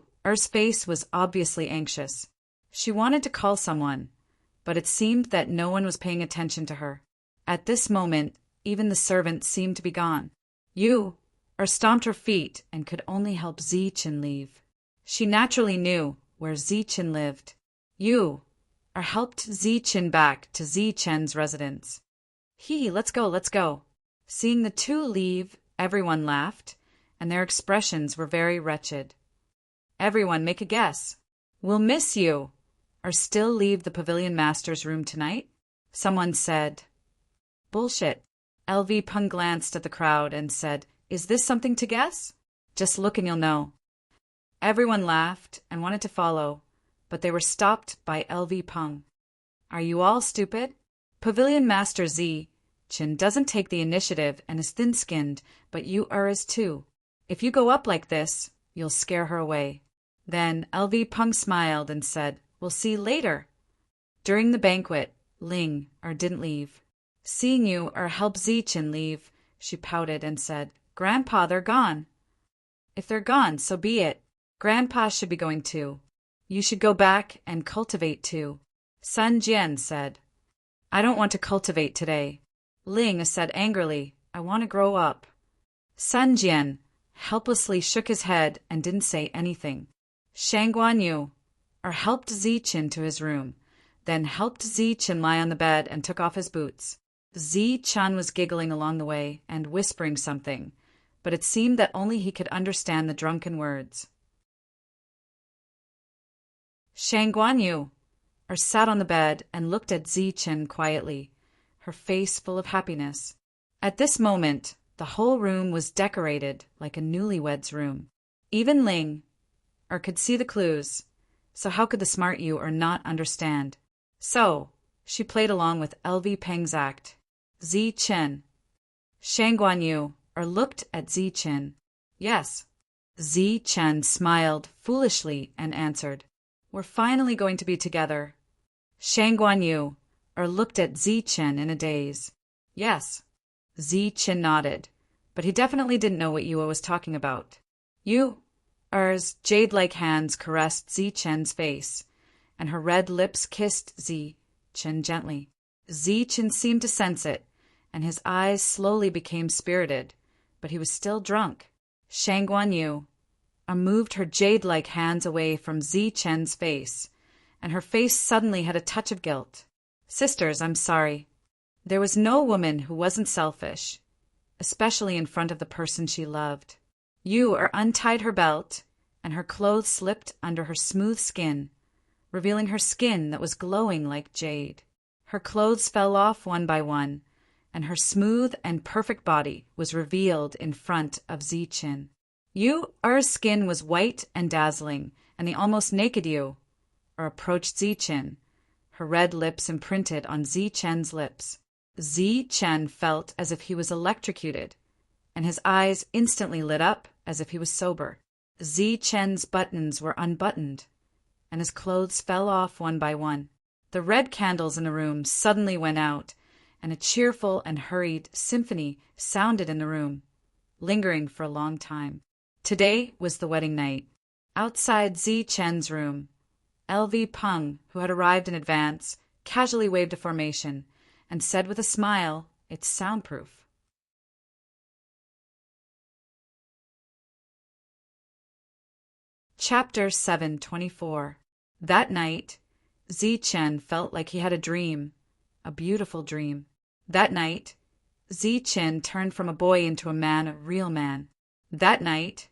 face was obviously anxious. She wanted to call someone, but it seemed that no one was paying attention to her. At this moment, even the servants seemed to be gone. Yu stomped her feet and could only help Zichen leave. She naturally knew where Zichen lived. Yu helped Zichen back to Zichen's residence. Let's go. Seeing the two leave, everyone laughed, and their expressions were very wretched. Everyone make a guess. We'll miss you, or still leave the pavilion master's room tonight? Someone said. Bullshit. LV Peng glanced at the crowd and said, Is this something to guess? Just look and you'll know. Everyone laughed and wanted to follow, but they were stopped by LV Peng. Are you all stupid? Pavilion Master Zichen doesn't take the initiative and is thin-skinned, but you is too. If you go up like this, you'll scare her away. Then LV Peng smiled and said, We'll see later. During the banquet, Ling didn't leave. Seeing you help Zichen leave, she pouted and said, Grandpa, they're gone. If they're gone, so be it. Grandpa should be going too. You should go back and cultivate too. Sun Jian said. I don't want to cultivate today. Ling said angrily, I want to grow up. Sun Jian helplessly shook his head and didn't say anything. Shangguan Yu helped Zichen to his room, then helped Zichen lie on the bed and took off his boots. Zichen was giggling along the way and whispering something, but it seemed that only he could understand the drunken words. Shangguan Yu sat on the bed and looked at Zichen quietly, her face full of happiness. At this moment, the whole room was decorated like a newlywed's room. Even Ling could see the clues, so how could the smart Yu not understand? So, she played along with LV Peng's act. Zichen. Shangguan Yu looked at Zichen. Yes. Zichen smiled foolishly and answered, We're finally going to be together. Shangguan Yu looked at Zichen in a daze. Yes. Zichen nodded, but he definitely didn't know what Yua was talking about. Yu's jade-like hands caressed Zichen's face, and her red lips kissed Zichen gently. Zichen seemed to sense it, and his eyes slowly became spirited, but he was still drunk. Shangguan Yu moved her jade-like hands away from Zichen's face, and her face suddenly had a touch of guilt. Sisters, I'm sorry. There was no woman who wasn't selfish, especially in front of the person she loved. Yu untied her belt, and her clothes slipped under her smooth skin, revealing her skin that was glowing like jade. Her clothes fell off one by one, and her smooth and perfect body was revealed in front of Zi-Chin. Er's skin was white and dazzling, and the almost naked approached Zi-Chin, her red lips imprinted on Zi-Chen's lips. Zi-Chen felt as if he was electrocuted, and his eyes instantly lit up as if he was sober. Zi-Chen's buttons were unbuttoned, and his clothes fell off one by one. The red candles in the room suddenly went out, and a cheerful and hurried symphony sounded in the room, lingering for a long time. Today was the wedding night. Outside Zi-Chen's room, L.V. Peng, who had arrived in advance, casually waved a formation and said with a smile, "It's soundproof." Chapter 724. That night, Zi-Chen felt like he had a dream, a beautiful dream. That night, Zi-Chen turned from a boy into a man, a real man. That night,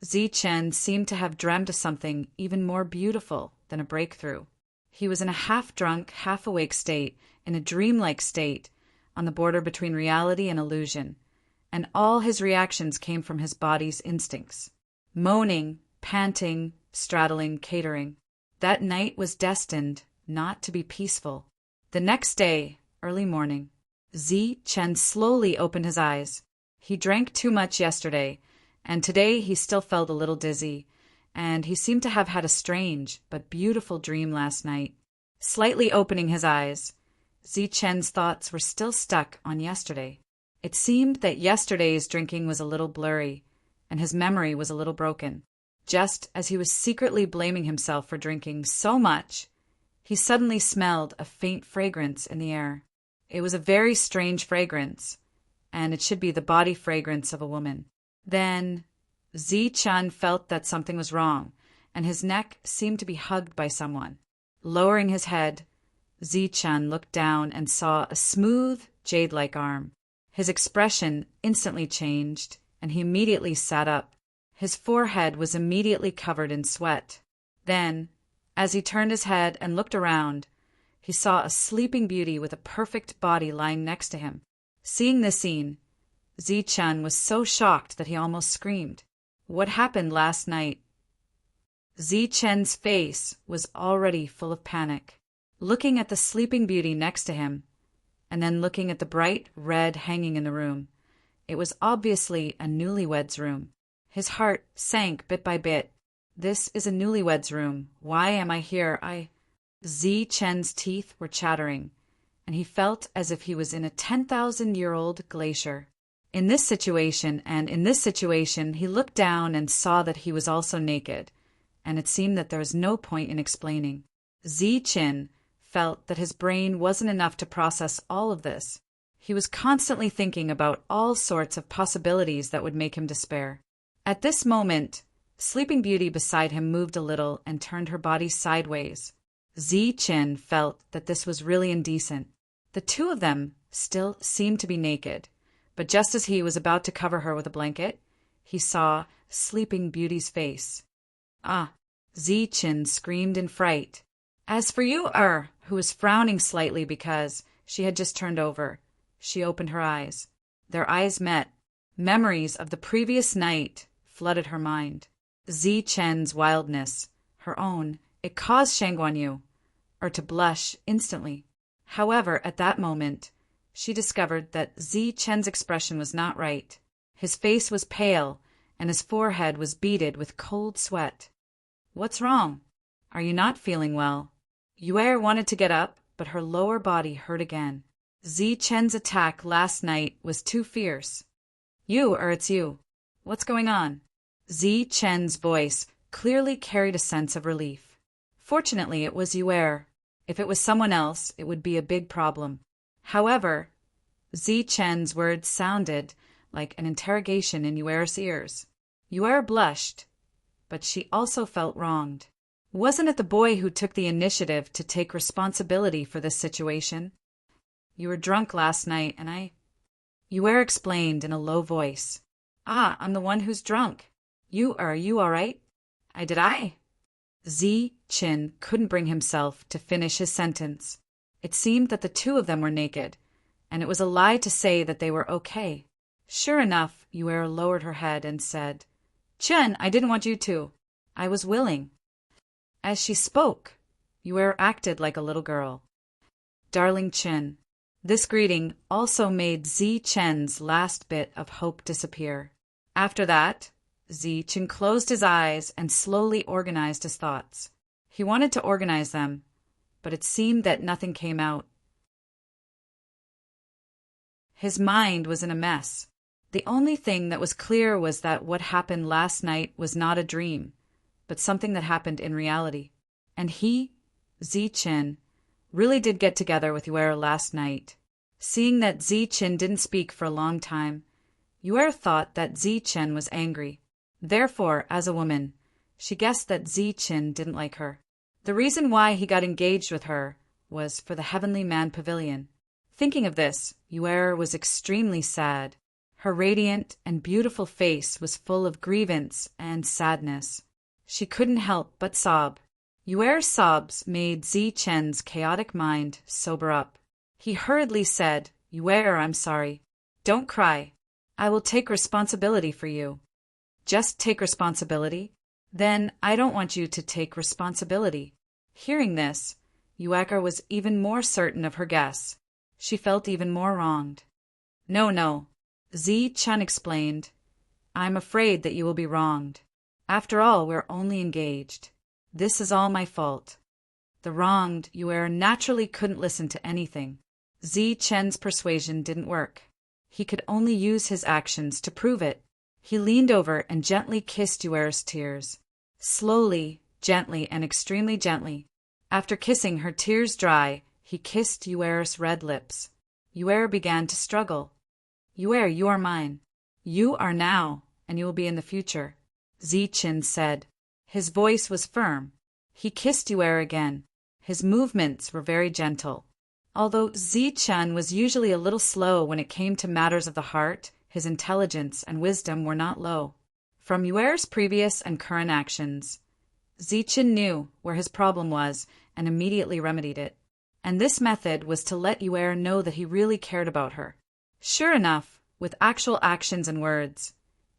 Zi-Chen seemed to have dreamt of something even more beautiful than a breakthrough. He was in a half-drunk, half-awake state, in a dreamlike state, on the border between reality and illusion, and all his reactions came from his body's instincts. Moaning, panting, straddling, catering. That night was destined not to be peaceful. The next day, early morning, Zi-Chen slowly opened his eyes. He drank too much yesterday, and today he still felt a little dizzy, and he seemed to have had a strange but beautiful dream last night. Slightly opening his eyes, Zi-Chen's thoughts were still stuck on yesterday. It seemed that yesterday's drinking was a little blurry, and his memory was a little broken. Just as he was secretly blaming himself for drinking so much, he suddenly smelled a faint fragrance in the air. It was a very strange fragrance, and it should be the body fragrance of a woman. Then Zi-Chen felt that something was wrong, and his neck seemed to be hugged by someone. Lowering his head, Zi-Chen looked down and saw a smooth, jade-like arm. His expression instantly changed, and he immediately sat up. His forehead was immediately covered in sweat. Then, as he turned his head and looked around, he saw a sleeping beauty with a perfect body lying next to him. Seeing this scene, Zi-Chen was so shocked that he almost screamed. What happened last night? Zi-Chen's face was already full of panic. Looking at the sleeping beauty next to him, and then looking at the bright red hanging in the room, it was obviously a newlywed's room. His heart sank bit by bit. This is a newlywed's room. Why am I here? Zi-Chen's teeth were chattering, and he felt as if he was in a 10,000-year-old glacier. In this situation, he looked down and saw that he was also naked, and it seemed that there was no point in explaining. Zi-Chen felt that his brain wasn't enough to process all of this. He was constantly thinking about all sorts of possibilities that would make him despair. At this moment, Sleeping Beauty beside him moved a little and turned her body sideways. Zi-Chen felt that this was really indecent. The two of them still seemed to be naked, but just as he was about to cover her with a blanket, he saw Sleeping Beauty's face. "Ah!" Zi-Chen screamed in fright. As for who was frowning slightly because she had just turned over, she opened her eyes. Their eyes met. Memories of the previous night flooded her mind. Zi-Chen's wildness, her own, it caused Shang Guanyu to blush instantly. However, at that moment, she discovered that Zi-Chen's expression was not right. His face was pale, and his forehead was beaded with cold sweat. "What's wrong? Are you not feeling well?" Yue wanted to get up, but her lower body hurt again. Zi-Chen's attack last night was too fierce. It's you. What's going on?" Zi-Chen's voice clearly carried a sense of relief. Fortunately, it was Yue. If it was someone else, it would be a big problem. However, Zi-Chen's words sounded like an interrogation in Yue's ears. Yue blushed, but she also felt wronged. Wasn't it the boy who took the initiative to take responsibility for this situation? "You were drunk last night, and Yue explained in a low voice. "I'm the one who's drunk. Are you all right?" I? Zi-Chen couldn't bring himself to finish his sentence. It seemed that the two of them were naked, and it was a lie to say that they were okay. Sure enough, Yuera lowered her head and said, "Chen, I didn't want you to. I was willing." As she spoke, Yuera acted like a little girl. "Darling Chen." This greeting also made Zi Chen's last bit of hope disappear. After that, Zi Chen closed his eyes and slowly organized his thoughts. He wanted to organize them, but it seemed that nothing came out. His mind was in a mess. The only thing that was clear was that what happened last night was not a dream, but something that happened in reality. And he, Zi Chen, really did get together with Yuera last night. Seeing that Zi Chen didn't speak for a long time, Yuera thought that Zi Chen was angry. Therefore, as a woman, she guessed that Zi Chen didn't like her. The reason why he got engaged with her was for the Heavenly Man Pavilion. Thinking of this, Yuera was extremely sad. Her radiant and beautiful face was full of grievance and sadness. She couldn't help but sob. Yuera's sobs made Zi Chen's chaotic mind sober up. He hurriedly said, "Yuera, I'm sorry. Don't cry. I will take responsibility for you." "Just take responsibility? Then I don't want you to take responsibility." Hearing this, Yuera was even more certain of her guess. She felt even more wronged. No, Zi Chen explained. "I'm afraid that you will be wronged. After all, we're only engaged. This is all my fault." The wronged Yuera naturally couldn't listen to anything. Zi Chen's persuasion didn't work. He could only use his actions to prove it. He leaned over and gently kissed Yuera's tears. Slowly, gently, and extremely gently. After kissing her tears dry, he kissed Yuera's red lips. Yuera began to struggle. "Yuera, you are mine. You are now, and you will be in the future," Zi Chen said. His voice was firm. He kissed Yuera again. His movements were very gentle. Although Zi Chen was usually a little slow when it came to matters of the heart, his intelligence and wisdom were not low. From Yuera's previous and current actions, Zi Chen knew where his problem was and immediately remedied it. And this method was to let Yuera know that he really cared about her. Sure enough, with actual actions and words,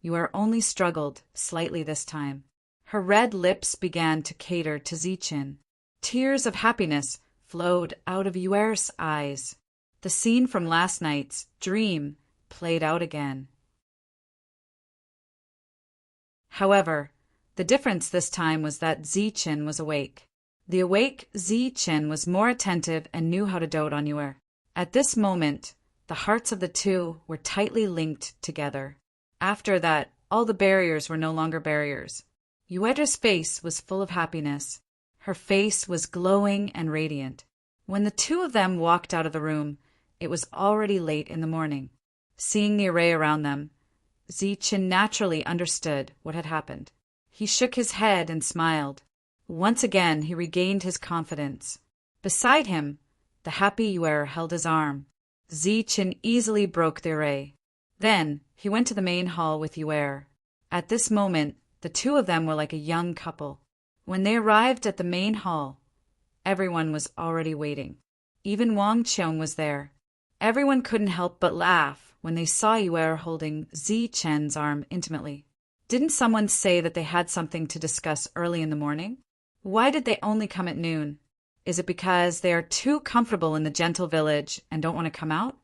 Yuera only struggled slightly this time. Her red lips began to cater to Zi Chen. Tears of happiness flowed out of Yuera's eyes. The scene from last night's dream played out again. However, the difference this time was that Zi Chen was awake. The awake Zi Chen was more attentive and knew how to dote on Yuera. At this moment, the hearts of the two were tightly linked together. After that, all the barriers were no longer barriers. Yuera's face was full of happiness. Her face was glowing and radiant. When the two of them walked out of the room, it was already late in the morning. Seeing the array around them, Zi Chen naturally understood what had happened. He shook his head and smiled. Once again he regained his confidence. Beside him, the happy Yuera held his arm. Zi Chen easily broke the array. Then he went to the main hall with Yuera. At this moment, the two of them were like a young couple. When they arrived at the main hall, everyone was already waiting. Even Wang Qiong was there. Everyone couldn't help but laugh when they saw Yuera holding Zi Chen's arm intimately. Didn't someone say that they had something to discuss early in the morning? Why did they only come at noon? Is it because they are too comfortable in the gentle village and don't want to come out?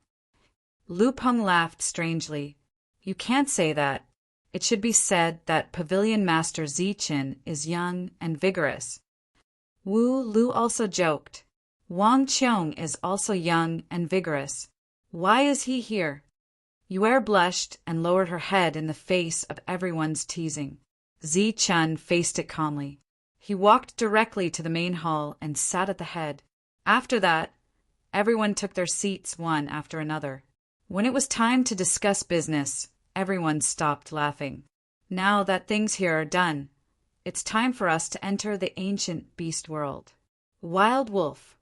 Lu Peng laughed strangely. You can't say that. It should be said that Pavilion Master Zi Chen is young and vigorous. Wu Lu also joked. Wang Qiong is also young and vigorous. Why is he here? Yuera blushed and lowered her head in the face of everyone's teasing. Zi Chen faced it calmly. He walked directly to the main hall and sat at the head. After that, everyone took their seats one after another. When it was time to discuss business, everyone stopped laughing. Now that things here are done, it's time for us to enter the ancient beast world. Wild Wolf,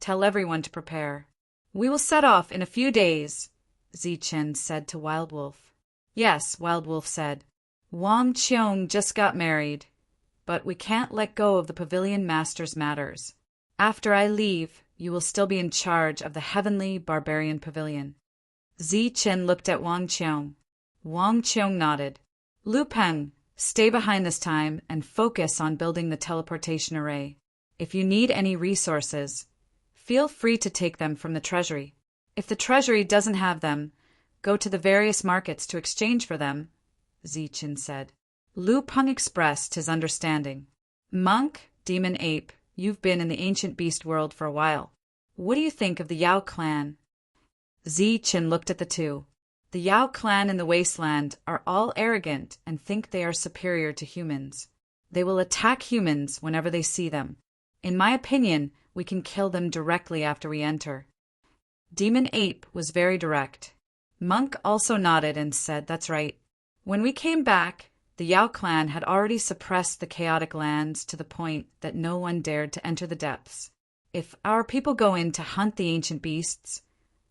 tell everyone to prepare. We will set off in a few days, Zi Chen said to Wild Wolf. Yes, Wild Wolf said. Wang Qiong just got married, but we can't let go of the Pavilion Master's matters. After I leave, you will still be in charge of the Heavenly Barbarian Pavilion. Zichen looked at Wang Qiong. Wang Qiong nodded. Lu Peng, stay behind this time and focus on building the teleportation array. If you need any resources, feel free to take them from the treasury. If the treasury doesn't have them, go to the various markets to exchange for them, Zichen said. Lu Peng expressed his understanding. Monk, demon ape, you've been in the ancient beast world for a while. What do you think of the Yao clan? Zichen looked at the two. The Yao clan in the wasteland are all arrogant and think they are superior to humans. They will attack humans whenever they see them. In my opinion, we can kill them directly after we enter. Demon Ape was very direct. Monk also nodded and said, that's right. When we came back, the Yao clan had already suppressed the chaotic lands to the point that no one dared to enter the depths. If our people go in to hunt the ancient beasts,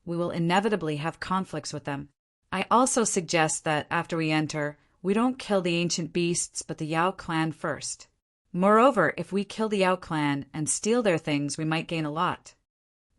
we will inevitably have conflicts with them. I also suggest that after we enter, we don't kill the ancient beasts but the Yao clan first. Moreover, if we kill the Yao clan and steal their things, we might gain a lot.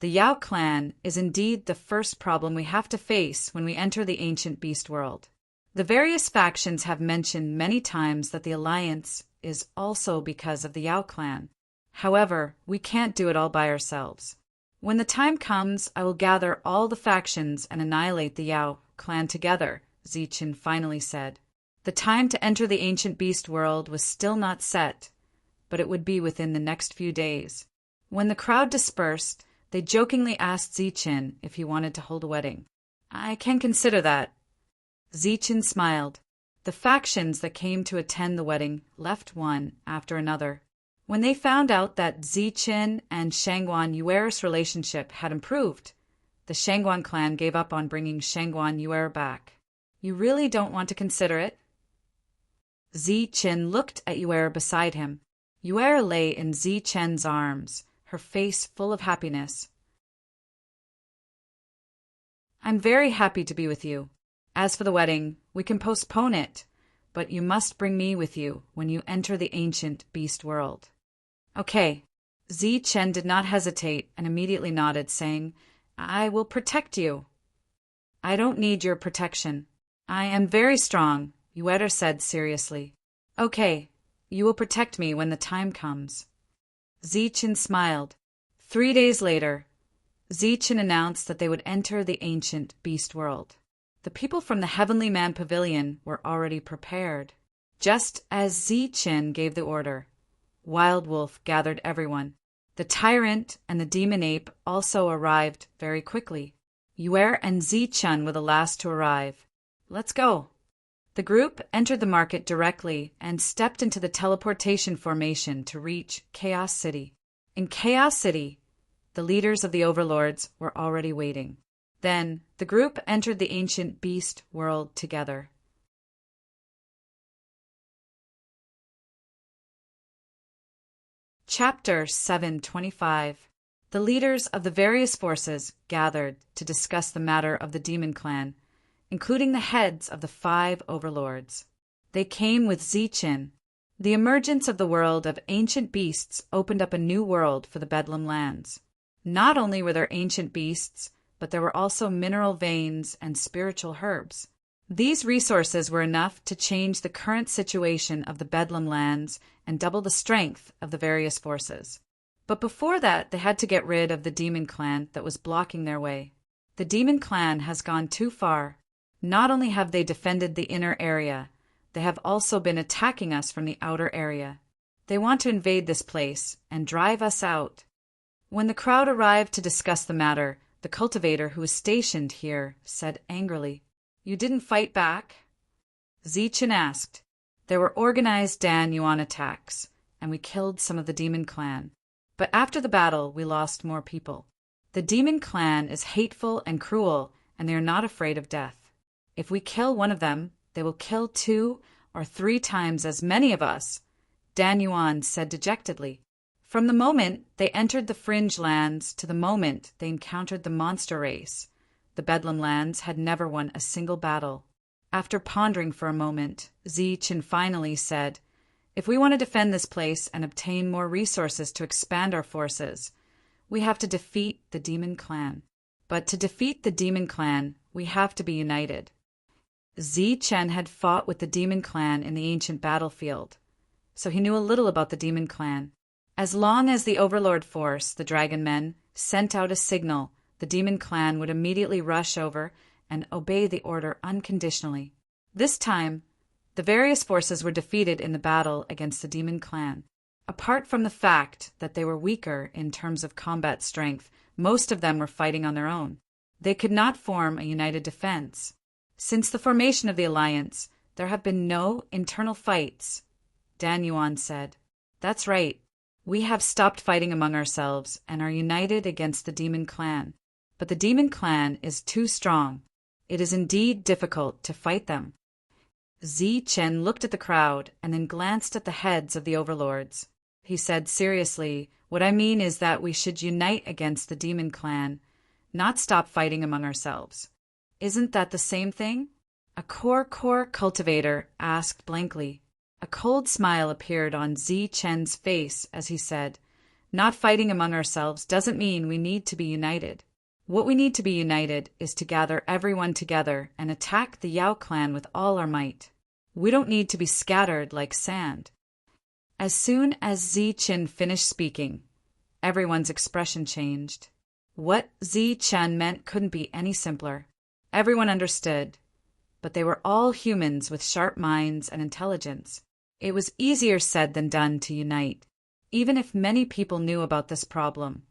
The Yao clan is indeed the first problem we have to face when we enter the ancient beast world. The various factions have mentioned many times that the alliance is also because of the Yao clan. However, we can't do it all by ourselves. When the time comes, I will gather all the factions and annihilate the Yao clan together, Zichen finally said. The time to enter the ancient beast world was still not set, but it would be within the next few days. When the crowd dispersed, they jokingly asked Zichen if he wanted to hold a wedding. I can consider that. Zichen smiled. The factions that came to attend the wedding left one after another. When they found out that Zichen and Shangguan Yuer's relationship had improved, the Shangguan clan gave up on bringing Shangguan Yuer back. You really don't want to consider it? Zichen looked at Yuer beside him. Yuer lay in Zichen's arms, her face full of happiness. I'm very happy to be with you. As for the wedding, we can postpone it, but you must bring me with you when you enter the ancient beast world. Okay. Zichen did not hesitate and immediately nodded, saying, I will protect you. I don't need your protection. I am very strong, Yuer said seriously. Okay, you will protect me when the time comes. Zichen smiled. 3 days later, Zichen announced that they would enter the ancient beast world. The people from the Heavenly Man Pavilion were already prepared. Just as Zichen gave the order, Wild Wolf gathered everyone. The tyrant and the demon ape also arrived very quickly. Yuer and Zichen were the last to arrive. Let's go. The group entered the market directly and stepped into the teleportation formation to reach Chaos City. In Chaos City, the leaders of the overlords were already waiting. Then, the group entered the ancient beast world together. Chapter 725. The leaders of the various forces gathered to discuss the matter of the demon clan, including the heads of the 5 overlords. They came with Zichen. The emergence of the world of ancient beasts opened up a new world for the Bedlam lands. Not only were there ancient beasts, but there were also mineral veins and spiritual herbs. These resources were enough to change the current situation of the Bedlam lands and double the strength of the various forces. But before that, they had to get rid of the demon clan that was blocking their way. The demon clan has gone too far. Not only have they defended the inner area, they have also been attacking us from the outer area. They want to invade this place and drive us out. When the crowd arrived to discuss the matter, the cultivator who was stationed here said angrily, You didn't fight back? Zichen asked. There were organized Dan Yuan attacks, and we killed some of the demon clan. But after the battle, we lost more people. The demon clan is hateful and cruel, and they are not afraid of death. If we kill one of them, they will kill 2 or 3 times as many of us, Dan Yuan said dejectedly. From the moment they entered the fringe lands to the moment they encountered the monster race, the Bedlam lands had never won a single battle. After pondering for a moment, Zichen finally said, If we want to defend this place and obtain more resources to expand our forces, We have to defeat the demon clan. But to defeat the demon clan, we have to be united. Zi-Chen had fought with the demon clan in the ancient battlefield, so he knew a little about the demon clan. As long as the overlord force, the dragon men, sent out a signal, the demon clan would immediately rush over and obey the order unconditionally. This time, the various forces were defeated in the battle against the demon clan. Apart from the fact that they were weaker in terms of combat strength, most of them were fighting on their own. They could not form a united defense. Since the formation of the alliance, there have been no internal fights. Dan Yuan said, "That's right. We have stopped fighting among ourselves and are united against the demon clan. But the demon clan is too strong. It is indeed difficult to fight them." Zi-Chen looked at the crowd and then glanced at the heads of the overlords. He said seriously, "What I mean is that we should unite against the demon clan, not stop fighting among ourselves." "Isn't that the same thing?" a core cultivator asked blankly. A cold smile appeared on Zi-Chen's face as he said, "Not fighting among ourselves doesn't mean we need to be united. What we need to be united is to gather everyone together and attack the Yao clan with all our might. We don't need to be scattered like sand." As soon as Zi-Chen finished speaking, everyone's expression changed. What Zi-Chen meant couldn't be any simpler. Everyone understood, but they were all humans with sharp minds and intelligence. It was easier said than done to unite. Even if many people knew about this problem,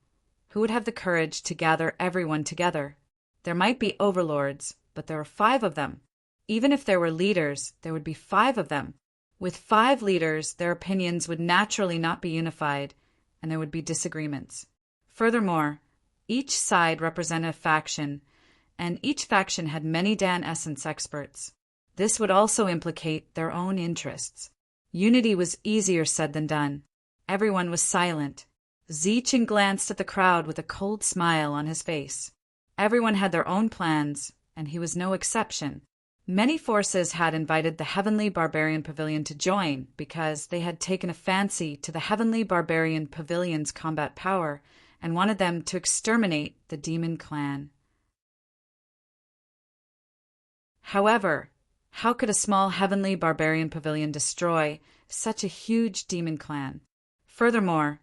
who would have the courage to gather everyone together? There might be overlords, but there were 5 of them. Even if there were leaders, there would be 5 of them. With 5 leaders, their opinions would naturally not be unified, and there would be disagreements. Furthermore, each side represented a faction, and each faction had many Dan Essence experts. This would also implicate their own interests. Unity was easier said than done. Everyone was silent. Zi-Chen glanced at the crowd with a cold smile on his face. Everyone had their own plans, and he was no exception. Many forces had invited the Heavenly Barbarian Pavilion to join because they had taken a fancy to the Heavenly Barbarian Pavilion's combat power and wanted them to exterminate the demon clan. However, how could a small Heavenly Barbarian Pavilion destroy such a huge demon clan? Furthermore,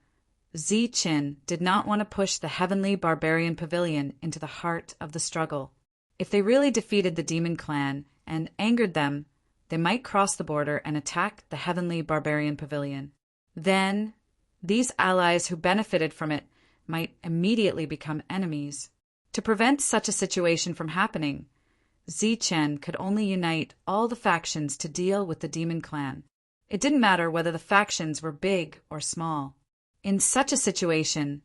Zi-Chen did not want to push the Heavenly Barbarian Pavilion into the heart of the struggle. If they really defeated the demon clan and angered them, they might cross the border and attack the Heavenly Barbarian Pavilion. Then, these allies who benefited from it might immediately become enemies. To prevent such a situation from happening, Zi-Chen could only unite all the factions to deal with the demon clan. It didn't matter whether the factions were big or small. In such a situation,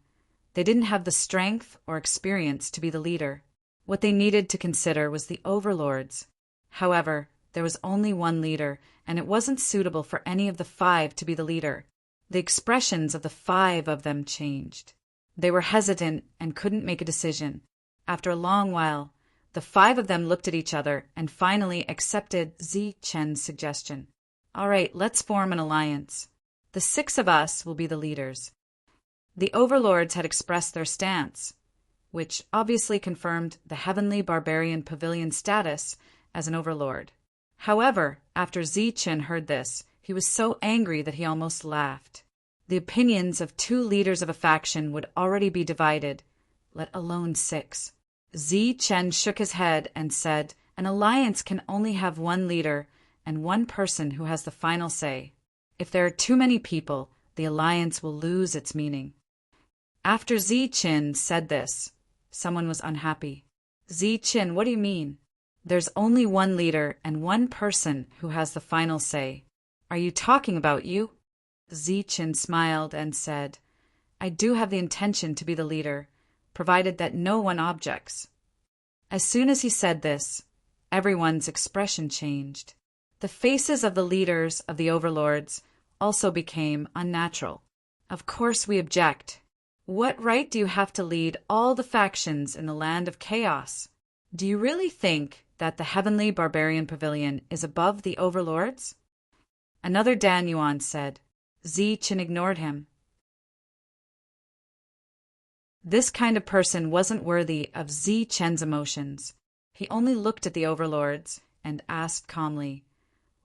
they didn't have the strength or experience to be the leader. What they needed to consider was the overlords. However, there was only one leader, and it wasn't suitable for any of the 5 to be the leader. The expressions of the 5 of them changed. They were hesitant and couldn't make a decision. After a long while, the 5 of them looked at each other and finally accepted Zi-Chen's suggestion. "All right, let's form an alliance. The 6 of us will be the leaders." The overlords had expressed their stance, which obviously confirmed the Heavenly Barbarian Pavilion status as an overlord. However, after Zi-Chen heard this, he was so angry that he almost laughed. The opinions of 2 leaders of a faction would already be divided, let alone 6. Zi-Chen shook his head and said, "An alliance can only have one leader and one person who has the final say. If there are too many people, the alliance will lose its meaning." After Zi-Chen said this, someone was unhappy. "Zi-Chen, what do you mean? There's only one leader and one person who has the final say. Are you talking about you?" Zi-Chen smiled and said, "I do have the intention to be the leader, provided that no one objects." As soon as he said this, everyone's expression changed. The faces of the leaders of the overlords also became unnatural. "Of course we object. What right do you have to lead all the factions in the land of chaos? Do you really think that the Heavenly Barbarian Pavilion is above the overlords?" Another Dan Yuan said. Zi-Chen ignored him. This kind of person wasn't worthy of Zi Chen's emotions. He only looked at the overlords and asked calmly,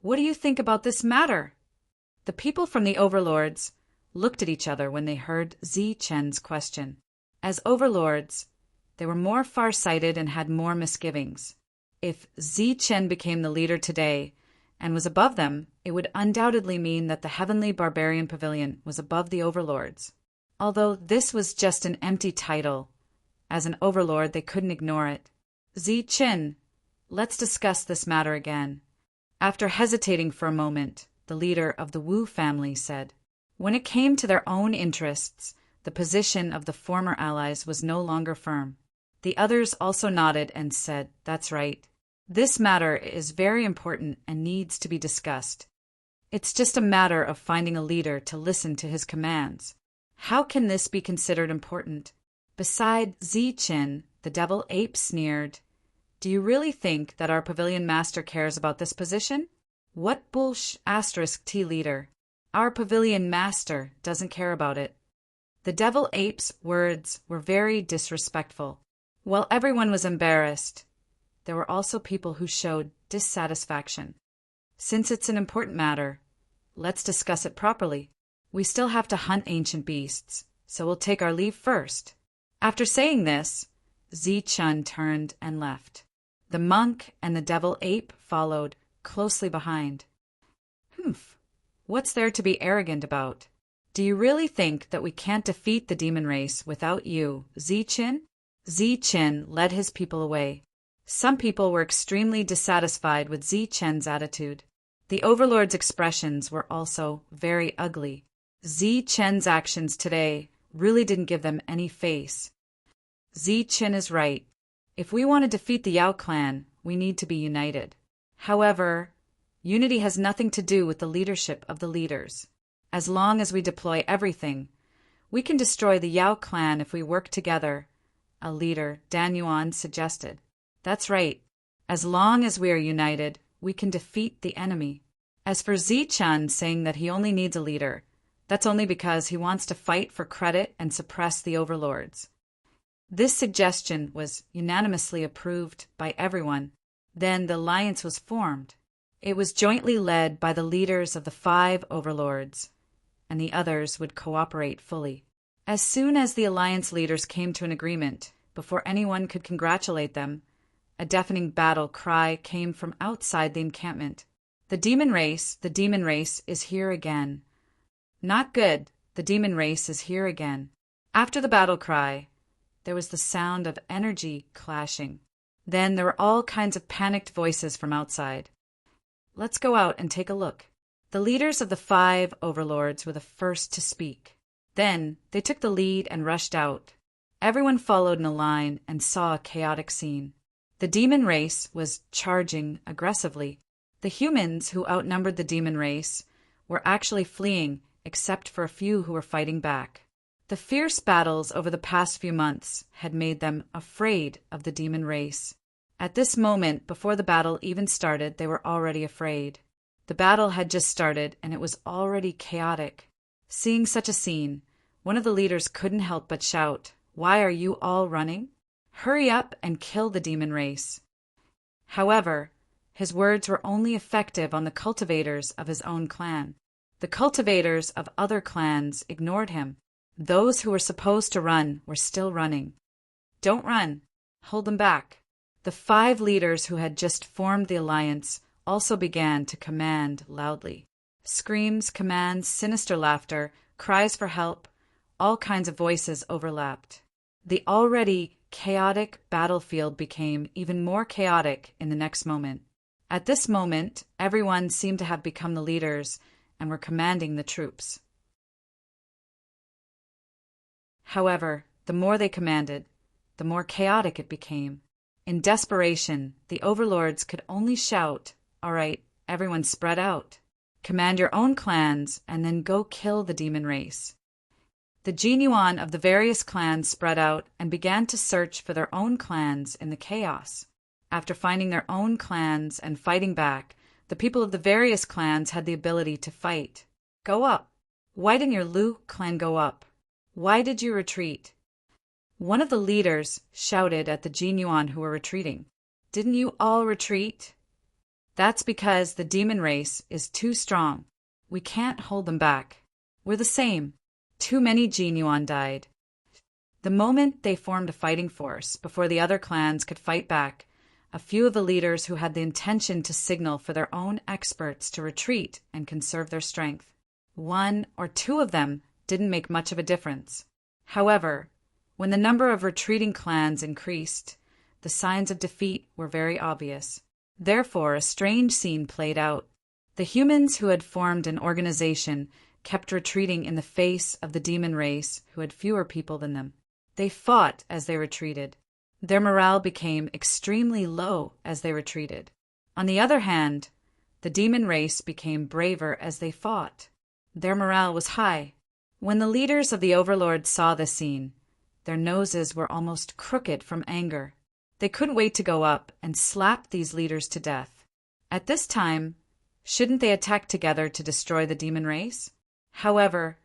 "What do you think about this matter?" The people from the overlords looked at each other when they heard Zi Chen's question. As overlords, they were more far-sighted and had more misgivings. If Zi Chen became the leader today and was above them, it would undoubtedly mean that the Heavenly Barbarian Pavilion was above the overlords. Although this was just an empty title, as an overlord they couldn't ignore it. "Zi Chen, let's discuss this matter again." After hesitating for a moment, the leader of the Wu family said, when it came to their own interests, the position of the former allies was no longer firm. The others also nodded and said, "That's right. This matter is very important and needs to be discussed. It's just a matter of finding a leader to listen to his commands. How can this be considered important?" Beside Zi Chen, the devil ape sneered, "Do you really think that our pavilion master cares about this position? What *T leader? Our pavilion master doesn't care about it." The devil ape's words were very disrespectful. While everyone was embarrassed, there were also people who showed dissatisfaction. Since it's an important matter, let's discuss it properly. We still have to hunt ancient beasts, so we'll take our leave first. After saying this, Zi Chen turned and left. The monk and the devil ape followed closely behind. "Humph, what's there to be arrogant about? Do you really think that we can't defeat the demon race without you, Zi Chen?" Zi Chen led his people away. Some people were extremely dissatisfied with Zi Chen's attitude. The overlord's expressions were also very ugly. Zi Chen's actions today really didn't give them any face. Zi Chen is right. If we want to defeat the Yao clan, we need to be united. However, unity has nothing to do with the leadership of the leaders. As long as we deploy everything, we can destroy the Yao clan if we work together, a leader, Dan Yuan, suggested. That's right. As long as we are united, we can defeat the enemy. As for Zi Chen saying that he only needs a leader, that's only because he wants to fight for credit and suppress the overlords. This suggestion was unanimously approved by everyone. Then the alliance was formed. It was jointly led by the leaders of the 5 overlords, and the others would cooperate fully. As soon as the alliance leaders came to an agreement, before anyone could congratulate them, a deafening battle cry came from outside the encampment. The demon race is here again. Not good, the demon race is here again." After the battle cry, there was the sound of energy clashing. Then there were all kinds of panicked voices from outside. "Let's go out and take a look." The leaders of the 5 overlords were the first to speak. Then they took the lead and rushed out. Everyone followed in a line and saw a chaotic scene. The demon race was charging aggressively. The humans who outnumbered the demon race were actually fleeing, except for a few who were fighting back. The fierce battles over the past few months had made them afraid of the demon race. At this moment, before the battle even started, they were already afraid. The battle had just started, and it was already chaotic. Seeing such a scene, one of the leaders couldn't help but shout, "Why are you all running? Hurry up and kill the demon race." However, his words were only effective on the cultivators of his own clan. The cultivators of other clans ignored him. Those who were supposed to run were still running. "Don't run. Hold them back." The 5 leaders who had just formed the alliance also began to command loudly. Screams, commands, sinister laughter, cries for help, all kinds of voices overlapped. The already chaotic battlefield became even more chaotic in the next moment. At this moment, everyone seemed to have become the leaders and were commanding the troops. However, the more they commanded, the more chaotic it became. In desperation, the overlords could only shout, "All right, everyone spread out. Command your own clans and then go kill the demon race." The Jinyuan of the various clans spread out and began to search for their own clans in the chaos. After finding their own clans and fighting back, the people of the various clans had the ability to fight. "Go up. Why didn't your Lu clan go up? Why did you retreat? One of the leaders shouted at the Jinyuan who were retreating. "Didn't you all retreat?" "That's because the demon race is too strong. We can't hold them back. We're the same. Too many Jinyuan died." The moment they formed a fighting force, before the other clans could fight back, a few of the leaders who had the intention to signal for their own experts to retreat and conserve their strength. One or two of them didn't make much of a difference. However, when the number of retreating clans increased, the signs of defeat were very obvious. Therefore, a strange scene played out. The humans who had formed an organization kept retreating in the face of the demon race who had fewer people than them. They fought as they retreated. Their morale became extremely low as they retreated. On the other hand, the demon race became braver as they fought. Their morale was high. When the leaders of the overlords saw this scene, their noses were almost crooked from anger. They couldn't wait to go up and slap these leaders to death. At this time, shouldn't they attack together to destroy the demon race? However,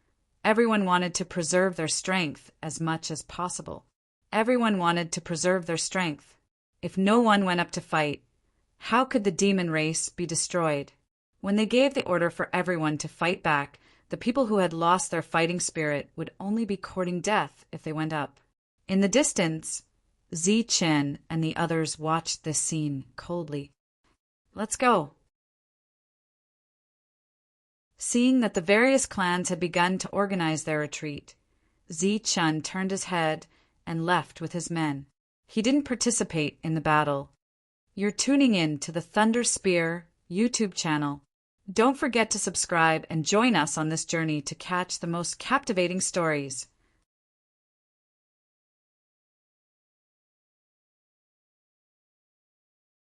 everyone wanted to preserve their strength as much as possible. Everyone wanted to preserve their strength. If no one went up to fight, how could the demon race be destroyed? When they gave the order for everyone to fight back, the people who had lost their fighting spirit would only be courting death if they went up. In the distance, Chen and the others watched this scene coldly. "Let's go." Seeing that the various clans had begun to organize their retreat, Chen turned his head and left with his men. He didn't participate in the battle. You're tuning in to the Thunder Spear YouTube channel. Don't forget to subscribe and join us on this journey to catch the most captivating stories.